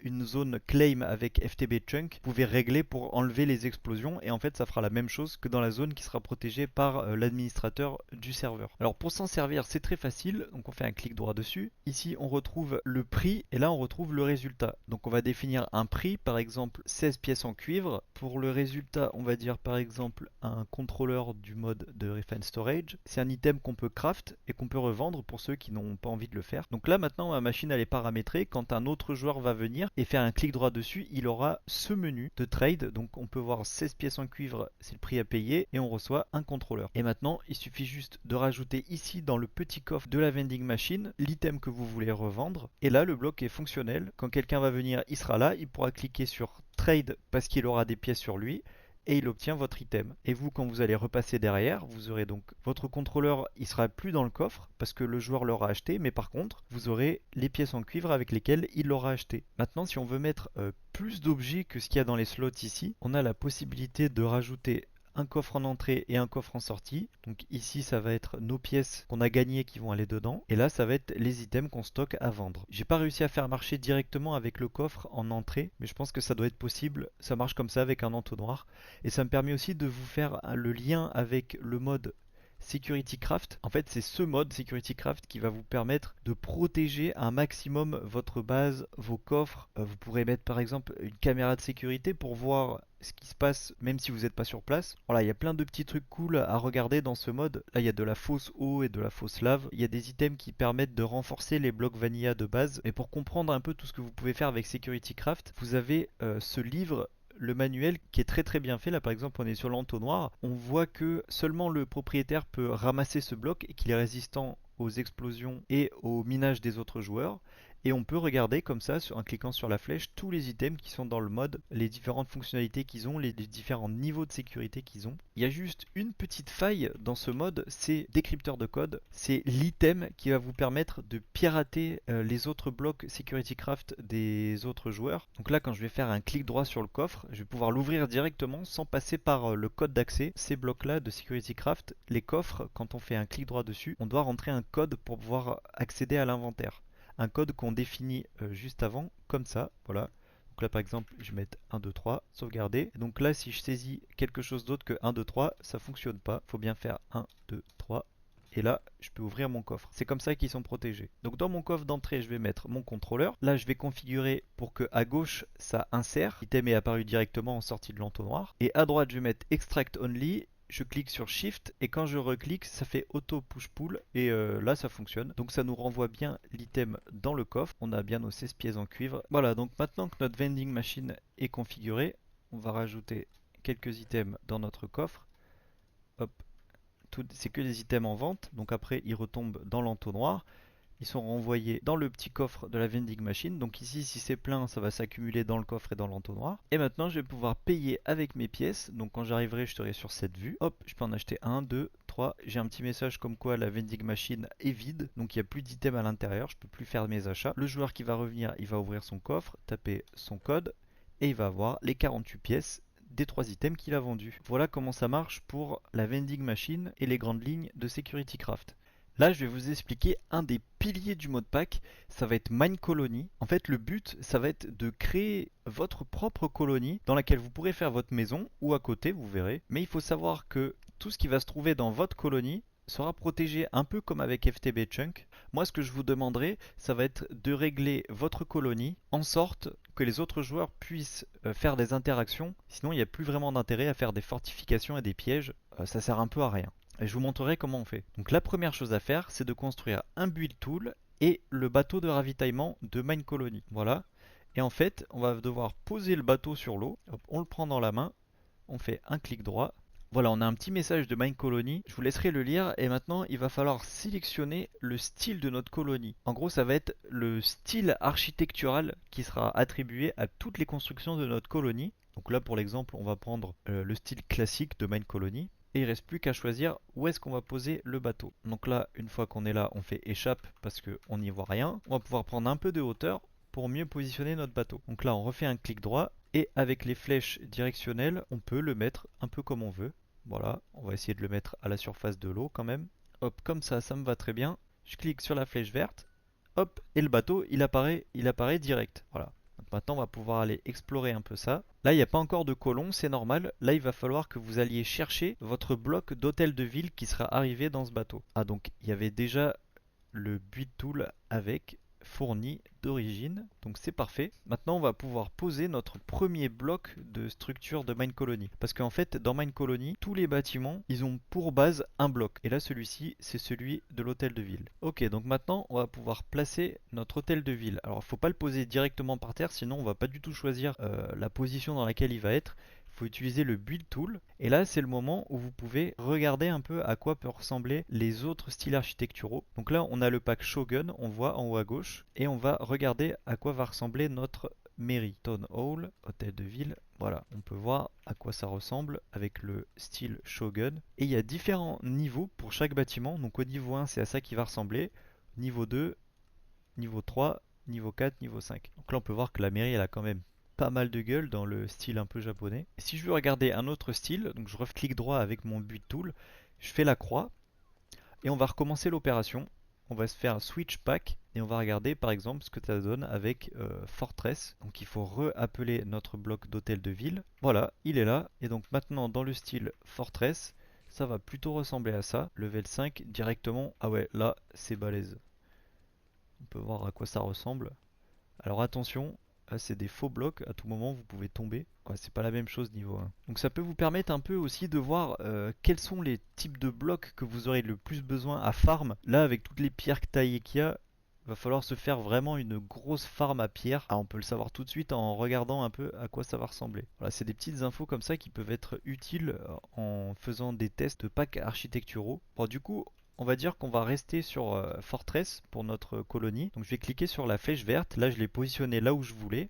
une zone claim avec FTB Chunk, vous pouvez régler pour enlever les explosions et en fait ça fera la même chose que dans la zone qui sera protégée par l'administrateur du serveur. Alors pour s'en servir, c'est très facile, donc on fait un clic droit dessus. Ici on retrouve le prix et là on retrouve le résultat. Donc on va définir un prix, par exemple 16 pièces en cuivre. Pour le résultat, on va dire par exemple un contrôleur du mode de Refine Storage. C'est un item qu'on peut craft et qu'on peut revendre pour ceux qui n'ont pas envie de le faire. Donc là maintenant ma machine elle est paramétrée. Quand un autre joueur va venir et faire un clic droit dessus, il aura ce menu de trade. Donc on peut voir 16 pièces en cuivre, c'est le prix à payer et on reçoit un contrôleur. Et maintenant, il suffit juste de rajouter ici dans le petit coffre de la vending machine l'item que vous voulez revendre. Et là, le bloc est fonctionnel. Quand quelqu'un va venir, il sera là, il pourra cliquer sur trade parce qu'il aura des pièces sur lui et il obtient votre item. Et vous, quand vous allez repasser derrière, vous aurez donc votre contrôleur, il sera plus dans le coffre parce que le joueur l'aura acheté, mais par contre, vous aurez les pièces en cuivre avec lesquelles il l'aura acheté. Maintenant, si on veut mettre plus d'objets que ce qu'il y a dans les slots ici, on a la possibilité de rajouter un coffre en entrée et un coffre en sortie. Donc ici ça va être nos pièces qu'on a gagnées qui vont aller dedans. Et là ça va être les items qu'on stocke à vendre. J'ai pas réussi à faire marcher directement avec le coffre en entrée, mais je pense que ça doit être possible. Ça marche comme ça avec un entonnoir. Et ça me permet aussi de vous faire le lien avec le mode Security Craft. En fait, c'est ce mode Security Craft qui va vous permettre de protéger un maximum votre base, vos coffres. Vous pourrez mettre par exemple une caméra de sécurité pour voir ce qui se passe même si vous n'êtes pas sur place. Voilà, il y a plein de petits trucs cool à regarder dans ce mode. Là, il y a de la fausse eau et de la fausse lave. Il y a des items qui permettent de renforcer les blocs vanilla de base. Et pour comprendre un peu tout ce que vous pouvez faire avec Security Craft, vous avez ce livre, le manuel, qui est très bien fait. Là par exemple on est sur l'entonnoir, on voit que seulement le propriétaire peut ramasser ce bloc et qu'il est résistant aux explosions et au minage des autres joueurs. Et on peut regarder comme ça, en cliquant sur la flèche, tous les items qui sont dans le mode, les différentes fonctionnalités qu'ils ont, les différents niveaux de sécurité qu'ils ont. Il y a juste une petite faille dans ce mode, c'est décrypteur de code. C'est l'item qui va vous permettre de pirater les autres blocs Security Craft des autres joueurs. Donc là, quand je vais faire un clic droit sur le coffre, je vais pouvoir l'ouvrir directement sans passer par le code d'accès. Ces blocs-là de Security Craft, les coffres, quand on fait un clic droit dessus, on doit rentrer un code pour pouvoir accéder à l'inventaire. Un code qu'on définit juste avant, comme ça, voilà. Donc là par exemple, je vais mettre 1, 2, 3, sauvegarder. Donc là, si je saisis quelque chose d'autre que 1, 2, 3, ça fonctionne pas. Il faut bien faire 1, 2, 3. Et là, je peux ouvrir mon coffre. C'est comme ça qu'ils sont protégés. Donc dans mon coffre d'entrée, je vais mettre mon contrôleur. Là, je vais configurer pour que à gauche, ça insère. L'item est apparu directement en sortie de l'entonnoir. Et à droite, je vais mettre extract only. Je clique sur Shift et quand je reclique, ça fait auto push pull et là ça fonctionne. Donc ça nous renvoie bien l'item dans le coffre. On a bien nos 16 pièces en cuivre. Voilà, donc maintenant que notre vending machine est configurée, on va rajouter quelques items dans notre coffre. Hop, c'est que des items en vente, donc après ils retombent dans l'entonnoir. Ils sont renvoyés dans le petit coffre de la vending machine. Donc ici, si c'est plein, ça va s'accumuler dans le coffre et dans l'entonnoir. Et maintenant, je vais pouvoir payer avec mes pièces. Donc quand j'arriverai, je serai sur cette vue. Hop, je peux en acheter 1, 2, 3. J'ai un petit message comme quoi la vending machine est vide. Donc il n'y a plus d'items à l'intérieur. Je ne peux plus faire mes achats. Le joueur qui va revenir, il va ouvrir son coffre, taper son code et il va avoir les 48 pièces des 3 items qu'il a vendus. Voilà comment ça marche pour la vending machine et les grandes lignes de Security Craft. Là, je vais vous expliquer un des piliers du mode pack, ça va être Mine Colony. En fait, le but, ça va être de créer votre propre colonie dans laquelle vous pourrez faire votre maison ou à côté, vous verrez. Mais il faut savoir que tout ce qui va se trouver dans votre colonie sera protégé un peu comme avec FTB Chunk. Moi, ce que je vous demanderai, ça va être de régler votre colonie en sorte que les autres joueurs puissent faire des interactions. Sinon, il n'y a plus vraiment d'intérêt à faire des fortifications et des pièges. Ça sert un peu à rien. Et je vous montrerai comment on fait. Donc la première chose à faire, c'est de construire un build tool et le bateau de ravitaillement de Mine Colony. Voilà. Et en fait, on va devoir poser le bateau sur l'eau. On le prend dans la main. On fait un clic droit. Voilà, on a un petit message de Mine Colony. Je vous laisserai le lire. Et maintenant, il va falloir sélectionner le style de notre colonie. En gros, ça va être le style architectural qui sera attribué à toutes les constructions de notre colonie. Donc là, pour l'exemple, on va prendre le style classique de Mine Colony. Et il ne reste plus qu'à choisir où est-ce qu'on va poser le bateau. Donc là, une fois qu'on est là, on fait échappe parce qu'on n'y voit rien. On va pouvoir prendre un peu de hauteur pour mieux positionner notre bateau. Donc là, on refait un clic droit et avec les flèches directionnelles, on peut le mettre un peu comme on veut. Voilà, on va essayer de le mettre à la surface de l'eau quand même. Hop, comme ça me va très bien. Je clique sur la flèche verte. Hop, et le bateau, il apparaît direct. Voilà. Donc maintenant, on va pouvoir aller explorer un peu ça. Là, il n'y a pas encore de colon, c'est normal. Là, il va falloir que vous alliez chercher votre bloc d'hôtel de ville qui sera arrivé dans ce bateau. Ah, donc il y avait déjà le build tool avec fourni d'origine. Donc c'est parfait. Maintenant, on va pouvoir poser notre premier bloc de structure de Mine Colony. Parce qu'en fait, dans Mine Colony, tous les bâtiments, ils ont pour base un bloc. Et là, celui-ci, c'est celui de l'hôtel de ville. Ok, donc maintenant, on va pouvoir placer notre hôtel de ville. Alors, il ne faut pas le poser directement par terre, sinon on va pas du tout choisir la position dans laquelle il va être. Il faut utiliser le build tool et là c'est le moment où vous pouvez regarder un peu à quoi peuvent ressembler les autres styles architecturaux. Donc là on a le pack Shogun, on voit en haut à gauche et on va regarder à quoi va ressembler notre mairie. Town Hall, hôtel de ville, voilà, on peut voir à quoi ça ressemble avec le style Shogun. Et il y a différents niveaux pour chaque bâtiment, donc au niveau 1 c'est à ça qui va ressembler, niveau 2, niveau 3, niveau 4, niveau 5. Donc là on peut voir que la mairie elle a quand même pas mal de gueule dans le style un peu japonais. Et si je veux regarder un autre style, donc je clique droit avec mon build tool, je fais la croix et on va recommencer l'opération. On va se faire un switch pack et on va regarder par exemple ce que ça donne avec Fortress. Donc il faut re-appeler notre bloc d'hôtel de ville. Voilà, il est là. Et donc maintenant dans le style Fortress, ça va plutôt ressembler à ça. Level 5 directement, ah ouais, là c'est balèze. On peut voir à quoi ça ressemble. Alors attention, là c'est des faux blocs, à tout moment vous pouvez tomber. Ouais, c'est pas la même chose niveau 1. Donc ça peut vous permettre un peu aussi de voir quels sont les types de blocs que vous aurez le plus besoin à farm. Là avec toutes les pierres taillées qu'il y a, va falloir se faire vraiment une grosse farm à pierre. Ah, on peut le savoir tout de suite en regardant un peu à quoi ça va ressembler. Voilà, c'est des petites infos comme ça qui peuvent être utiles en faisant des tests de packs architecturaux. Bon, du coup, on va dire qu'on va rester sur Fortress pour notre colonie. Donc je vais cliquer sur la flèche verte. Là, je l'ai positionné là où je voulais.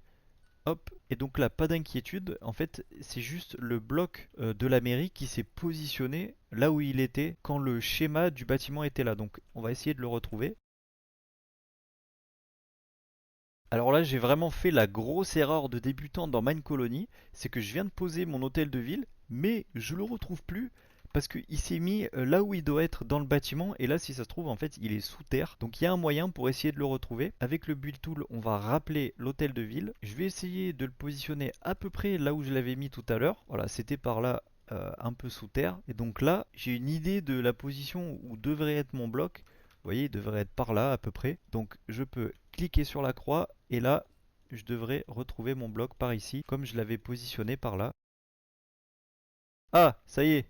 Hop, et donc là, pas d'inquiétude. En fait, c'est juste le bloc de la mairie qui s'est positionné là où il était quand le schéma du bâtiment était là. Donc on va essayer de le retrouver. Alors là, j'ai vraiment fait la grosse erreur de débutant dans Mine Colony, c'est que je viens de poser mon hôtel de ville, mais je le retrouve plus parce qu'il s'est mis là où il doit être dans le bâtiment, et là, si ça se trouve, en fait, il est sous terre. Donc il y a un moyen pour essayer de le retrouver. Avec le build tool, on va rappeler l'hôtel de ville. Je vais essayer de le positionner à peu près là où je l'avais mis tout à l'heure. Voilà, c'était par là, un peu sous terre. Et donc là, j'ai une idée de la position où devrait être mon bloc. Vous voyez, il devrait être par là à peu près. Donc je peux cliquer sur la croix et là, je devrais retrouver mon bloc par ici, comme je l'avais positionné par là. Ah, ça y est,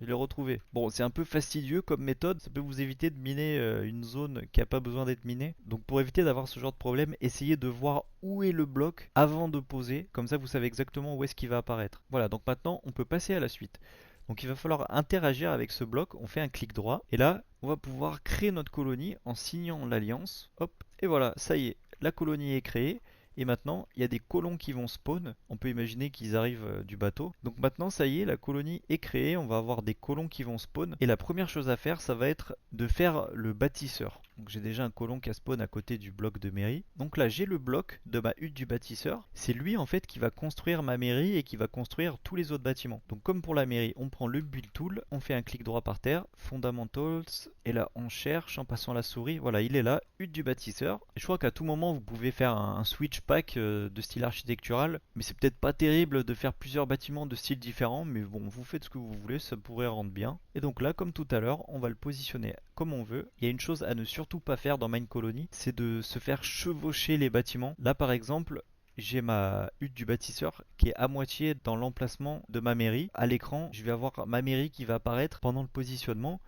je l'ai retrouvé. Bon, c'est un peu fastidieux comme méthode, ça peut vous éviter de miner une zone qui n'a pas besoin d'être minée. Donc pour éviter d'avoir ce genre de problème, essayez de voir où est le bloc avant de poser, comme ça vous savez exactement où est-ce qu'il va apparaître. Voilà, donc maintenant on peut passer à la suite. Donc il va falloir interagir avec ce bloc, on fait un clic droit, et là on va pouvoir créer notre colonie en signant l'alliance. Hop, et voilà, ça y est, la colonie est créée. Et maintenant, il y a des colons qui vont spawn. On peut imaginer qu'ils arrivent du bateau. Donc maintenant, ça y est, la colonie est créée. On va avoir des colons qui vont spawn. Et la première chose à faire, ça va être de faire le bâtisseur. Donc j'ai déjà un colon qui a spawn à côté du bloc de mairie. Donc là, j'ai le bloc de ma hutte du bâtisseur. C'est lui en fait qui va construire ma mairie et qui va construire tous les autres bâtiments. Donc comme pour la mairie, on prend le build tool, on fait un clic droit par terre, fundamentals, et là on cherche en passant la souris. Voilà, il est là, hutte du bâtisseur. Et je crois qu'à tout moment, vous pouvez faire un switch pack de style architectural, mais c'est peut-être pas terrible de faire plusieurs bâtiments de styles différents, mais bon, vous faites ce que vous voulez, ça pourrait rendre bien. Et donc là, comme tout à l'heure, on va le positionner comme on veut. Il y a une chose à ne surtout pas faire dans Mine Colony, c'est de se faire chevaucher les bâtiments. Là par exemple, j'ai ma hutte du bâtisseur qui est à moitié dans l'emplacement de ma mairie. À l'écran, je vais avoir ma mairie qui va apparaître pendant le positionnement.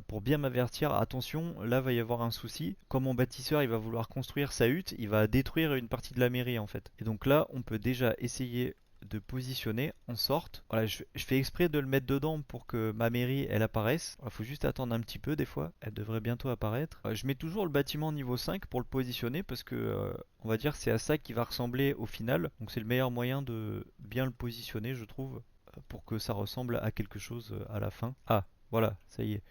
Pour bien m'avertir, attention, là va y avoir un souci. Comme mon bâtisseur il va vouloir construire sa hutte, il va détruire une partie de la mairie en fait. Et donc là, on peut déjà essayer de positionner en sorte. Voilà, je fais exprès de le mettre dedans pour que ma mairie elle apparaisse. Il faut juste attendre un petit peu des fois, elle devrait bientôt apparaître. Je mets toujours le bâtiment niveau 5 pour le positionner parce que on va dire c'est à ça qu'il va ressembler au final. Donc c'est le meilleur moyen de bien le positionner je trouve pour que ça ressemble à quelque chose à la fin. Ah, voilà, ça y est.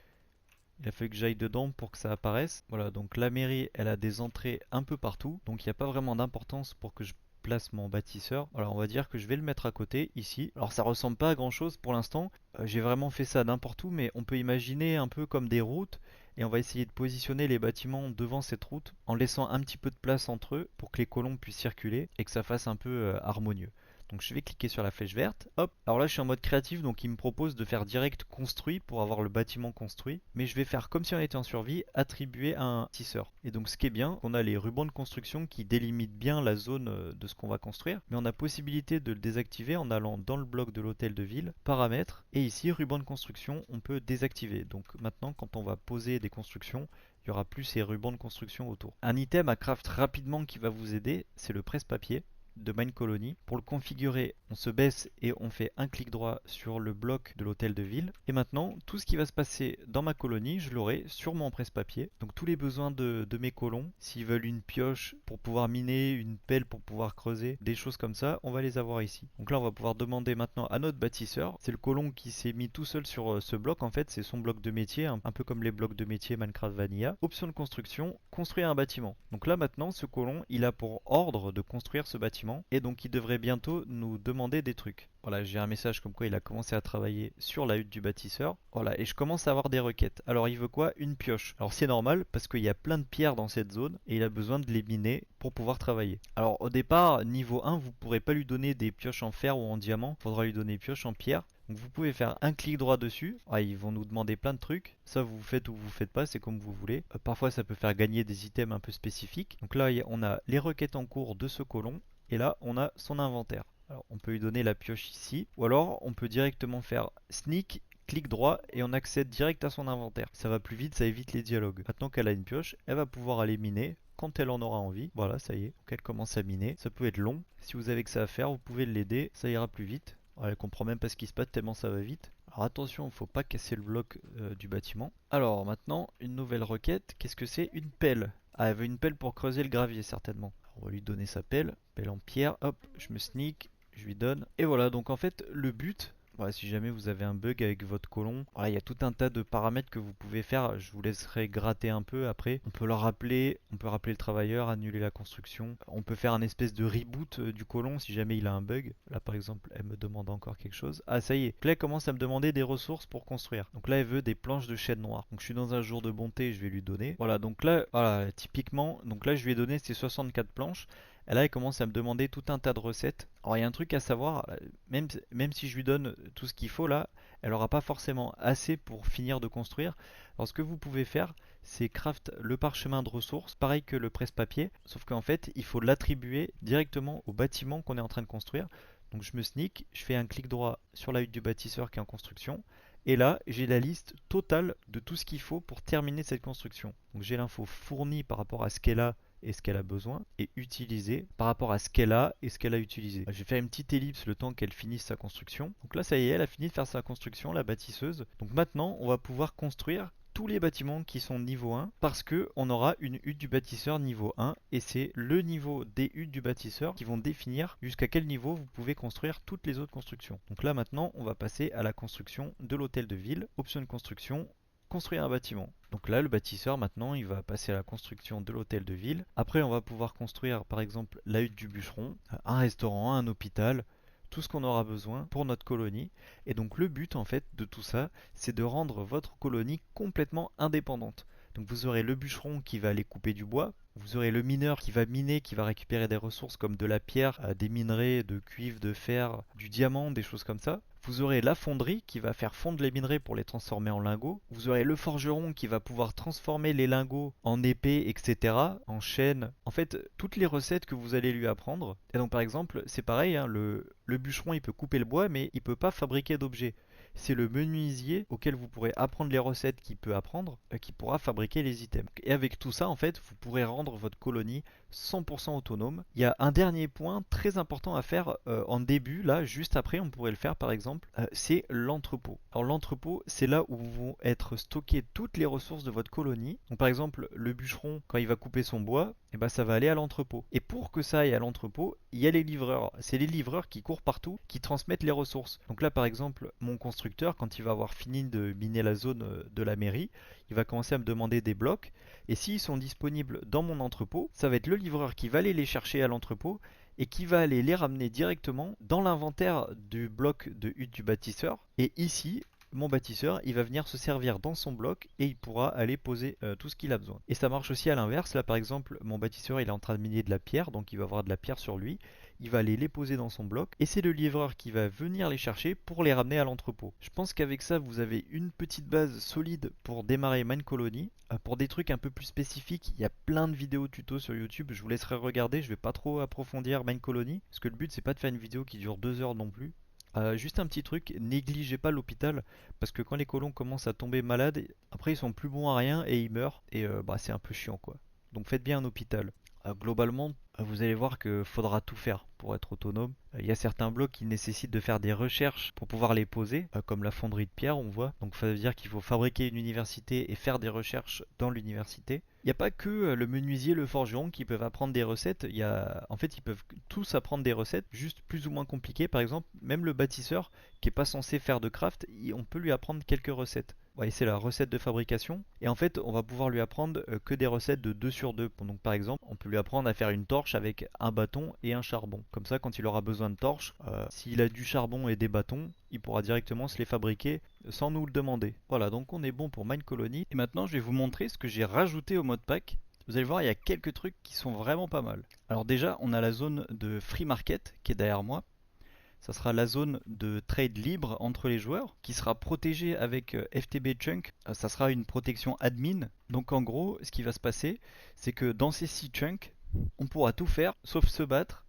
Il a fallu que j'aille dedans pour que ça apparaisse. Voilà, donc la mairie, elle a des entrées un peu partout. Donc il n'y a pas vraiment d'importance pour que je place mon bâtisseur. Alors on va dire que je vais le mettre à côté, ici. Alors ça ressemble pas à grand chose pour l'instant. J'ai vraiment fait ça n'importe où, mais on peut imaginer un peu comme des routes. Et on va essayer de positionner les bâtiments devant cette route en laissant un petit peu de place entre eux pour que les colons puissent circuler et que ça fasse un peu harmonieux. Donc je vais cliquer sur la flèche verte. Hop. Alors là je suis en mode créatif donc il me propose de faire direct construit pour avoir le bâtiment construit. Mais je vais faire comme si on était en survie, attribuer un tisseur. Et donc ce qui est bien, on a les rubans de construction qui délimitent bien la zone de ce qu'on va construire. Mais on a possibilité de le désactiver en allant dans le bloc de l'hôtel de ville, paramètres. Et ici ruban de construction on peut désactiver. Donc maintenant quand on va poser des constructions, il y aura plus ces rubans de construction autour. Un item à craft rapidement qui va vous aider, c'est le presse-papier de Mine Colony. Pour le configurer, on se baisse et on fait un clic droit sur le bloc de l'hôtel de ville. Et maintenant, tout ce qui va se passer dans ma colonie, je l'aurai sur mon presse-papier. Donc tous les besoins de mes colons, s'ils veulent une pioche pour pouvoir miner, une pelle pour pouvoir creuser, des choses comme ça, on va les avoir ici. Donc là, on va pouvoir demander maintenant à notre bâtisseur. C'est le colon qui s'est mis tout seul sur ce bloc. En fait, c'est son bloc de métier, un peu comme les blocs de métier Minecraft Vanilla. Option de construction, construire un bâtiment. Donc là maintenant, ce colon, il a pour ordre de construire ce bâtiment. Et donc il devrait bientôt nous demander des trucs. Voilà, j'ai un message comme quoi il a commencé à travailler sur la hutte du bâtisseur. Voilà, et je commence à avoir des requêtes. Alors il veut quoi? Une pioche. Alors c'est normal parce qu'il y a plein de pierres dans cette zone et il a besoin de les miner pour pouvoir travailler. Alors au départ, niveau 1, vous ne pourrez pas lui donner des pioches en fer ou en diamant. Il faudra lui donner des pioches en pierre. Donc vous pouvez faire un clic droit dessus. Ah, ils vont nous demander plein de trucs. Ça vous faites ou vous faites pas, c'est comme vous voulez. Parfois ça peut faire gagner des items un peu spécifiques. Donc là on a les requêtes en cours de ce colon. Et là on a son inventaire. Alors on peut lui donner la pioche ici. Ou alors on peut directement faire sneak, clic droit et on accède direct à son inventaire. Ça va plus vite, ça évite les dialogues. Maintenant qu'elle a une pioche, elle va pouvoir aller miner quand elle en aura envie. Voilà, ça y est, donc elle commence à miner. Ça peut être long. Si vous avez que ça à faire, vous pouvez l'aider, ça ira plus vite. Alors, elle comprend même pas ce qui se passe tellement ça va vite. Alors attention, il ne faut pas casser le bloc du bâtiment. Alors maintenant, une nouvelle requête. Qu'est-ce que c'est? Une pelle. Ah, elle veut une pelle pour creuser le gravier certainement. Alors, on va lui donner sa pelle. Pelle en pierre. Hop, je me sneak. Je lui donne. Et voilà, donc en fait, le but, voilà, si jamais vous avez un bug avec votre colon, voilà, il y a tout un tas de paramètres que vous pouvez faire. Je vous laisserai gratter un peu après. On peut le rappeler, on peut rappeler le travailleur, annuler la construction. On peut faire un espèce de reboot du colon si jamais il a un bug. Là par exemple, elle me demande encore quelque chose. Ah ça y est, là elle commence à me demander des ressources pour construire. Donc là elle veut des planches de chêne noir. Donc je suis dans un jour de bonté, je vais lui donner. Voilà, donc là, voilà, typiquement, donc là je lui ai donné ces 64 planches. Et là, elle commence à me demander tout un tas de recettes. Alors, il y a un truc à savoir, même si je lui donne tout ce qu'il faut là, elle n'aura pas forcément assez pour finir de construire. Alors, ce que vous pouvez faire, c'est craft le parchemin de ressources, pareil que le presse-papier, sauf qu'en fait, il faut l'attribuer directement au bâtiment qu'on est en train de construire. Donc, je me sneak, je fais un clic droit sur la hutte du bâtisseur qui est en construction. Et là, j'ai la liste totale de tout ce qu'il faut pour terminer cette construction. Donc, j'ai l'info fournie par rapport à ce qu'elle a et ce qu'elle a besoin, et utiliser par rapport à ce qu'elle a et ce qu'elle a utilisé. Je vais faire une petite ellipse le temps qu'elle finisse sa construction. Donc là, ça y est, elle a fini de faire sa construction, la bâtisseuse. Donc maintenant, on va pouvoir construire tous les bâtiments qui sont niveau 1 parce que on aura une hutte du bâtisseur niveau 1 et c'est le niveau des huttes du bâtisseur qui vont définir jusqu'à quel niveau vous pouvez construire toutes les autres constructions. Donc là maintenant on va passer à la construction de l'hôtel de ville, option de construction, construire un bâtiment. Donc là, le bâtisseur, maintenant, il va passer à la construction de l'hôtel de ville. Après, on va pouvoir construire, par exemple, la hutte du bûcheron, un restaurant, un hôpital, tout ce qu'on aura besoin pour notre colonie. Et donc, le but, en fait, de tout ça, c'est de rendre votre colonie complètement indépendante. Donc, vous aurez le bûcheron qui va aller couper du bois. Vous aurez le mineur qui va miner, qui va récupérer des ressources comme de la pierre, des minerais, de cuivre, de fer, du diamant, des choses comme ça. Vous aurez la fonderie qui va faire fondre les minerais pour les transformer en lingots. Vous aurez le forgeron qui va pouvoir transformer les lingots en épées, etc., en chaînes. En fait, toutes les recettes que vous allez lui apprendre. Et donc par exemple, c'est pareil, hein, le bûcheron il peut couper le bois, mais il peut pas fabriquer d'objets. C'est le menuisier auquel vous pourrez apprendre les recettes qu'il peut apprendre, qui pourra fabriquer les items. Et avec tout ça, en fait, vous pourrez rendre votre colonie 100% autonome. Il y a un dernier point très important à faire en début, là, juste après, on pourrait le faire par exemple, c'est l'entrepôt. Alors l'entrepôt, c'est là où vont être stockées toutes les ressources de votre colonie. Donc par exemple, le bûcheron, quand il va couper son bois, et ben ça va aller à l'entrepôt. Et pour que ça aille à l'entrepôt, il y a les livreurs. C'est les livreurs qui courent partout, qui transmettent les ressources. Donc là, par exemple, mon constructeur, quand il va avoir fini de miner la zone de la mairie, il va commencer à me demander des blocs. Et s'ils sont disponibles dans mon entrepôt, ça va être le livreur qui va aller les chercher à l'entrepôt et qui va aller les ramener directement dans l'inventaire du bloc de hutte du bâtisseur. Et ici, mon bâtisseur, il va venir se servir dans son bloc et il pourra aller poser tout ce qu'il a besoin. Et ça marche aussi à l'inverse. Là, par exemple, mon bâtisseur, il est en train de miner de la pierre, donc il va avoir de la pierre sur lui. Il va aller les poser dans son bloc et c'est le livreur qui va venir les chercher pour les ramener à l'entrepôt. Je pense qu'avec ça, vous avez une petite base solide pour démarrer Minecolony. Pour des trucs un peu plus spécifiques, il y a plein de vidéos tutos sur YouTube. Je vous laisserai regarder. Je vais pas trop approfondir Minecolony parce que le but c'est pas de faire une vidéo qui dure 2 heures non plus. Juste un petit truc, négligez pas l'hôpital parce que quand les colons commencent à tomber malades, après ils sont plus bons à rien et ils meurent et bah, c'est un peu chiant quoi. Donc faites bien un hôpital. Globalement, vous allez voir qu'il faudra tout faire pour être autonome. Il y a certains blocs qui nécessitent de faire des recherches pour pouvoir les poser, comme la fonderie de pierre, on voit. Donc ça veut dire qu'il faut fabriquer une université et faire des recherches dans l'université. Il n'y a pas que le menuisier, le forgeron qui peuvent apprendre des recettes. En fait, ils peuvent tous apprendre des recettes, juste plus ou moins compliquées. Par exemple, même le bâtisseur qui n'est pas censé faire de craft, on peut lui apprendre quelques recettes. Ouais, c'est la recette de fabrication. Et en fait, on va pouvoir lui apprendre que des recettes de 2 sur 2. Donc par exemple, on peut lui apprendre à faire une torche avec un bâton et un charbon. Comme ça, quand il aura besoin de torches, s'il a du charbon et des bâtons, il pourra directement se les fabriquer sans nous le demander. Voilà, donc on est bon pour Minecolony. Et maintenant, je vais vous montrer ce que j'ai rajouté au modpack. Vous allez voir, il y a quelques trucs qui sont vraiment pas mal. Alors déjà, on a la zone de free market qui est derrière moi. ça sera la zone de trade libre entre les joueurs qui sera protégée avec FTB Chunk. Ça sera une protection admin. Donc en gros, ce qui va se passer, c'est que dans ces 6 chunks, on pourra tout faire sauf se battre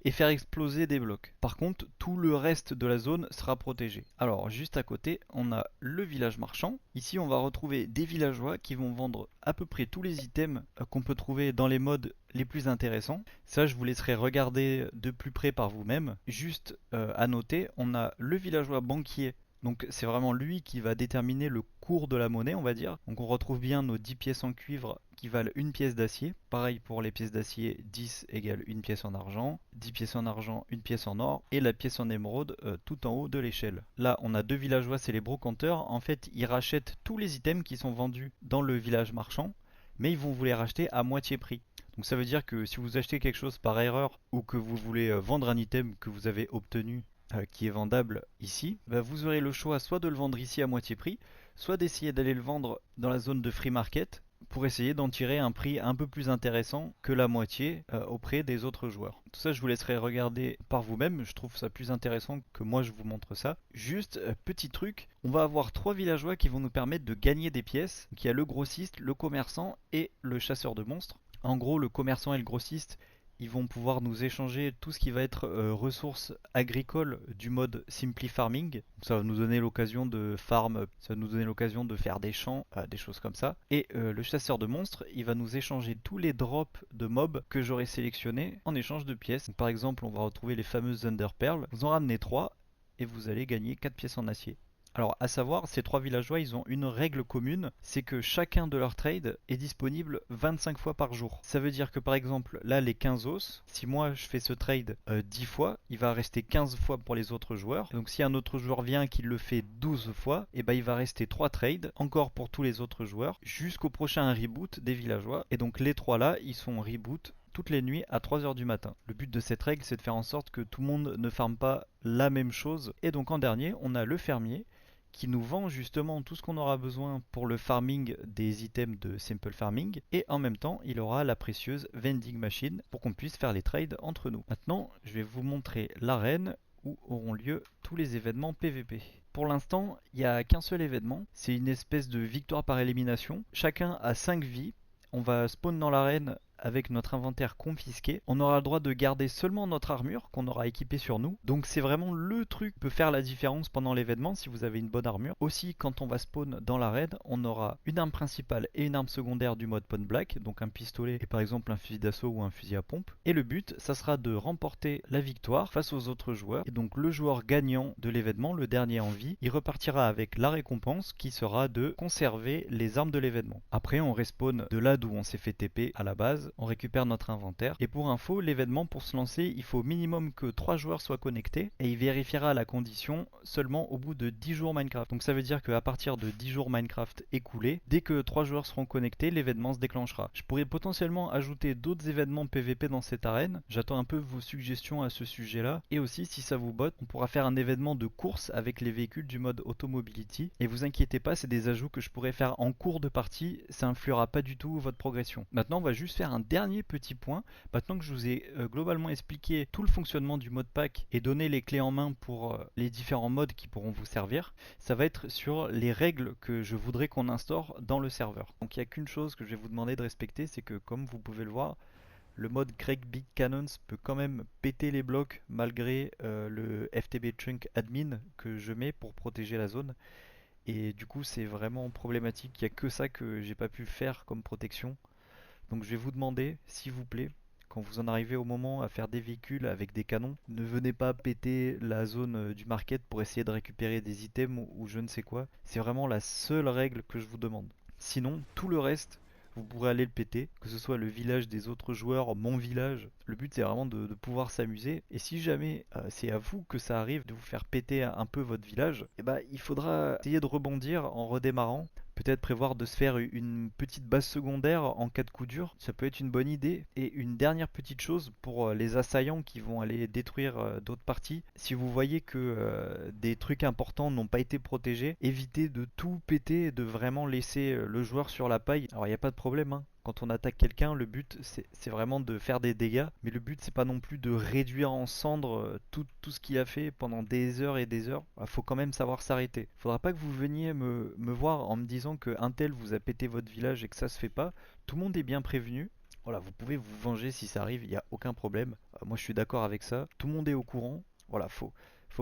et faire exploser des blocs. Par contre, tout le reste de la zone sera protégé. Alors, juste à côté, on a le village marchand. Ici, on va retrouver des villageois qui vont vendre à peu près tous les items qu'on peut trouver dans les modes les plus intéressants. Ça, je vous laisserai regarder de plus près par vous-même. Juste à noter, on a le villageois banquier. Donc c'est vraiment lui qui va déterminer le cours de la monnaie, on va dire. Donc on retrouve bien nos 10 pièces en cuivre qui valent une pièce d'acier. Pareil pour les pièces d'acier, 10 égale une pièce en argent, 10 pièces en argent, une pièce en or, et la pièce en émeraude tout en haut de l'échelle. Là on a deux villageois, c'est les brocanteurs. En fait ils rachètent tous les items qui sont vendus dans le village marchand, mais ils vont vous les racheter à moitié prix. Donc ça veut dire que si vous achetez quelque chose par erreur ou que vous voulez vendre un item que vous avez obtenu qui est vendable ici, bah vous aurez le choix soit de le vendre ici à moitié prix, soit d'essayer d'aller le vendre dans la zone de free market pour essayer d'en tirer un prix un peu plus intéressant que la moitié auprès des autres joueurs. Tout ça je vous laisserai regarder par vous-même, je trouve ça plus intéressant que moi je vous montre ça. Juste petit truc, on va avoir 3 villageois qui vont nous permettre de gagner des pièces. Donc il y a le grossiste, le commerçant et le chasseur de monstres. En gros le commerçant et le grossiste, ils vont pouvoir nous échanger tout ce qui va être ressources agricoles du mode Simply Farming. Donc ça va nous donner l'occasion de farm, ça va nous donner l'occasion de faire des champs, des choses comme ça. Et le chasseur de monstres, il va nous échanger tous les drops de mobs que j'aurai sélectionnés en échange de pièces. Donc par exemple, on va retrouver les fameuses Thunder Pearls. Vous en ramenez 3 et vous allez gagner 4 pièces en acier. Alors à savoir, ces 3 villageois, ils ont une règle commune, c'est que chacun de leurs trades est disponible 25 fois par jour. Ça veut dire que par exemple, là les 15 os, si moi je fais ce trade 10 fois, il va rester 15 fois pour les autres joueurs. Et donc si un autre joueur vient qui le fait 12 fois, et ben il va rester 3 trades, encore pour tous les autres joueurs, jusqu'au prochain reboot des villageois. Et donc les 3 là, ils sont reboot toutes les nuits à 3h du matin. Le but de cette règle, c'est de faire en sorte que tout le monde ne farme pas la même chose. Et donc en dernier, on a le fermier qui nous vend justement tout ce qu'on aura besoin pour le farming des items de Simple Farming, et en même temps il aura la précieuse vending machine pour qu'on puisse faire les trades entre nous. Maintenant je vais vous montrer l'arène où auront lieu tous les événements PVP. Pour l'instant il n'y a qu'un seul événement, c'est une espèce de victoire par élimination. Chacun a 5 vies, on va spawn dans l'arène avec notre inventaire confisqué. On aura le droit de garder seulement notre armure qu'on aura équipée sur nous. Donc c'est vraiment le truc qui peut faire la différence pendant l'événement si vous avez une bonne armure. Aussi quand on va spawn dans l'arène, on aura une arme principale et une arme secondaire du mode Point Black, donc un pistolet et par exemple un fusil d'assaut ou un fusil à pompe. Et le but, ça sera de remporter la victoire face aux autres joueurs. Et donc le joueur gagnant de l'événement, le dernier en vie, il repartira avec la récompense qui sera de conserver les armes de l'événement. Après on respawn de là d'où on s'est fait TP à la base, on récupère notre inventaire. Et pour info, l'événement pour se lancer, il faut minimum que 3 joueurs soient connectés et il vérifiera la condition seulement au bout de 10 jours Minecraft. Donc ça veut dire qu'à partir de 10 jours Minecraft écoulés, dès que 3 joueurs seront connectés, l'événement se déclenchera. Je pourrais potentiellement ajouter d'autres événements PVP dans cette arène. J'attends un peu vos suggestions à ce sujet-là. Et aussi, si ça vous botte, on pourra faire un événement de course avec les véhicules du mode Automobility. Et vous inquiétez pas, c'est des ajouts que je pourrais faire en cours de partie. Ça influera pas du tout votre progression. Maintenant, on va juste faire un dernier petit point. Maintenant que je vous ai globalement expliqué tout le fonctionnement du mode pack et donné les clés en main pour les différents modes qui pourront vous servir, ça va être sur les règles que je voudrais qu'on instaure dans le serveur. Donc il n'y a qu'une chose que je vais vous demander de respecter, c'est que comme vous pouvez le voir, le mode Greg Big Cannons peut quand même péter les blocs malgré le FTB Chunk admin que je mets pour protéger la zone. Et du coup c'est vraiment problématique, il n'y a que ça que j'ai pas pu faire comme protection. Donc je vais vous demander, s'il vous plaît, quand vous en arrivez au moment à faire des véhicules avec des canons, ne venez pas péter la zone du market pour essayer de récupérer des items ou je ne sais quoi. C'est vraiment la seule règle que je vous demande. Sinon, tout le reste, vous pourrez aller le péter, que ce soit le village des autres joueurs, mon village. Le but c'est vraiment de pouvoir s'amuser. Et si jamais c'est à vous que ça arrive de vous faire péter un peu votre village, eh ben, il faudra essayer de rebondir en redémarrant Peut-être prévoir de se faire une petite base secondaire en cas de coup dur, ça peut être une bonne idée. Et une dernière petite chose pour les assaillants qui vont aller détruire d'autres parties. Si vous voyez que des trucs importants n'ont pas été protégés, évitez de tout péter et de vraiment laisser le joueur sur la paille. Alors il n'y a pas de problème, hein. Quand on attaque quelqu'un, le but c'est vraiment de faire des dégâts, mais le but c'est pas non plus de réduire en cendres tout ce qu'il a fait pendant des heures et des heures. Il faut quand même savoir s'arrêter. Faudra pas que vous veniez me voir en me disant que un tel vous a pété votre village et que ça se fait pas. Tout le monde est bien prévenu. Voilà, vous pouvez vous venger si ça arrive, il n'y a aucun problème. Moi je suis d'accord avec ça. Tout le monde est au courant. Voilà, faut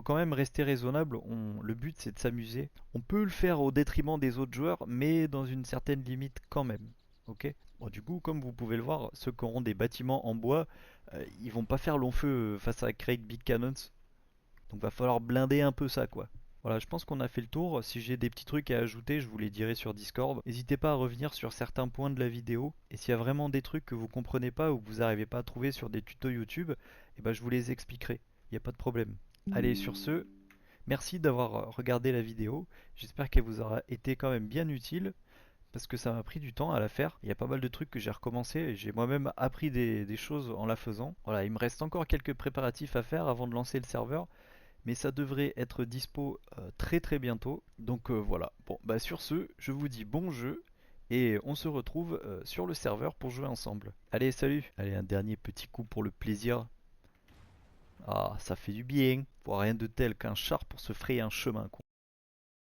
quand même rester raisonnable. Le but c'est de s'amuser. On peut le faire au détriment des autres joueurs, mais dans une certaine limite quand même. Ok? Bon, du coup, comme vous pouvez le voir, ceux qui auront des bâtiments en bois, ils vont pas faire long feu face à Craig Big Cannons. Donc va falloir blinder un peu ça, quoi. Voilà, je pense qu'on a fait le tour. Si j'ai des petits trucs à ajouter, je vous les dirai sur Discord. N'hésitez pas à revenir sur certains points de la vidéo. Et s'il y a vraiment des trucs que vous comprenez pas ou que vous n'arrivez pas à trouver sur des tutos YouTube, eh ben, je vous les expliquerai. Il n'y a pas de problème. Allez, sur ce, merci d'avoir regardé la vidéo. J'espère qu'elle vous aura été quand même bien utile parce que ça m'a pris du temps à la faire. Il y a pas mal de trucs que j'ai recommencé et j'ai moi-même appris des choses en la faisant. Voilà, il me reste encore quelques préparatifs à faire avant de lancer le serveur, mais ça devrait être dispo très très bientôt. Donc voilà. Bon, bah sur ce, je vous dis bon jeu et on se retrouve sur le serveur pour jouer ensemble. Allez, salut! Allez, un dernier petit coup pour le plaisir. Ah, ça fait du bien. Voir rien de tel qu'un char pour se frayer un chemin, quoi.